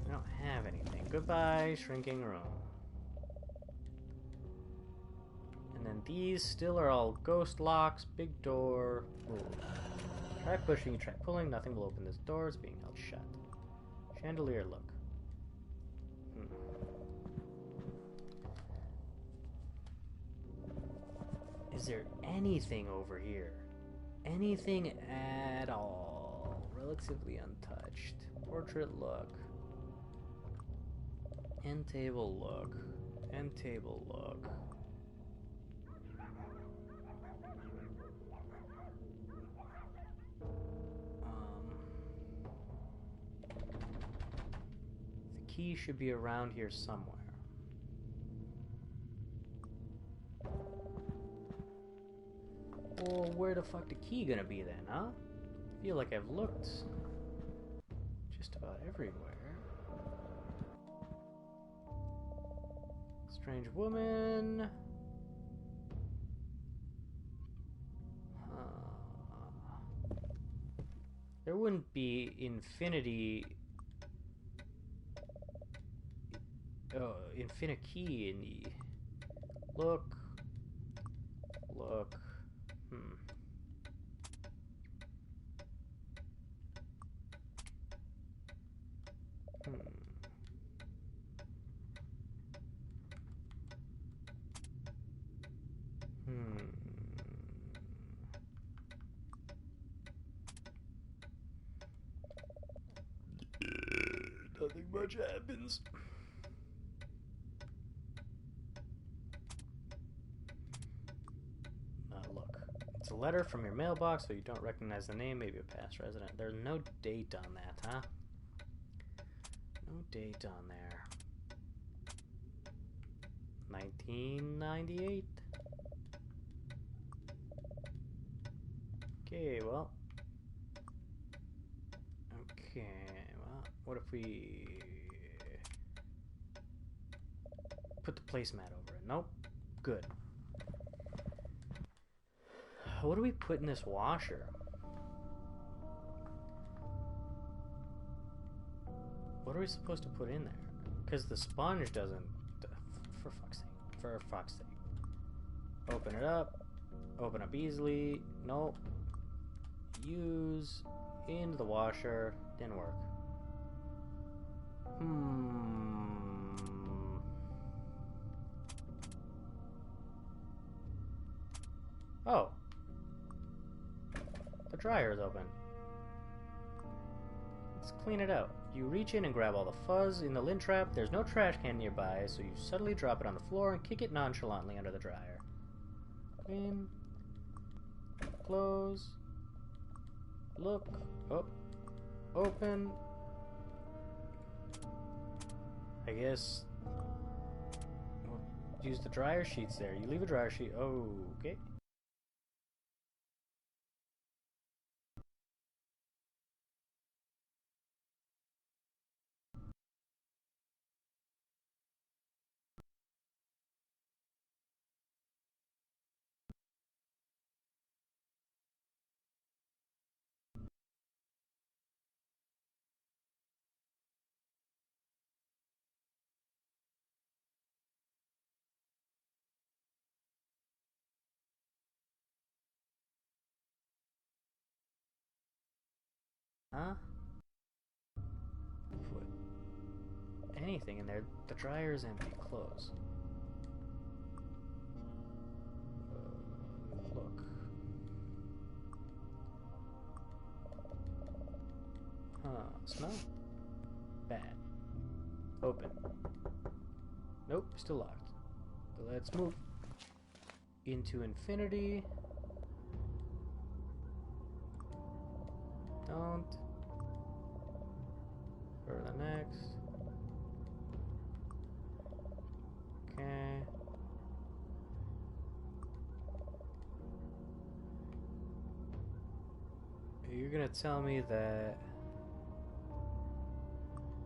E: We don't have anything. Goodbye, shrinking room. And then these still are all ghost locks. Big door. Ooh. Try pushing, try pulling. Nothing will open this door. It's being held shut. Chandelier look. Is there anything over here? Anything at all? Relatively untouched. Portrait look. End table look. End table look. The key should be around here somewhere. Well, where the fuck the key gonna be then, huh? I feel like I've looked just about everywhere. Strange woman. There wouldn't be infinity. Infinite key in the. Look. nothing much happens. Look. It's a letter from your mailbox, so you don't recognize the name, maybe a past resident. There's no date on that, huh? No date on there. 1998? Okay, well. Okay, well, what if we put the placemat over it? Nope. Good. What do we put in this washer? What are we supposed to put in there? Because the sponge doesn't... For fuck's sake. For fuck's sake. Open it up. Open up easily. Nope. Use into the washer. Didn't work. Oh. The dryer is open. Let's clean it out. You reach in and grab all the fuzz in the lint trap. There's no trash can nearby, so you subtly drop it on the floor and kick it nonchalantly under the dryer. Clean. Close. Look. Oh. Open. I guess we'll use the dryer sheets there. You leave a dryer sheet. Oh, okay. Huh? Put anything in there. The dryer is empty. Close. Look. Huh. Smell? Bad. Open. Nope. Still locked. But let's move into infinity. Don't. Go to the next. Okay. You're gonna tell me that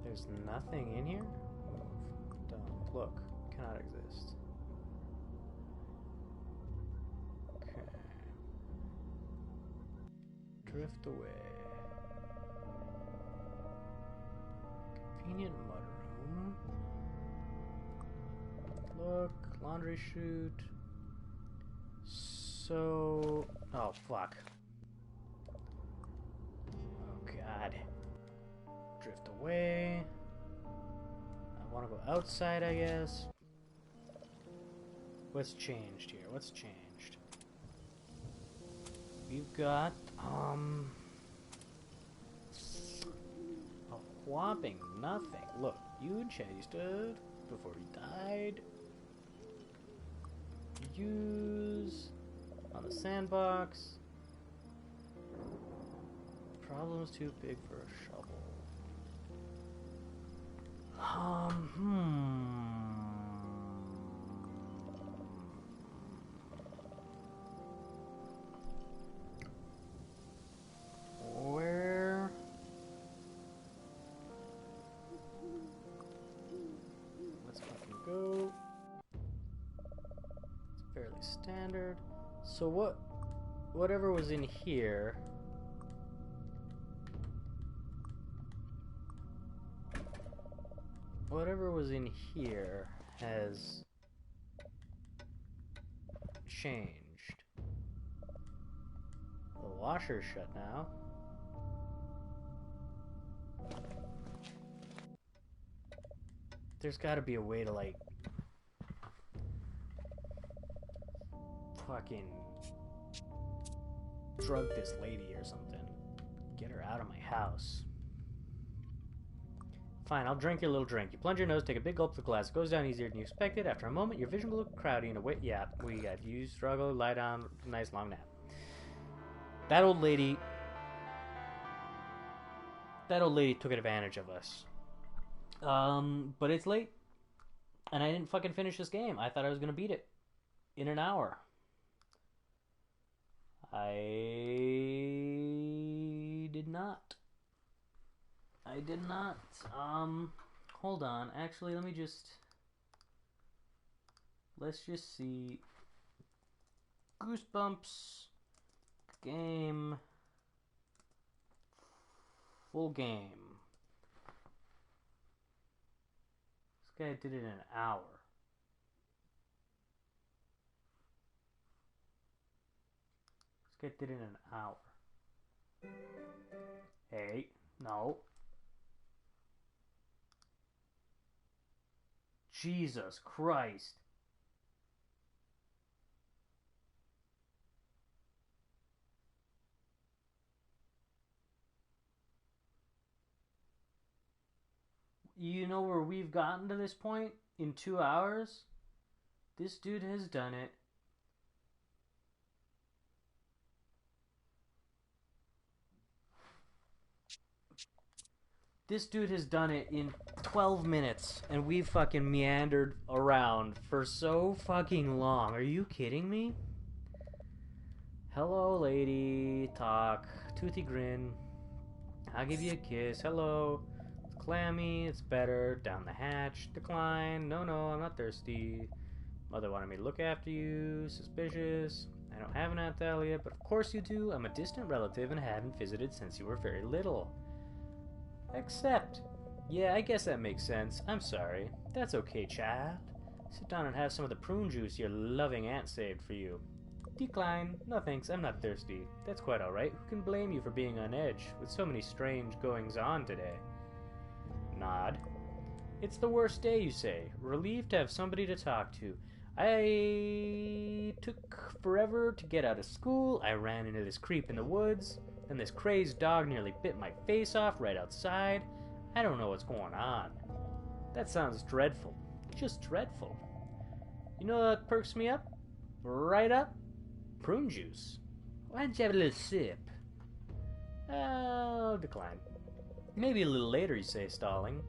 E: there's nothing in here? Move. Don't. Look. Cannot exist. Okay. Drift away. Convenient mudroom. Look, laundry chute. So... oh, fuck. Oh, God. Drift away. I want to go outside, I guess. What's changed here? What's changed? We've got, a whopping nothing. Look, you chased it before he died. Use on the sandbox. Problem's too big for a shovel. Where? Let's fucking go. It's fairly standard. So whatever was in here. Whatever was in here has changed. The washer's shut now. There's gotta be a way to, like, fucking drug this lady or something. Get her out of my house. Fine, I'll drink your little drink. You plunge your nose, take a big gulp of the glass. It goes down easier than you expected. After a moment, your vision will look cloudy and away. Yeah, we got you struggle, lie down, nice long nap. That old lady took advantage of us. But it's late, and I didn't fucking finish this game. I thought I was gonna beat it in an hour. I did not. Hold on. Actually, let's just see. Goosebumps game. Full game. This guy did it in an hour. This guy did it in an hour. Hey, no. Jesus Christ. You know where we've gotten to this point in 2 hours? This dude has done it. This dude has done it in 12 minutes, and we've fucking meandered around for so fucking long. Are you kidding me? Hello, lady. Talk. Toothy grin. I'll give you a kiss. Hello. It's clammy. It's better. Down the hatch. Decline. No, I'm not thirsty. Mother wanted me to look after you. Suspicious. I don't have an Aunt Thalia, but of course you do. I'm a distant relative and haven't visited since you were very little. Except. Yeah, I guess that makes sense. I'm sorry. That's okay, child. Sit down and have some of the prune juice your loving aunt saved for you. Decline. No thanks, I'm not thirsty. That's quite alright. Who can blame you for being on edge, with so many strange goings-on today? Nod. It's the worst day, you say. Relieved to have somebody to talk to. I took forever to get out of school. I ran into this creep in the woods. Then this crazed dog nearly bit my face off right outside. I don't know what's going on. That sounds dreadful. Just dreadful. You know what perks me up? Right up? Prune juice. Why don't you have a little sip? I'll decline. Maybe a little later, you say, stalling.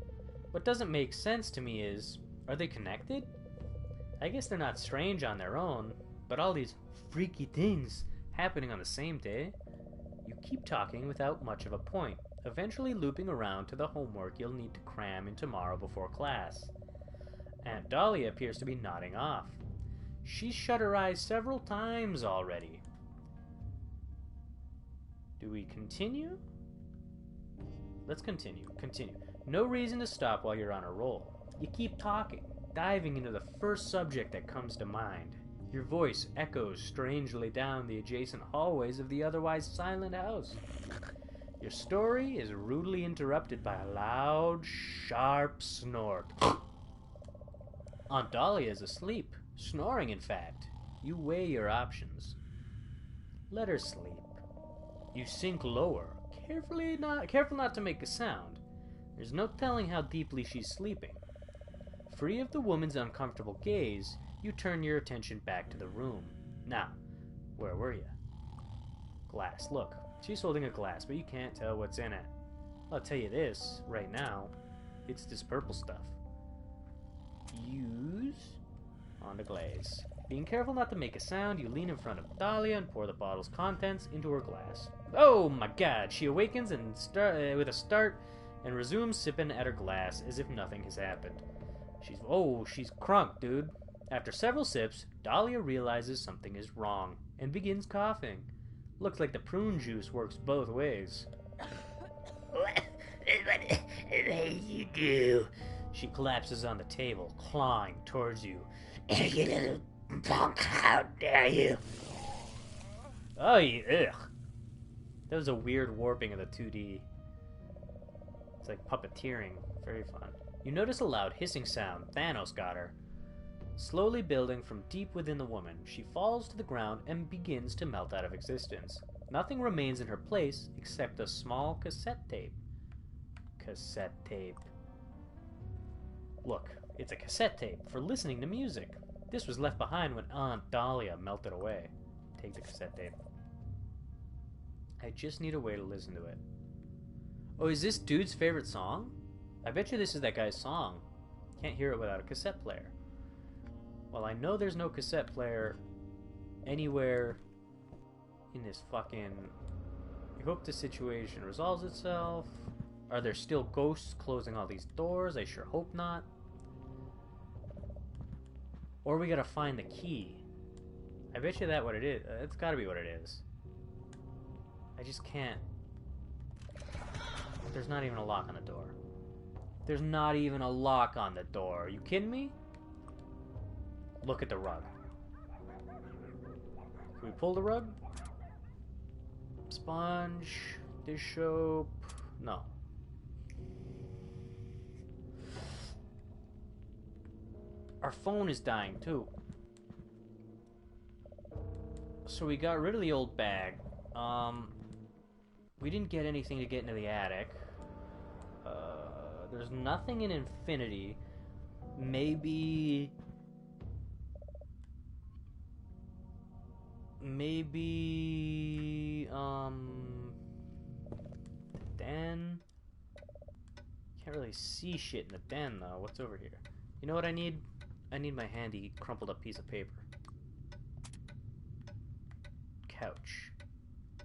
E: What doesn't make sense to me is, are they connected? I guess they're not strange on their own, but all these freaky things happening on the same day. You keep talking without much of a point, eventually looping around to the homework you'll need to cram in tomorrow before class. Aunt Dahlia appears to be nodding off. She's shut her eyes several times already. Do we continue? Let's continue. No reason to stop while you're on a roll. You keep talking, diving into the first subject that comes to mind. Your voice echoes strangely down the adjacent hallways of the otherwise silent house. Your story is rudely interrupted by a loud, sharp snort. Aunt Dahlia is asleep, snoring in fact. You weigh your options. Let her sleep. You sink lower, careful not to make a sound. There's no telling how deeply she's sleeping. Free of the woman's uncomfortable gaze, you turn your attention back to the room. Now, where were you? Glass. Look, she's holding a glass, but you can't tell what's in it. I'll tell you this, right now, it's this purple stuff. Use on the glaze. Being careful not to make a sound, you lean in front of Dahlia and pour the bottle's contents into her glass. Oh my god! She awakens and with a start and resumes sipping at her glass as if nothing has happened. She's crunk, dude. After several sips, Dahlia realizes something is wrong and begins coughing. Looks like the prune juice works both ways.
F: What did you do?
E: She collapses on the table, clawing towards you.
F: You little punk, how dare you?
E: Oh, ugh. That was a weird warping of the 2D. It's like puppeteering. Very fun. You notice a loud hissing sound. Thanos got her. Slowly building from deep within the woman, she falls to the ground and begins to melt out of existence. Nothing remains in her place except a small cassette tape. Cassette tape. Look, it's a cassette tape for listening to music. This was left behind when Aunt Dahlia melted away. Take the cassette tape. I just need a way to listen to it. Oh, is this dude's favorite song? I bet you this is that guy's song. Can't hear it without a cassette player. Well, I know there's no cassette player anywhere in this fucking... I hope the situation resolves itself. Are there still ghosts closing all these doors? I sure hope not. Or we gotta find the key. I bet you that's what it is. It's gotta be what it is. I just can't... There's not even a lock on the door. There's not even a lock on the door. Are you kidding me? Look at the rug. Can we pull the rug? Sponge, dish soap. No. Our phone is dying too. So we got rid of the old bag. We didn't get anything to get into the attic. There's nothing in Infinity. Maybe, the den? Can't really see shit in the den though. What's over here? You know what I need? I need my handy crumpled up piece of paper. Couch.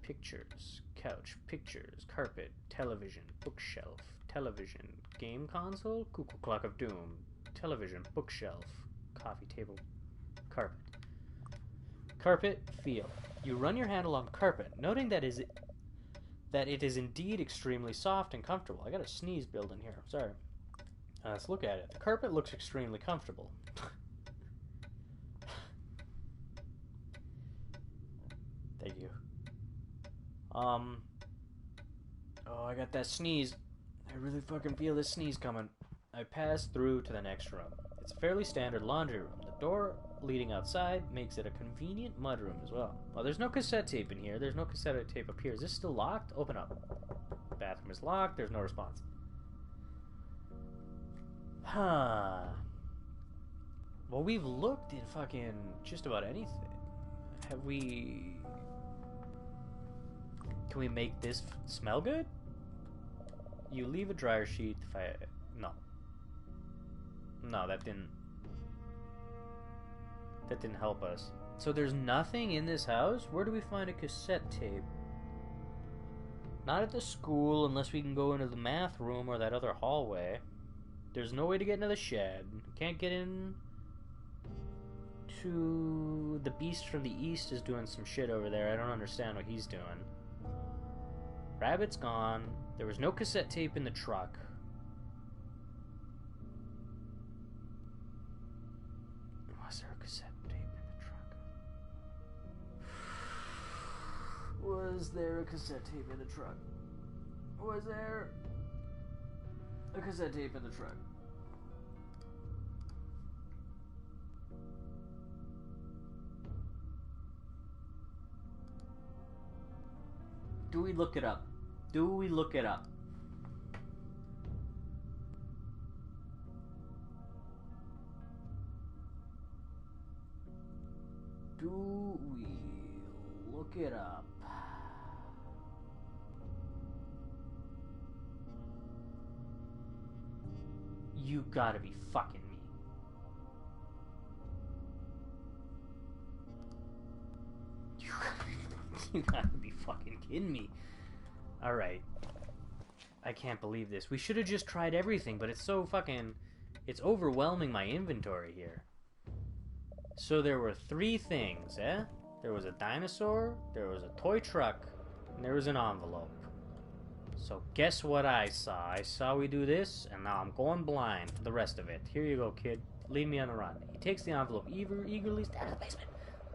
E: Pictures. Couch. Pictures. Carpet. Television. Bookshelf. Television. Game console. Cuckoo clock of doom. Television. Bookshelf. Coffee table. Carpet. Carpet. Feel. You run your hand along carpet, noting that it is indeed extremely soft and comfortable. I got a sneeze building here. Sorry. Let's look at it. The carpet looks extremely comfortable. Thank you. Oh, I got that sneeze. I really fucking feel this sneeze coming. I pass through to the next room. It's a fairly standard laundry room. The door leading outside makes it a convenient mudroom as well. Well, there's no cassette tape in here. There's no cassette tape up here. Is this still locked? Open up. The bathroom is locked. There's no response. Huh. Well, we've looked in fucking just about anything. Have we... Can we make this smell good? You leave a dryer sheet if I... No. No, that didn't help us. So there's nothing in this house? Where do we find a cassette tape? Not at the school, unless we can go into the math room or that other hallway. There's no way to get into the shed. Can't get in to... The beast from the east is doing some shit over there. I don't understand what he's doing. Rabbit's gone. There was no cassette tape in the truck. Was there a cassette tape in the truck? Was there a cassette tape in the truck? Was there a cassette tape in the truck? Do we look it up? Do we look it up? Do we look it up? You gotta be fucking me. You gotta be fucking kidding me. Alright. I can't believe this. We should have just tried everything, but it's so fucking... It's overwhelming my inventory here. So there were 3 things, eh? There was a dinosaur, there was a toy truck, and there was an envelope. So guess what I saw? I saw we do this, and now I'm going blind for the rest of it. Here you go, kid. Leave me on the run. He takes the envelope eagerly out of the basement,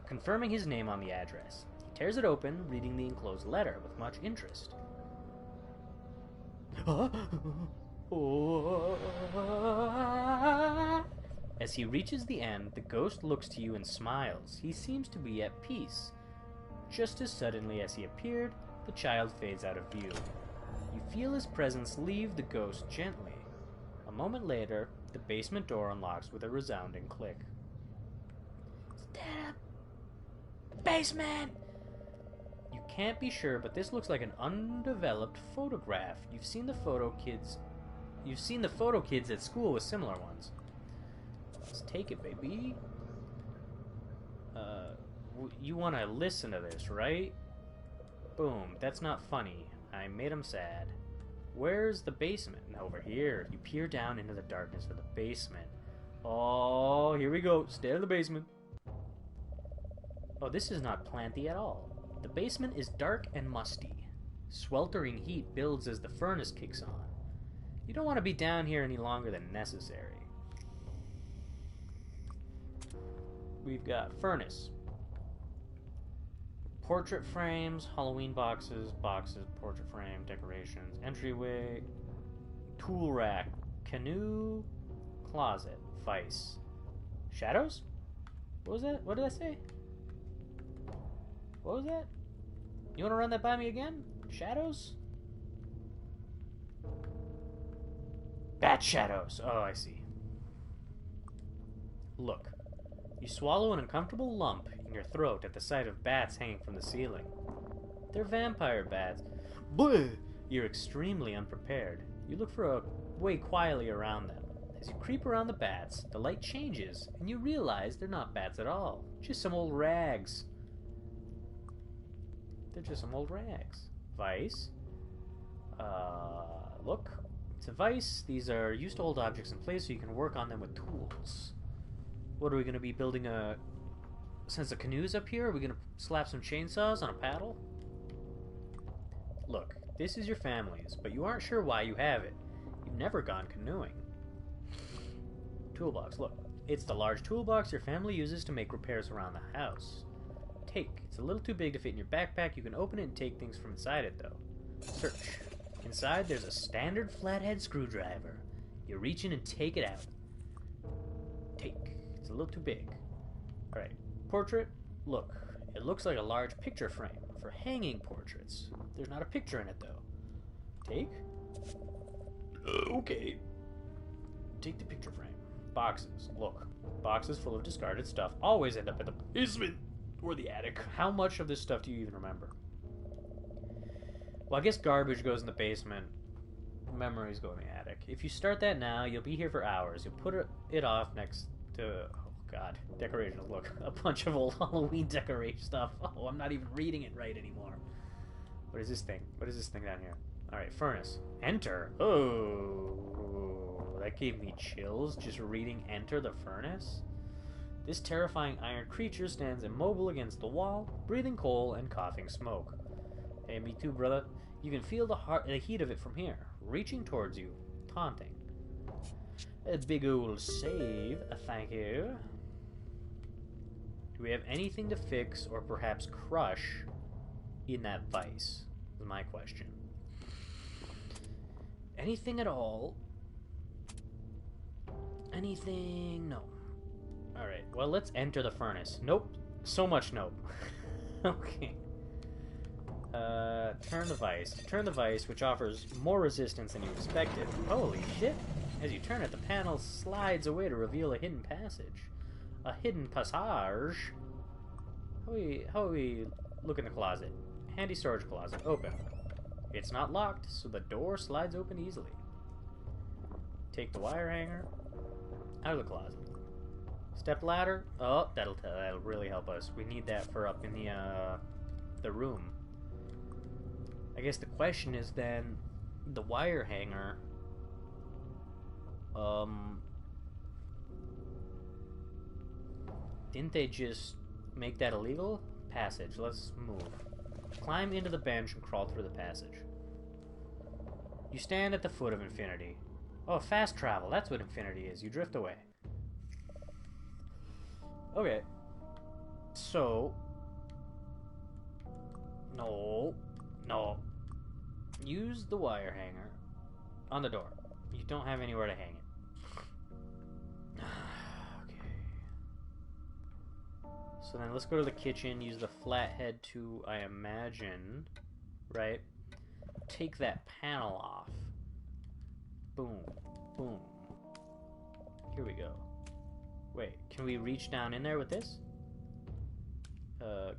E: confirming his name on the address. He tears it open, reading the enclosed letter with much interest. As he reaches the end, the ghost looks to you and smiles. He seems to be at peace. Just as suddenly as he appeared, the child fades out of view. You feel his presence leave the ghost gently. A moment later, The basement door unlocks with a resounding click.
F: Basement!
E: You can't be sure, but this looks like an undeveloped photograph. You've seen the photo kids at school with similar ones. Let's take it, baby. You want to listen to this, right? Boom. That's not funny. I made him sad. Where's the basement? Over here. You peer down into the darkness of the basement. Oh, here we go. Stay in the basement. Oh, this is not planty at all. The basement is dark and musty. Sweltering heat builds as the furnace kicks on. You don't want to be down here any longer than necessary. We've got furnace. Portrait frames, Halloween boxes, portrait frame, decorations, entryway, tool rack, canoe, closet, vice. Shadows? What was that? What did I say? What was that? You want to run that by me again? Shadows? Bat shadows. Oh, I see. Look. You swallow an uncomfortable lump in your throat at the sight of bats hanging from the ceiling. They're vampire bats. Bleh! You're extremely unprepared. You look for a way quietly around them. As you creep around the bats, the light changes, and you realize they're not bats at all. Just some old rags. They're just some old rags. Vice. Look. It's a vice. These are used to hold objects in place so you can work on them with tools. What, are we going to be building a... Since the canoe's up here, are we going to slap some chainsaws on a paddle? Look, this is your family's, but you aren't sure why you have it. You've never gone canoeing. Toolbox, look. It's the large toolbox your family uses to make repairs around the house. Take. It's a little too big to fit in your backpack. You can open it and take things from inside it, though. Search. Inside, there's a standard flathead screwdriver. You reach in and take it out. Take. It's a little too big. Alright. Portrait. Look. It looks like a large picture frame for hanging portraits. There's not a picture in it, though. Take. Okay. Take the picture frame. Boxes. Look. Boxes full of discarded stuff always end up in the basement or the attic. How much of this stuff do you even remember? Well, I guess garbage goes in the basement. Memories go in the attic. If you start that now, you'll be here for hours. You'll put it off next to... Oh, God. Decorations. Look. A bunch of old Halloween decoration stuff. Oh, I'm not even reading it right anymore. What is this thing? What is this thing down here? Alright, furnace. Enter. Oh, that gave me chills just reading enter the furnace. This terrifying iron creature stands immobile against the wall, breathing coal and coughing smoke. Hey, me too, brother. You can feel the heat of it from here, reaching towards you, taunting. A big old save, thank you. Do we have anything to fix or perhaps crush in that vice? Is my question. Anything at all? Anything? No. Alright, well, let's enter the furnace. Nope. So much nope. Okay. Turn the vice. Turn the vice, which offers more resistance than you expected. Holy shit! As you turn it, the panel slides away to reveal a hidden passage. A hidden passage? How do we look in the closet? Handy storage closet. Open. It's not locked, so the door slides open easily. Take the wire hanger out of the closet. Step ladder. Oh, that'll really help us. We need that for up in the room. I guess the question is then, the wire hanger, didn't they just make that illegal? Passage, let's move. Climb into the bench and crawl through the passage. You stand at the foot of infinity. Oh, fast travel, that's what infinity is. You drift away. Okay. So... No. Use the wire hanger on the door. You don't have anywhere to hang it. Okay. So then let's go to the kitchen, use the flathead to, I imagine, right? Take that panel off. Boom. Boom. Here we go. Wait, can we reach down in there with this?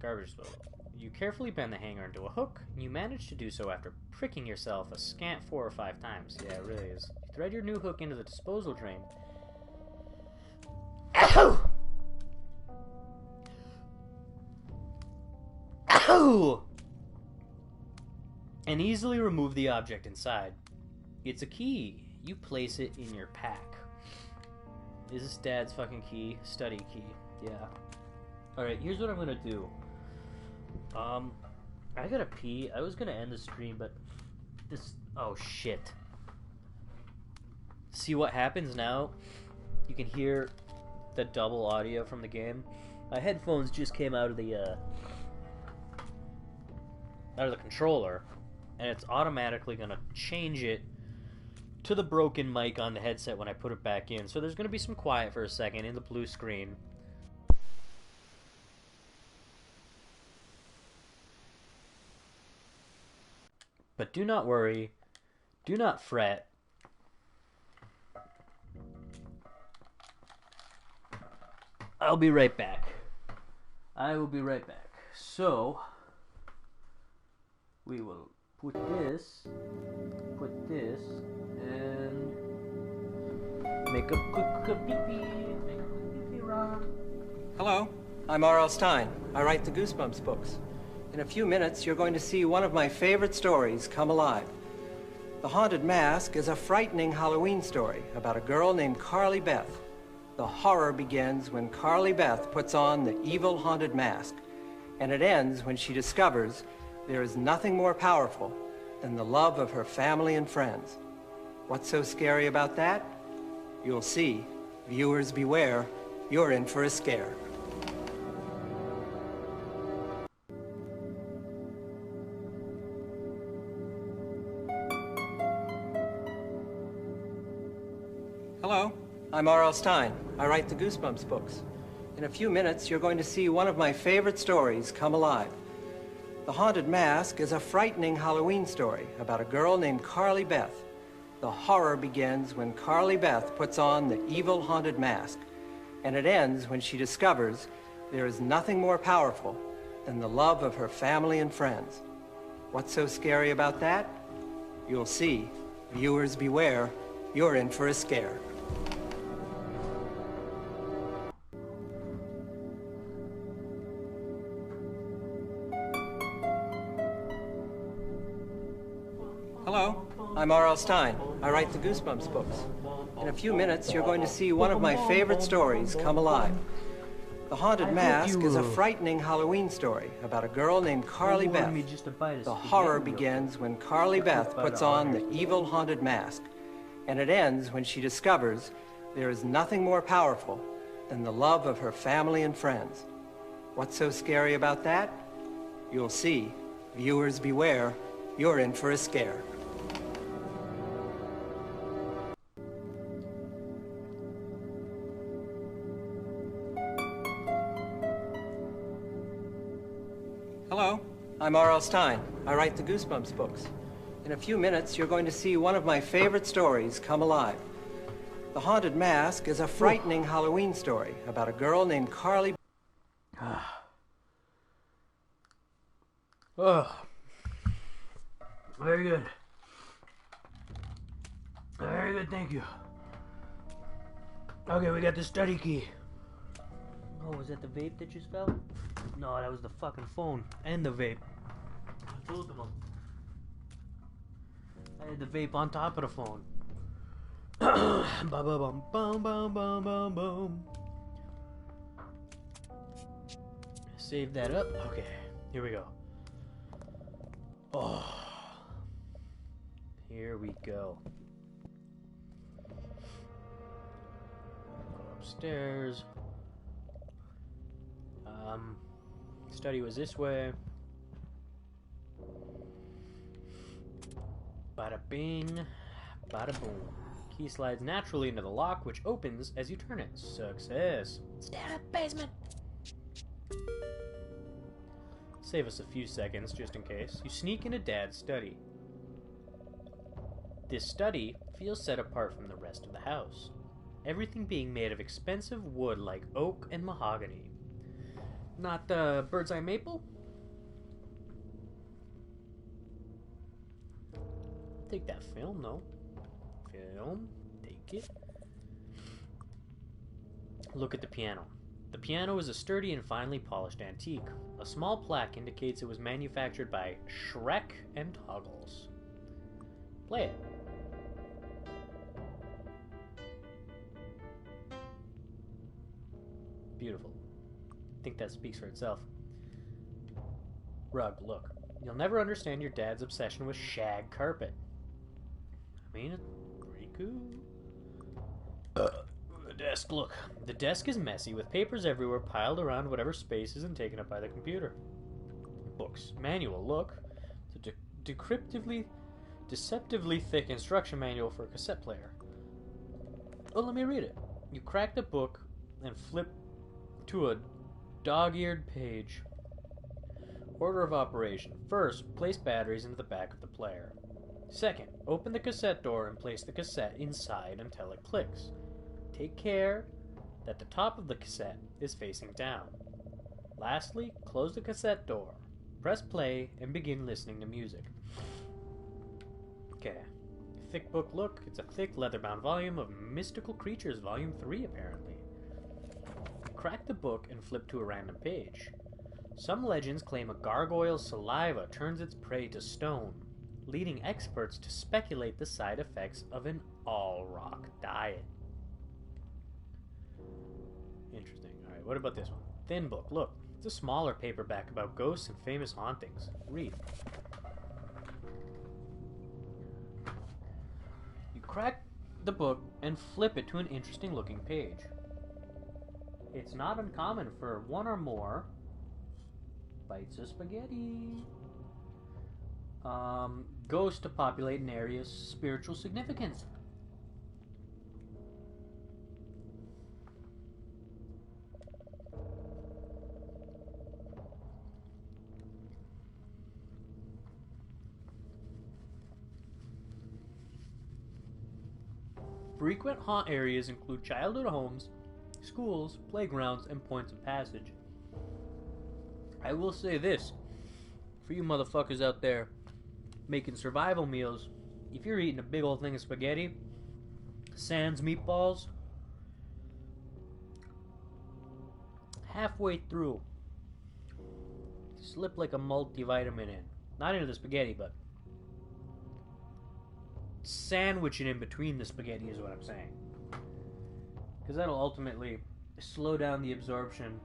E: Garbage disposal. You carefully bend the hanger into a hook, and you manage to do so after pricking yourself a scant 4 or 5 times. Yeah, it really is. You thread your new hook into the disposal drain. Ow! Ow! And easily remove the object inside. It's a key. You place it in your pack. Is this Dad's fucking key? Study key. Yeah. Alright, here's what I'm gonna do. I gotta pee. I was gonna end the stream, but this... Oh, shit. See what happens now? You can hear the double audio from the game. My headphones just came out of the controller, and it's automatically gonna change it to the broken mic on the headset when I put it back in. So there's gonna be some quiet for a second in the blue screen. But do not worry, do not fret. I'll be right back. I will be right back. So, we will put this, and make a quick pee-pee run.
B: Hello, I'm R.L. Stine. I write the Goosebumps books. In a few minutes, you're going to see one of my favorite stories come alive. The Haunted Mask is a frightening Halloween story about a girl named Carly Beth. The horror begins when Carly Beth puts on the evil haunted mask, and it ends when she discovers there is nothing more powerful than the love of her family and friends. What's so scary about that? You'll see. Viewers beware, you're in for a scare. Hello, I'm R.L. Stine. I write the Goosebumps books. In a few minutes, you're going to see one of my favorite stories come alive. The Haunted Mask is a frightening Halloween story about a girl named Carly Beth. The horror begins when Carly Beth puts on the evil haunted mask, and it ends when she discovers there is nothing more powerful than the love of her family and friends. What's so scary about that? You'll see. Viewers beware, you're in for a scare. Hello, I'm R.L. Stine. I write the Goosebumps books. In a few minutes, you're going to see one of my favorite stories come alive. The Haunted Mask is a frightening Halloween story about a girl named Carly Beth. The horror begins when Carly Beth puts on the evil haunted mask, and it ends when she discovers there is nothing more powerful than the love of her family and friends. What's so scary about that? You'll see. Viewers beware, you're in for a scare. Hello, I'm R.L. Stine. I write the Goosebumps books. In a few minutes, you're going to see one of my favorite stories come alive. The Haunted Mask is a frightening Halloween story about a girl named Carly.
F: Oh. Very good. Very good, thank you. Okay, we got the study key.
E: Oh, was that the vape that just fell? No, that was the fucking phone and the vape. Both of them. I had the vape on top of the phone. Ba-ba-bum, bum, bum, bum, bum, bum. Save that up. Okay, here we go. Oh. Here we go. Go upstairs. Study was this way. Bada bing, bada boom. Key slides naturally into the lock, which opens as you turn it. Success. It's down in the basement. Save us a few seconds, just in case. You sneak into Dad's study. This study feels set apart from the rest of the house. everything being made of expensive wood like oak and mahogany. Not the bird's eye maple? Take that film, though. Film. Take it. Look at the piano. The piano is a sturdy and finely polished antique. A small plaque indicates it was manufactured by Shrek and Toggles. Play it. Beautiful. I think that speaks for itself. Rug, look. You'll never understand your dad's obsession with shag carpet. I mean, it's pretty cool. The desk, look. The desk is messy, with papers everywhere piled around whatever space isn't taken up by the computer. Books. Manual, look. It's a deceptively thick instruction manual for a cassette player. Oh, let me read it. You crack the book and flip to a dog-eared page. Order of operation. First, place batteries into the back of the player. Second, open the cassette door and place the cassette inside until it clicks. Take care that the top of the cassette is facing down. Lastly, close the cassette door. Press play and begin listening to music. Okay. Thick book, look. It's a thick leather-bound volume of Mystical Creatures, Volume 3, apparently. Crack the book and flip to a random page. Some legends claim a gargoyle's saliva turns its prey to stone, leading experts to speculate the side effects of an all-rock diet. Interesting. Alright, what about this one? Thin book, look. It's a smaller paperback about ghosts and famous hauntings. Read. You crack the book and flip it to an interesting looking page. It's not uncommon for one or more bites of spaghetti ghosts to populate an area's spiritual significance. Frequent haunt areas include childhood homes, schools, playgrounds, and points of passage. I will say this, for you motherfuckers out there making survival meals, if you're eating a big old thing of spaghetti, sans meatballs, halfway through, slip like a multivitamin in. Not into the spaghetti, but sandwich it in between the spaghetti is what I'm saying. Because that'll ultimately slow down the absorption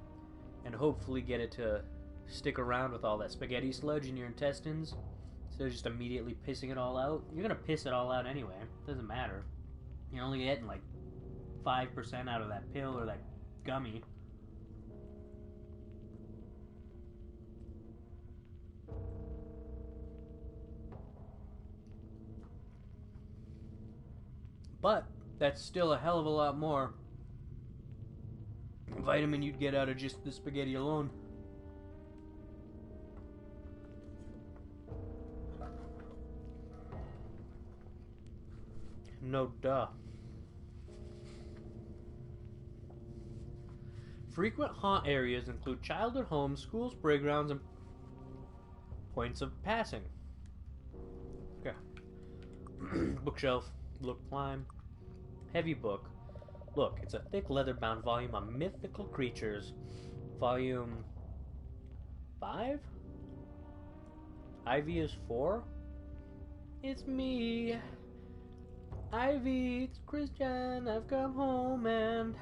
E: and hopefully get it to stick around with all that spaghetti sludge in your intestines instead of just immediately pissing it all out. You're going to piss it all out anyway. It doesn't matter. You're only getting like 5% out of that pill or that gummy. But that's still a hell of a lot more vitamin you'd get out of just the spaghetti alone. No duh. Frequent haunt areas include childhood homes, schools, playgrounds, and points of passing. Okay. Bookshelf. Look, climb. Heavy book. Look, it's a thick leather-bound volume of Mythical Creatures, Volume 5? Ivy is 4? It's me, Ivy, it's Christian, I've come home and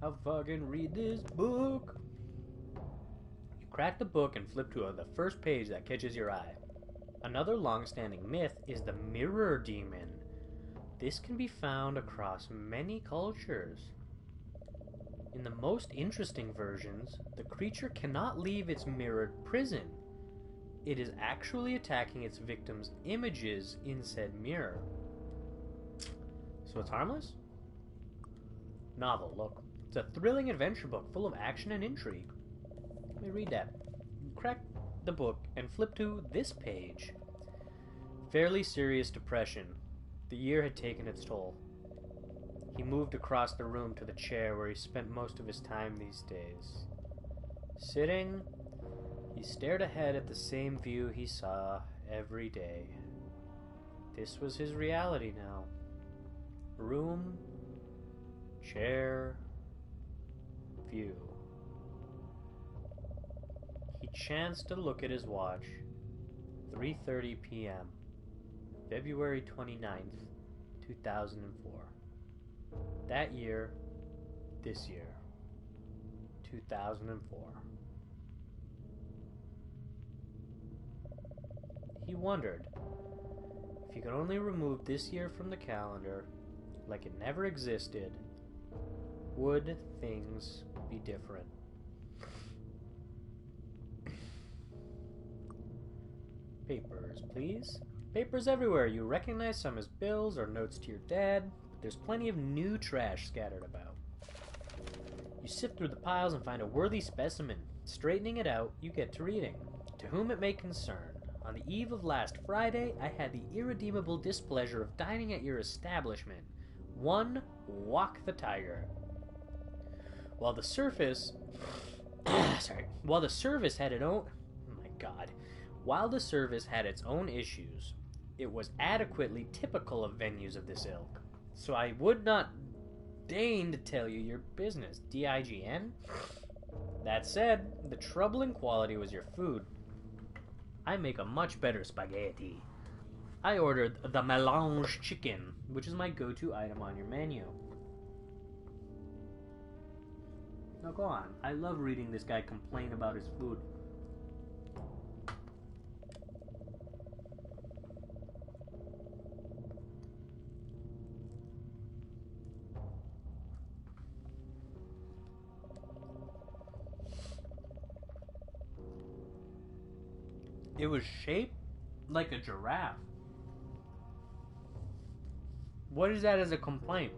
E: I'll fucking read this book. You crack the book and flip to the first page that catches your eye. Another long-standing myth is the mirror demon. This can be found across many cultures. In the most interesting versions, the creature cannot leave its mirrored prison. It is actually attacking its victims' images in said mirror. So it's harmless? Novel, look. It's a thrilling adventure book full of action and intrigue. Let me read that. Crack the book and flip to this page. Fairly serious depression. The year had taken its toll. He moved across the room to the chair where he spent most of his time these days. Sitting, he stared ahead at the same view he saw every day. This was his reality now. Room, chair, view. He chanced to look at his watch. 3:30 p.m. February 29th, 2004. That year, this year, 2004. He wondered, if he could only remove this year from the calendar, like it never existed, would things be different? Papers, please. Papers everywhere. You recognize some as bills or notes to your dad, but there's plenty of new trash scattered about. You sift through the piles and find a worthy specimen. Straightening it out, you get to reading. To whom it may concern, on the eve of last Friday, I had the irredeemable displeasure of dining at your establishment. One Walk the Tiger. While the service had its own... Oh my god. While the service had its own issues, it was adequately typical of venues of this ilk. So I would not deign to tell you your business. DIGN? That said, the troubling quality was your food. I make a much better spaghetti. I ordered the melange chicken, which is my go-to item on your menu. Now go on. I love reading this guy complain about his food. It was shaped like a giraffe. What is that as a complaint?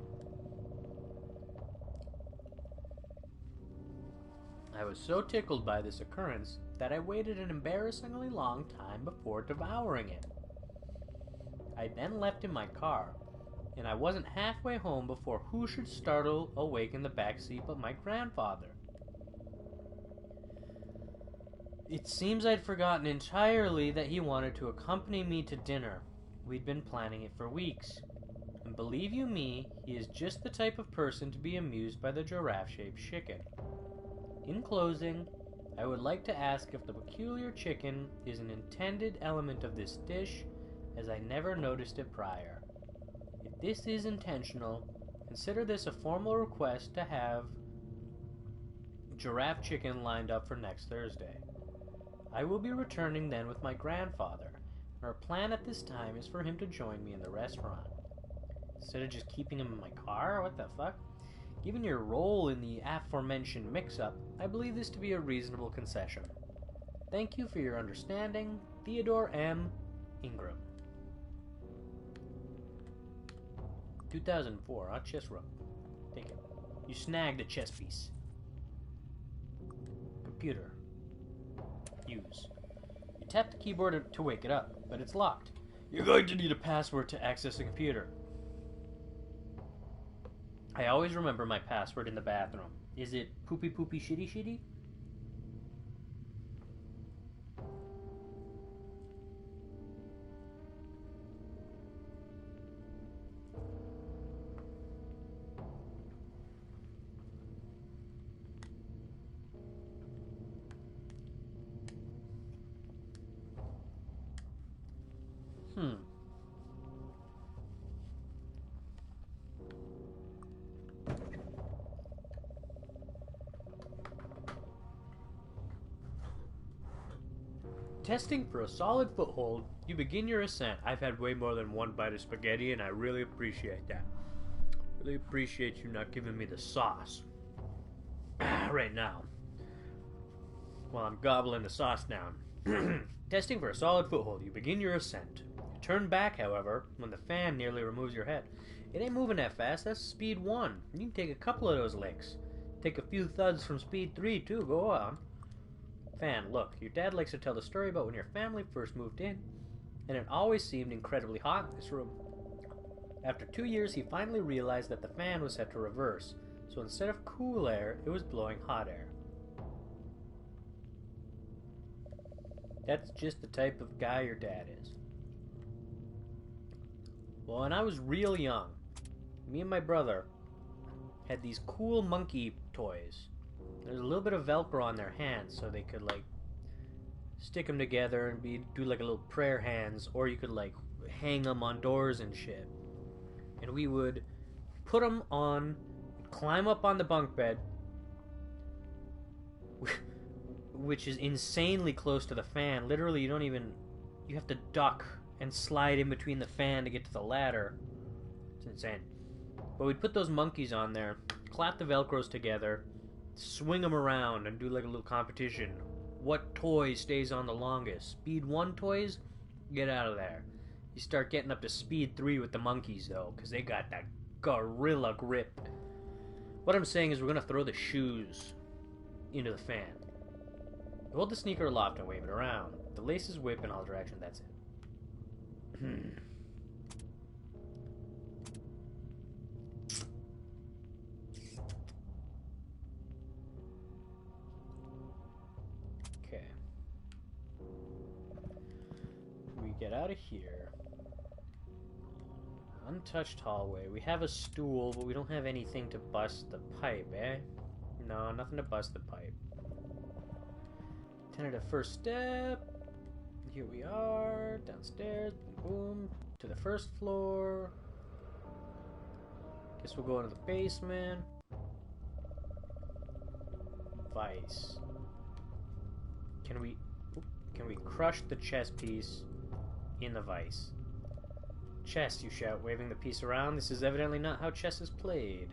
E: I was so tickled by this occurrence that I waited an embarrassingly long time before devouring it. I then left in my car, and I wasn't halfway home before who should startle awake in the back seat but my grandfather. It seems I'd forgotten entirely that he wanted to accompany me to dinner. We'd been planning it for weeks. And believe you me, he is just the type of person to be amused by the giraffe-shaped chicken. In closing, I would like to ask if the peculiar chicken is an intended element of this dish, as I never noticed it prior. If this is intentional, consider this a formal request to have giraffe chicken lined up for next Thursday. I will be returning then with my grandfather, and our plan at this time is for him to join me in the restaurant. Instead of just keeping him in my car? What the fuck? Given your role in the aforementioned mix-up, I believe this to be a reasonable concession. Thank you for your understanding, Theodore M. Ingram. 2004, on chess rook. Take it. You snagged a chess piece. Computer. Use. You tap the keyboard to wake it up, but it's locked. You're going to need a password to access the computer. I always remember my password in the bathroom. Is it poopy poopy shitty shitty? Testing for a solid foothold, you begin your ascent. I've had way more than one bite of spaghetti, and I really appreciate that. Really appreciate you not giving me the sauce right now, while I'm gobbling the sauce down. Testing for a solid foothold, you begin your ascent. You turn back, however, when the fan nearly removes your head. It ain't moving that fast. That's speed 1. You can take a couple of those licks. Take a few thuds from speed 3, too. Go on. Fan, look, your dad likes to tell the story about when your family first moved in, and it always seemed incredibly hot in this room. After 2 years, he finally realized that the fan was set to reverse, so instead of cool air, it was blowing hot air. That's just the type of guy your dad is. Well, when I was real young, me and my brother had these cool monkey toys. There's a little bit of Velcro on their hands, so they could, like, stick them together and do like a little prayer hands, or you could, like, hang them on doors and shit. And we would put them on, climb up on the bunk bed, which is insanely close to the fan. Literally, you have to duck and slide in between the fan to get to the ladder. It's insane. But we'd put those monkeys on there, clap the Velcros together, swing them around, and do like a little competition. What toy stays on the longest? Speed 1 toys? Get out of there. You start getting up to speed 3 with the monkeys, though, because they got that gorilla grip. What I'm saying is we're going to throw the shoes into the fan. Hold the sneaker aloft and wave it around. The laces whip in all directions, that's it. Okay. We get out of here. Untouched hallway. We have a stool, but we don't have anything to bust the pipe, eh? No, nothing to bust the pipe. Tentative first step. Here we are, downstairs, boom, to the first floor. Guess we'll go into the basement. Vice. Can we crush the chess piece in the vice? Chess, you shout, waving the piece around. This is evidently not how chess is played.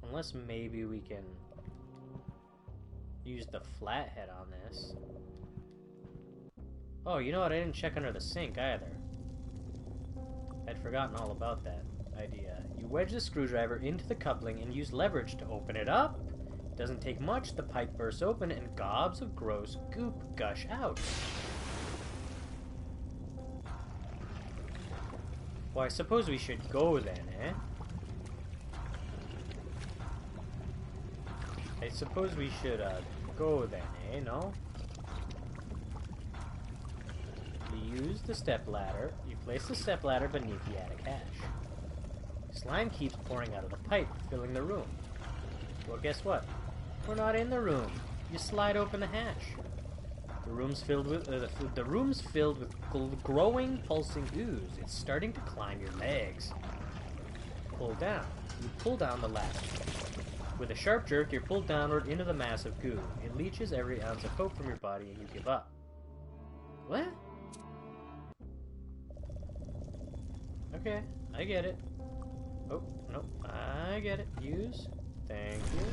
E: Unless maybe we can use the flathead on this. Oh, you know what? I didn't check under the sink either. I'd forgotten all about that idea. You wedge the screwdriver into the coupling and use leverage to open it up. It doesn't take much. The pipe bursts open and gobs of gross goop gush out. Well, I suppose we should go then, eh? I suppose we should, go then, eh? No? You use the stepladder. You place the stepladder beneath the attic hatch. Slime keeps pouring out of the pipe, filling the room. Well, guess what? We're not in the room. You slide open the hatch. The room's filled with growing, pulsing ooze. It's starting to climb your legs. Pull down. You pull down the ladder. With a sharp jerk, you're pulled downward into the mass of goo. It leaches every ounce of hope from your body and you give up. What? Okay, I get it. Oh, no, I get it. Use. Thank you.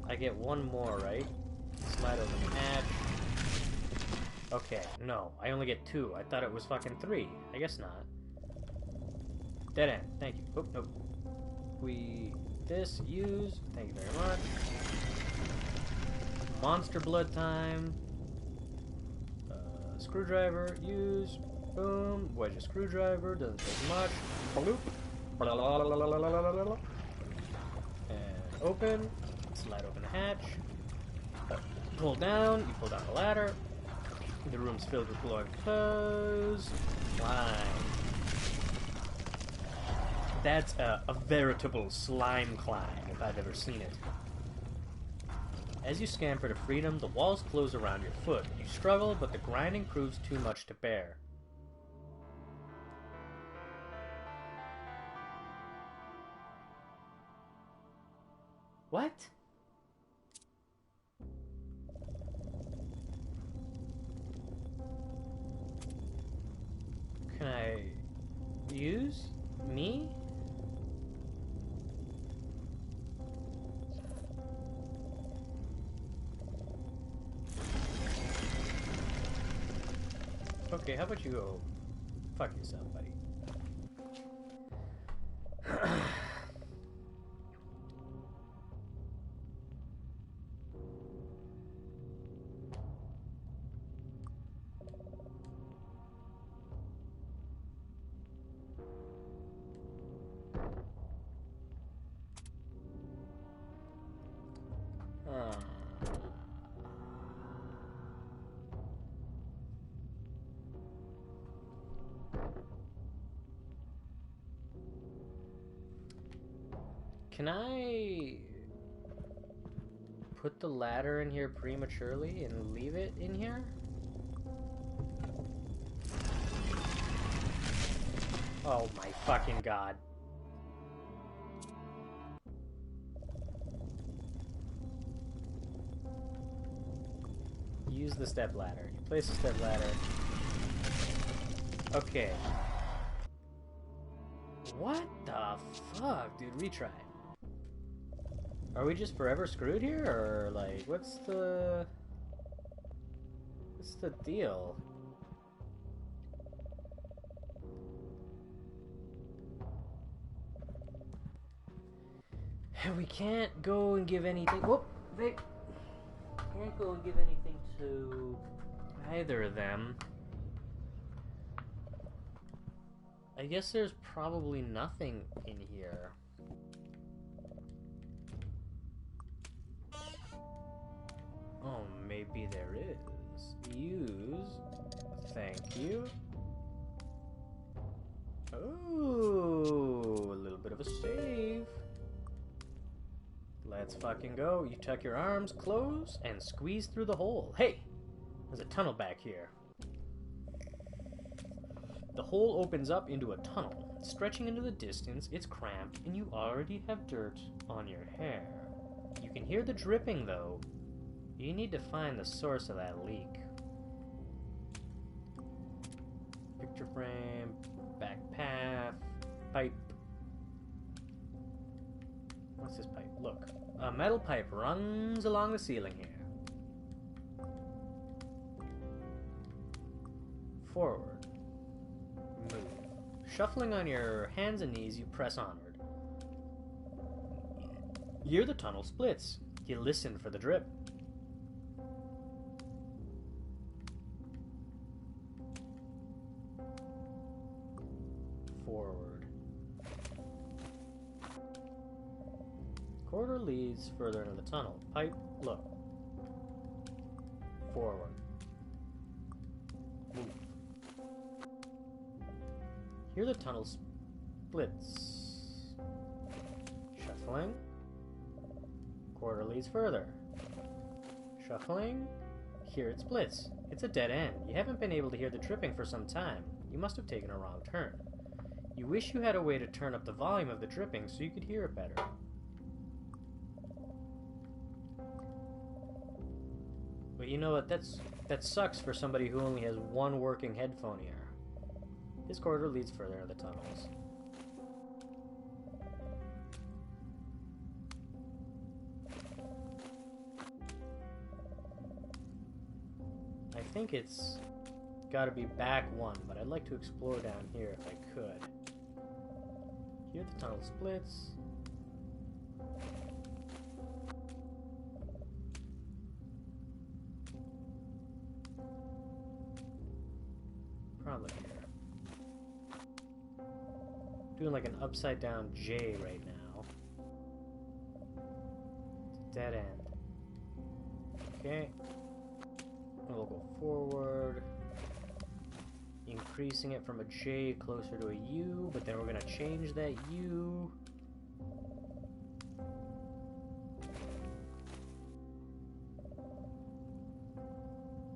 E: I get one more, right? Slide over the hatch. Okay, no, I only get 2. I thought it was fucking 3. I guess not. Dead end. Thank you. Oh, nope. This, use. Thank you very much. Monster blood time. Screwdriver, use. Boom. Wedge a screwdriver. Doesn't take much. Bloop. And open. Slide open the hatch. Pull down. You pull down the ladder. The room's filled with glowing clothes. Slime. That's a veritable slime climb, if I've ever seen it. As you scamper to freedom, the walls close around your foot. You struggle, but the grinding proves too much to bear. What? Can I use me? Okay, how about you go fuck yourself, buddy? Can I put the ladder in here prematurely and leave it in here? Oh my fucking god. Use the step ladder. You place the step ladder. Okay. What the fuck, dude? Retry. Are we just forever screwed here, or like, what's the deal? We can't go and give anything. Whoop! They can't go and give anything to either of them. I guess there's probably nothing in here. Oh, maybe there is. Use. Thank you. Oh, a little bit of a save. Let's fucking go. You tuck your arms close and squeeze through the hole. Hey, there's a tunnel back here. The hole opens up into a tunnel. Stretching into the distance, it's cramped, and you already have dirt on your hair. You can hear the dripping, though. You need to find the source of that leak. Picture frame, back path, pipe. What's this pipe? Look. A metal pipe runs along the ceiling here. Forward. Move. Shuffling on your hands and knees, you press onward. Here the tunnel splits. You listen for the drip. Forward. Corridor leads further into the tunnel. Pipe, look. Forward. Move. Here the tunnel splits. Shuffling. Corridor leads further. Shuffling. Here it splits. It's a dead end. You haven't been able to hear the dripping for some time. You must have taken a wrong turn. You wish you had a way to turn up the volume of the dripping so you could hear it better. But you know what, that sucks for somebody who only has one working headphone ear. This corridor leads further into the tunnels. I think it's gotta be back one, but I'd like to explore down here if I could. Here the tunnel splits. Probably here. Doing like an upside down J right now. It's a dead end. Okay. And we'll go forward. Increasing it from a J closer to a U, but then we're gonna change that U.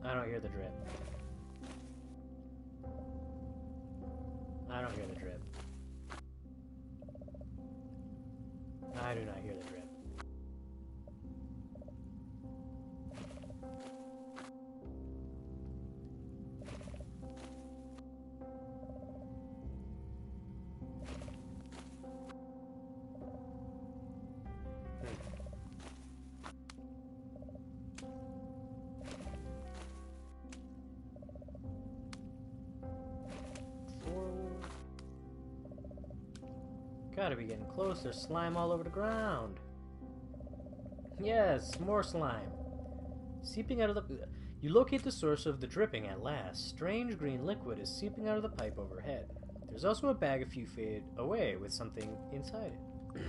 E: I don't hear the drip. I don't hear the drip. I do not hear the drip. Gotta be getting close. There's slime all over the ground. Yes, more slime. Seeping out of the... You locate the source of the dripping at last. Strange green liquid is seeping out of the pipe overhead. There's also a bag a few feet away with something inside it.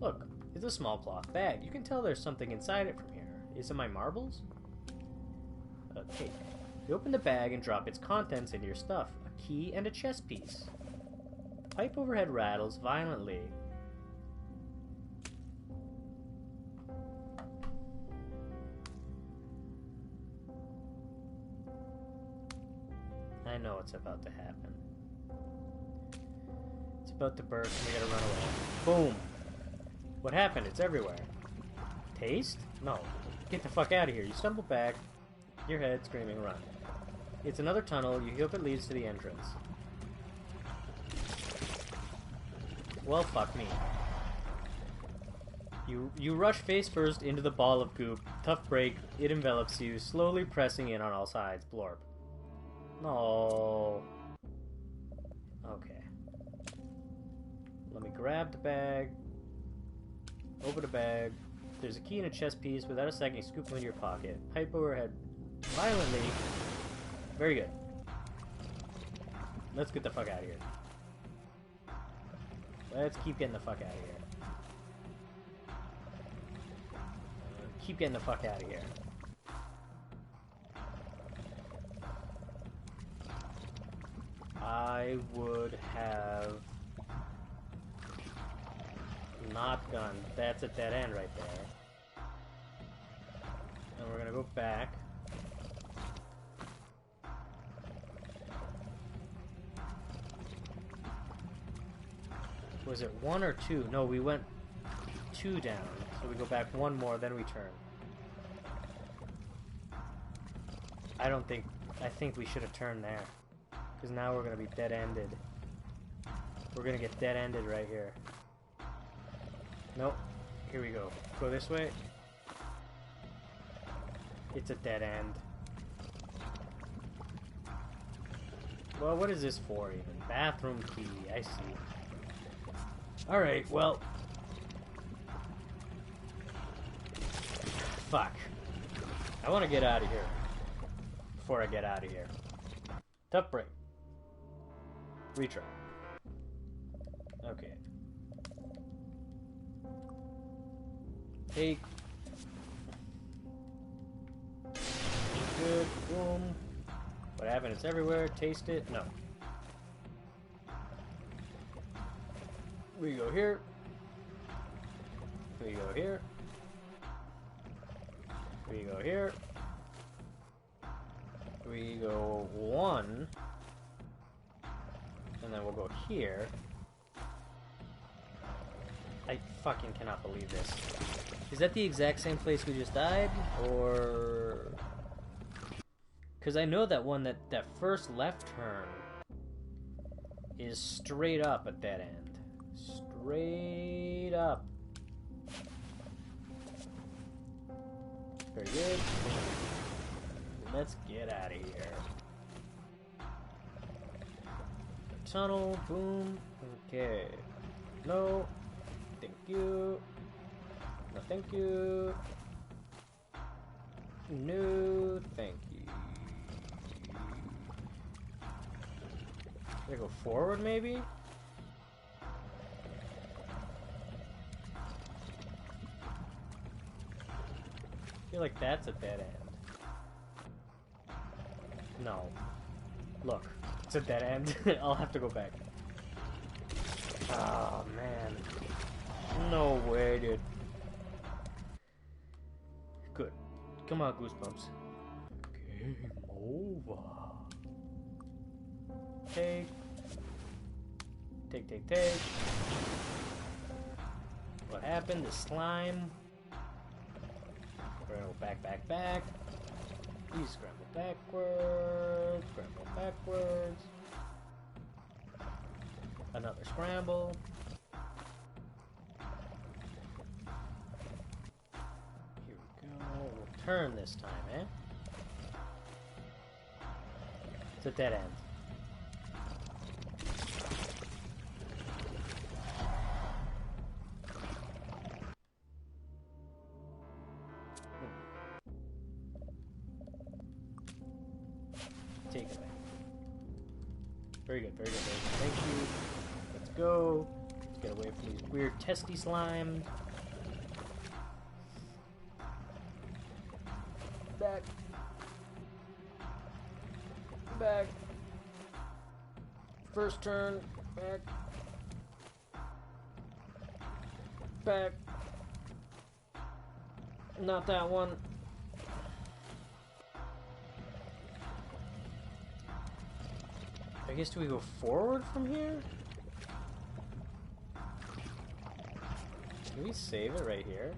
E: Look, it's a small cloth bag. You can tell there's something inside it from here. Is it my marbles? Okay. You open the bag and drop its contents into your stuff. A key and a chess piece. The pipe overhead rattles violently. I know what's about to happen. It's about to burst and we gotta run away. Boom! What happened? It's everywhere. Taste? No. Get the fuck out of here. You stumble back, your head screaming, run. It's another tunnel. You hope it leads to the entrance. Well, fuck me. You rush face first into the ball of goop. Tough break. It envelops you, slowly pressing in on all sides. Blorp. No. Okay. Let me grab the bag. Open the bag. There's a key and a chest piece. Without a second, you scoop them into your pocket. Pipe overhead violently. Very good. Let's get the fuck out of here. Let's keep getting the fuck out of here. Keep getting the fuck out of here. I would have not gone. That's a dead end right there. And we're gonna go back. Was it 1 or 2? No, we went 2 down. So we go back 1 more, then we turn. I think we should have turned there. Because now we're going to be dead-ended. We're going to get dead-ended right here. Nope. Here we go. Go this way. It's a dead end. Well, what is this for even? Bathroom key. I see. Alright, well... Fuck. I want to get out of here. Before I get out of here. Tough break. Retry. Okay. Take. Good. Boom. What happened? It's everywhere. Taste it. No. We go here. We go here. We go here. We go 1. And then we'll go here. I fucking cannot believe this. Is that the exact same place we just died? Or... Because I know that one, that first left turn is straight up a dead end. Straight up. Very good. Let's get out of here. Tunnel, boom. Okay. No. Thank you. No, thank you. No, thank you. Should I go forward, maybe? I feel like that's a dead end. No. Look, it's a dead end. I'll have to go back. Oh, man. No way, dude. Good. Come on, Goosebumps. Game over. Take. Take, take, take. What happened? The slime. We're gonna go back, back, back. You scramble backwards. Scramble backwards. Another scramble. Here we go. We'll turn this time, eh? It's a dead end. Take it away. Very good, very good, very good. Thank you. Let's go. Let's get away from these weird testy slimes. Back. Back. First turn. Back. Back. Not that one. I guess do we go forward from here? Can we save it right here?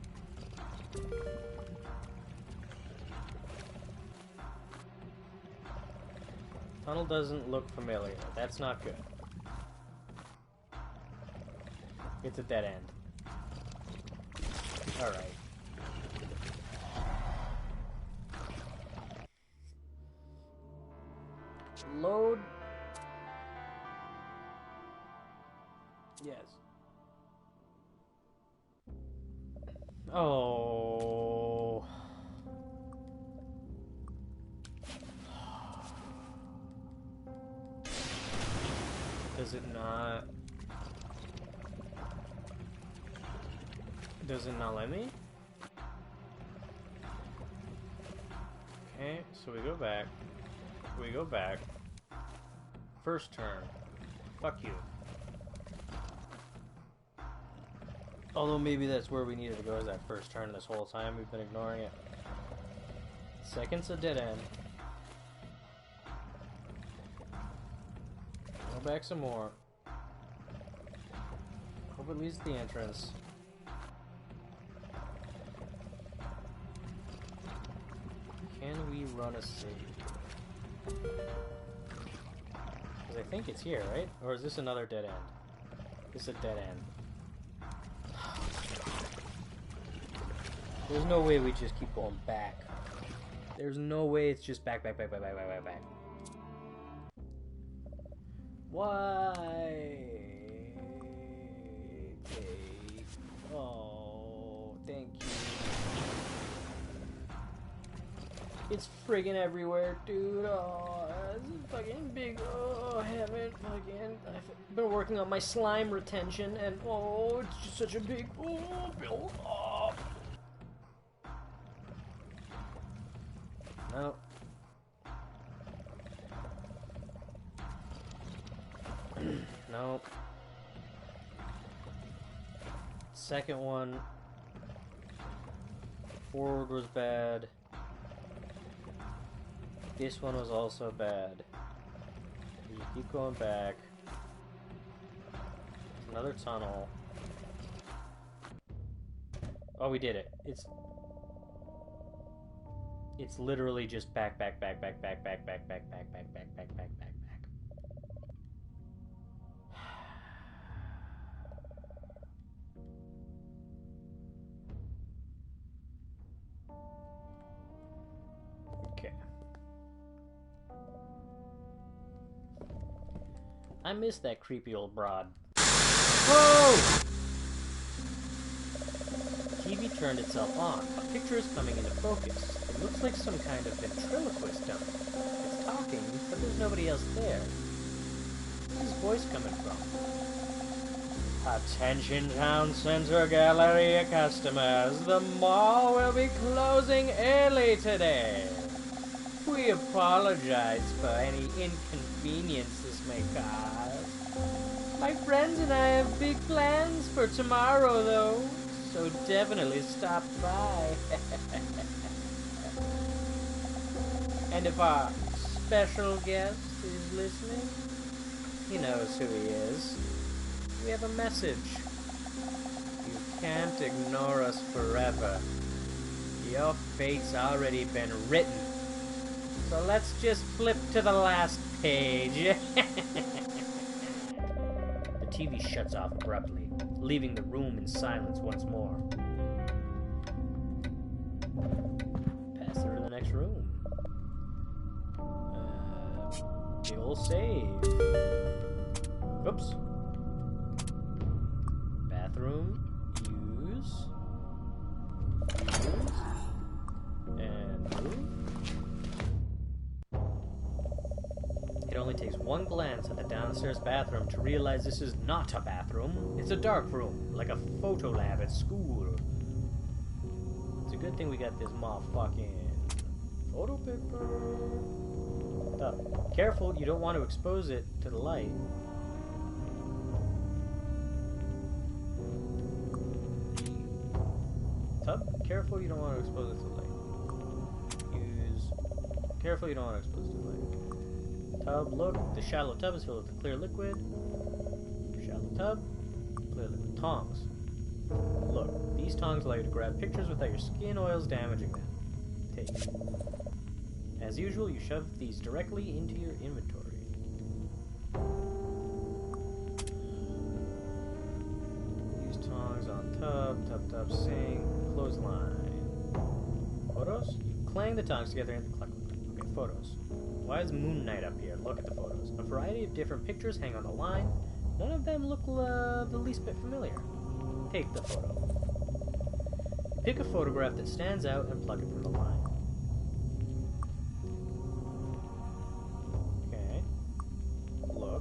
E: Tunnel doesn't look familiar. That's not good. It's a dead end. Alright. Load. Yes. Oh. Does it not? Does it not let me? Okay, so we go back. We go back. First turn. Fuck you. Although maybe that's where we needed to go, is that first turn this whole time. We've been ignoring it. Second's a dead end. Go back some more. Hope it leads to the entrance. Can we run a save? Because I think it's here, right? Or is this another dead end? This is a dead end. There's no way we just keep going back. There's no way it's just back. Why? Okay. Oh, thank you. It's friggin' everywhere, dude. Oh, this is fucking big. Oh, I haven't fucking. I've been working on my slime retention, and oh, it's just such a big. Oh, build up. No. No. Second one. Forward was bad. This one was also bad. You keep going back. Another tunnel. Oh, we did it. It's literally just back. Okay. I miss that creepy old broad. Whoa! TV turned itself on. A picture is coming into focus. It looks like some kind of ventriloquist dummy. It's talking, but there's nobody else there. Where's his voice coming from? Attention town center gallery customers. The mall will be closing early today. We apologize for any inconvenience this may cause. My friends and I have big plans for tomorrow, though. So definitely stop by. And if our special guest is listening, he knows who he is. We have a message. You can't ignore us forever. Your fate's already been written. So let's just flip to the last page. The TV shuts off abruptly, leaving the room in silence once more. Pass through to the next room. Big ol' save. Oops. Bathroom. Use. And move. It only takes one glance at the downstairs bathroom to realize this is not a bathroom. It's a dark room, like a photo lab at school. It's a good thing we got this motherfucking photo paper. Careful, you don't want to expose it to the light. Tub, careful, you don't want to expose it to the light. Careful, you don't want to expose it to the light. Tub, look, the shallow tub is filled with clear liquid. Shallow tub, clear liquid. Tongs. Look, these tongs allow you to grab pictures without your skin oils damaging them. Take. As usual, you shove these directly into your inventory. Use tongs on tub, sink, clothesline. Photos? You clang the tongs together into the cluck. Okay, photos. Why is Moon Knight up here? Look at the photos. A variety of different pictures hang on the line. None of them look the least bit familiar. Take the photo. Pick a photograph that stands out and plug it from the line. Okay. Look.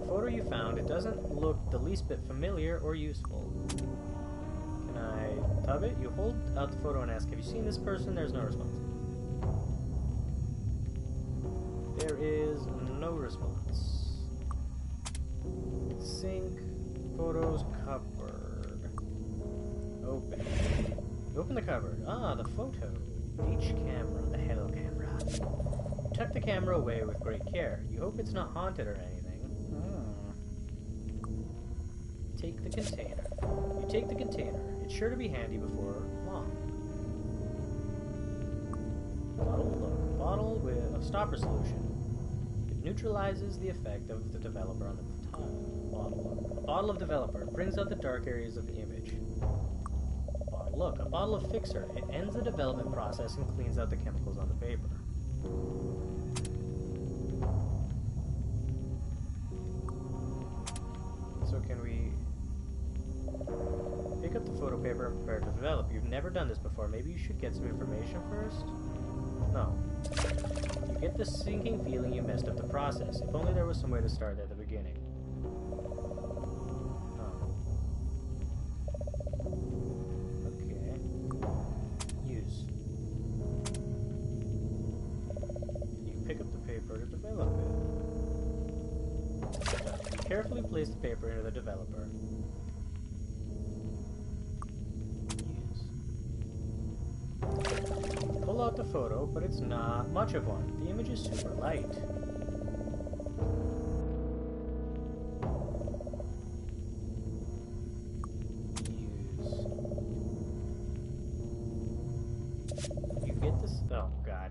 E: The photo you found, it doesn't look the least bit familiar or useful. Can I tub it? You hold out the photo and ask, have you seen this person? There's no response. There is no response. Sync. Photos cupboard. Open. Open the cupboard. Ah, the photo. H camera. The hello camera. Tuck the camera away with great care. You hope it's not haunted or anything. Take the container. You take the container. It's sure to be handy before long. Bottle, look. Bottle of stopper solution. It neutralizes the effect of the developer on the tile. Bottle, a bottle of developer brings out the dark areas of the image. Bottle, look, a bottle of fixer. It ends the development process and cleans out the chemicals on the paper. So can we pick up the photo paper and prepare to develop? You've never done this before. Maybe you should get some information first? No. You get the sinking feeling you messed up the process. If only there was some way to start at the beginning. Oh. Okay. Use. You pick up the paper to develop it. You carefully place the paper into the developer. Pull out the photo, but it's not much of one. The image is super light. Use. You get this. Oh, God.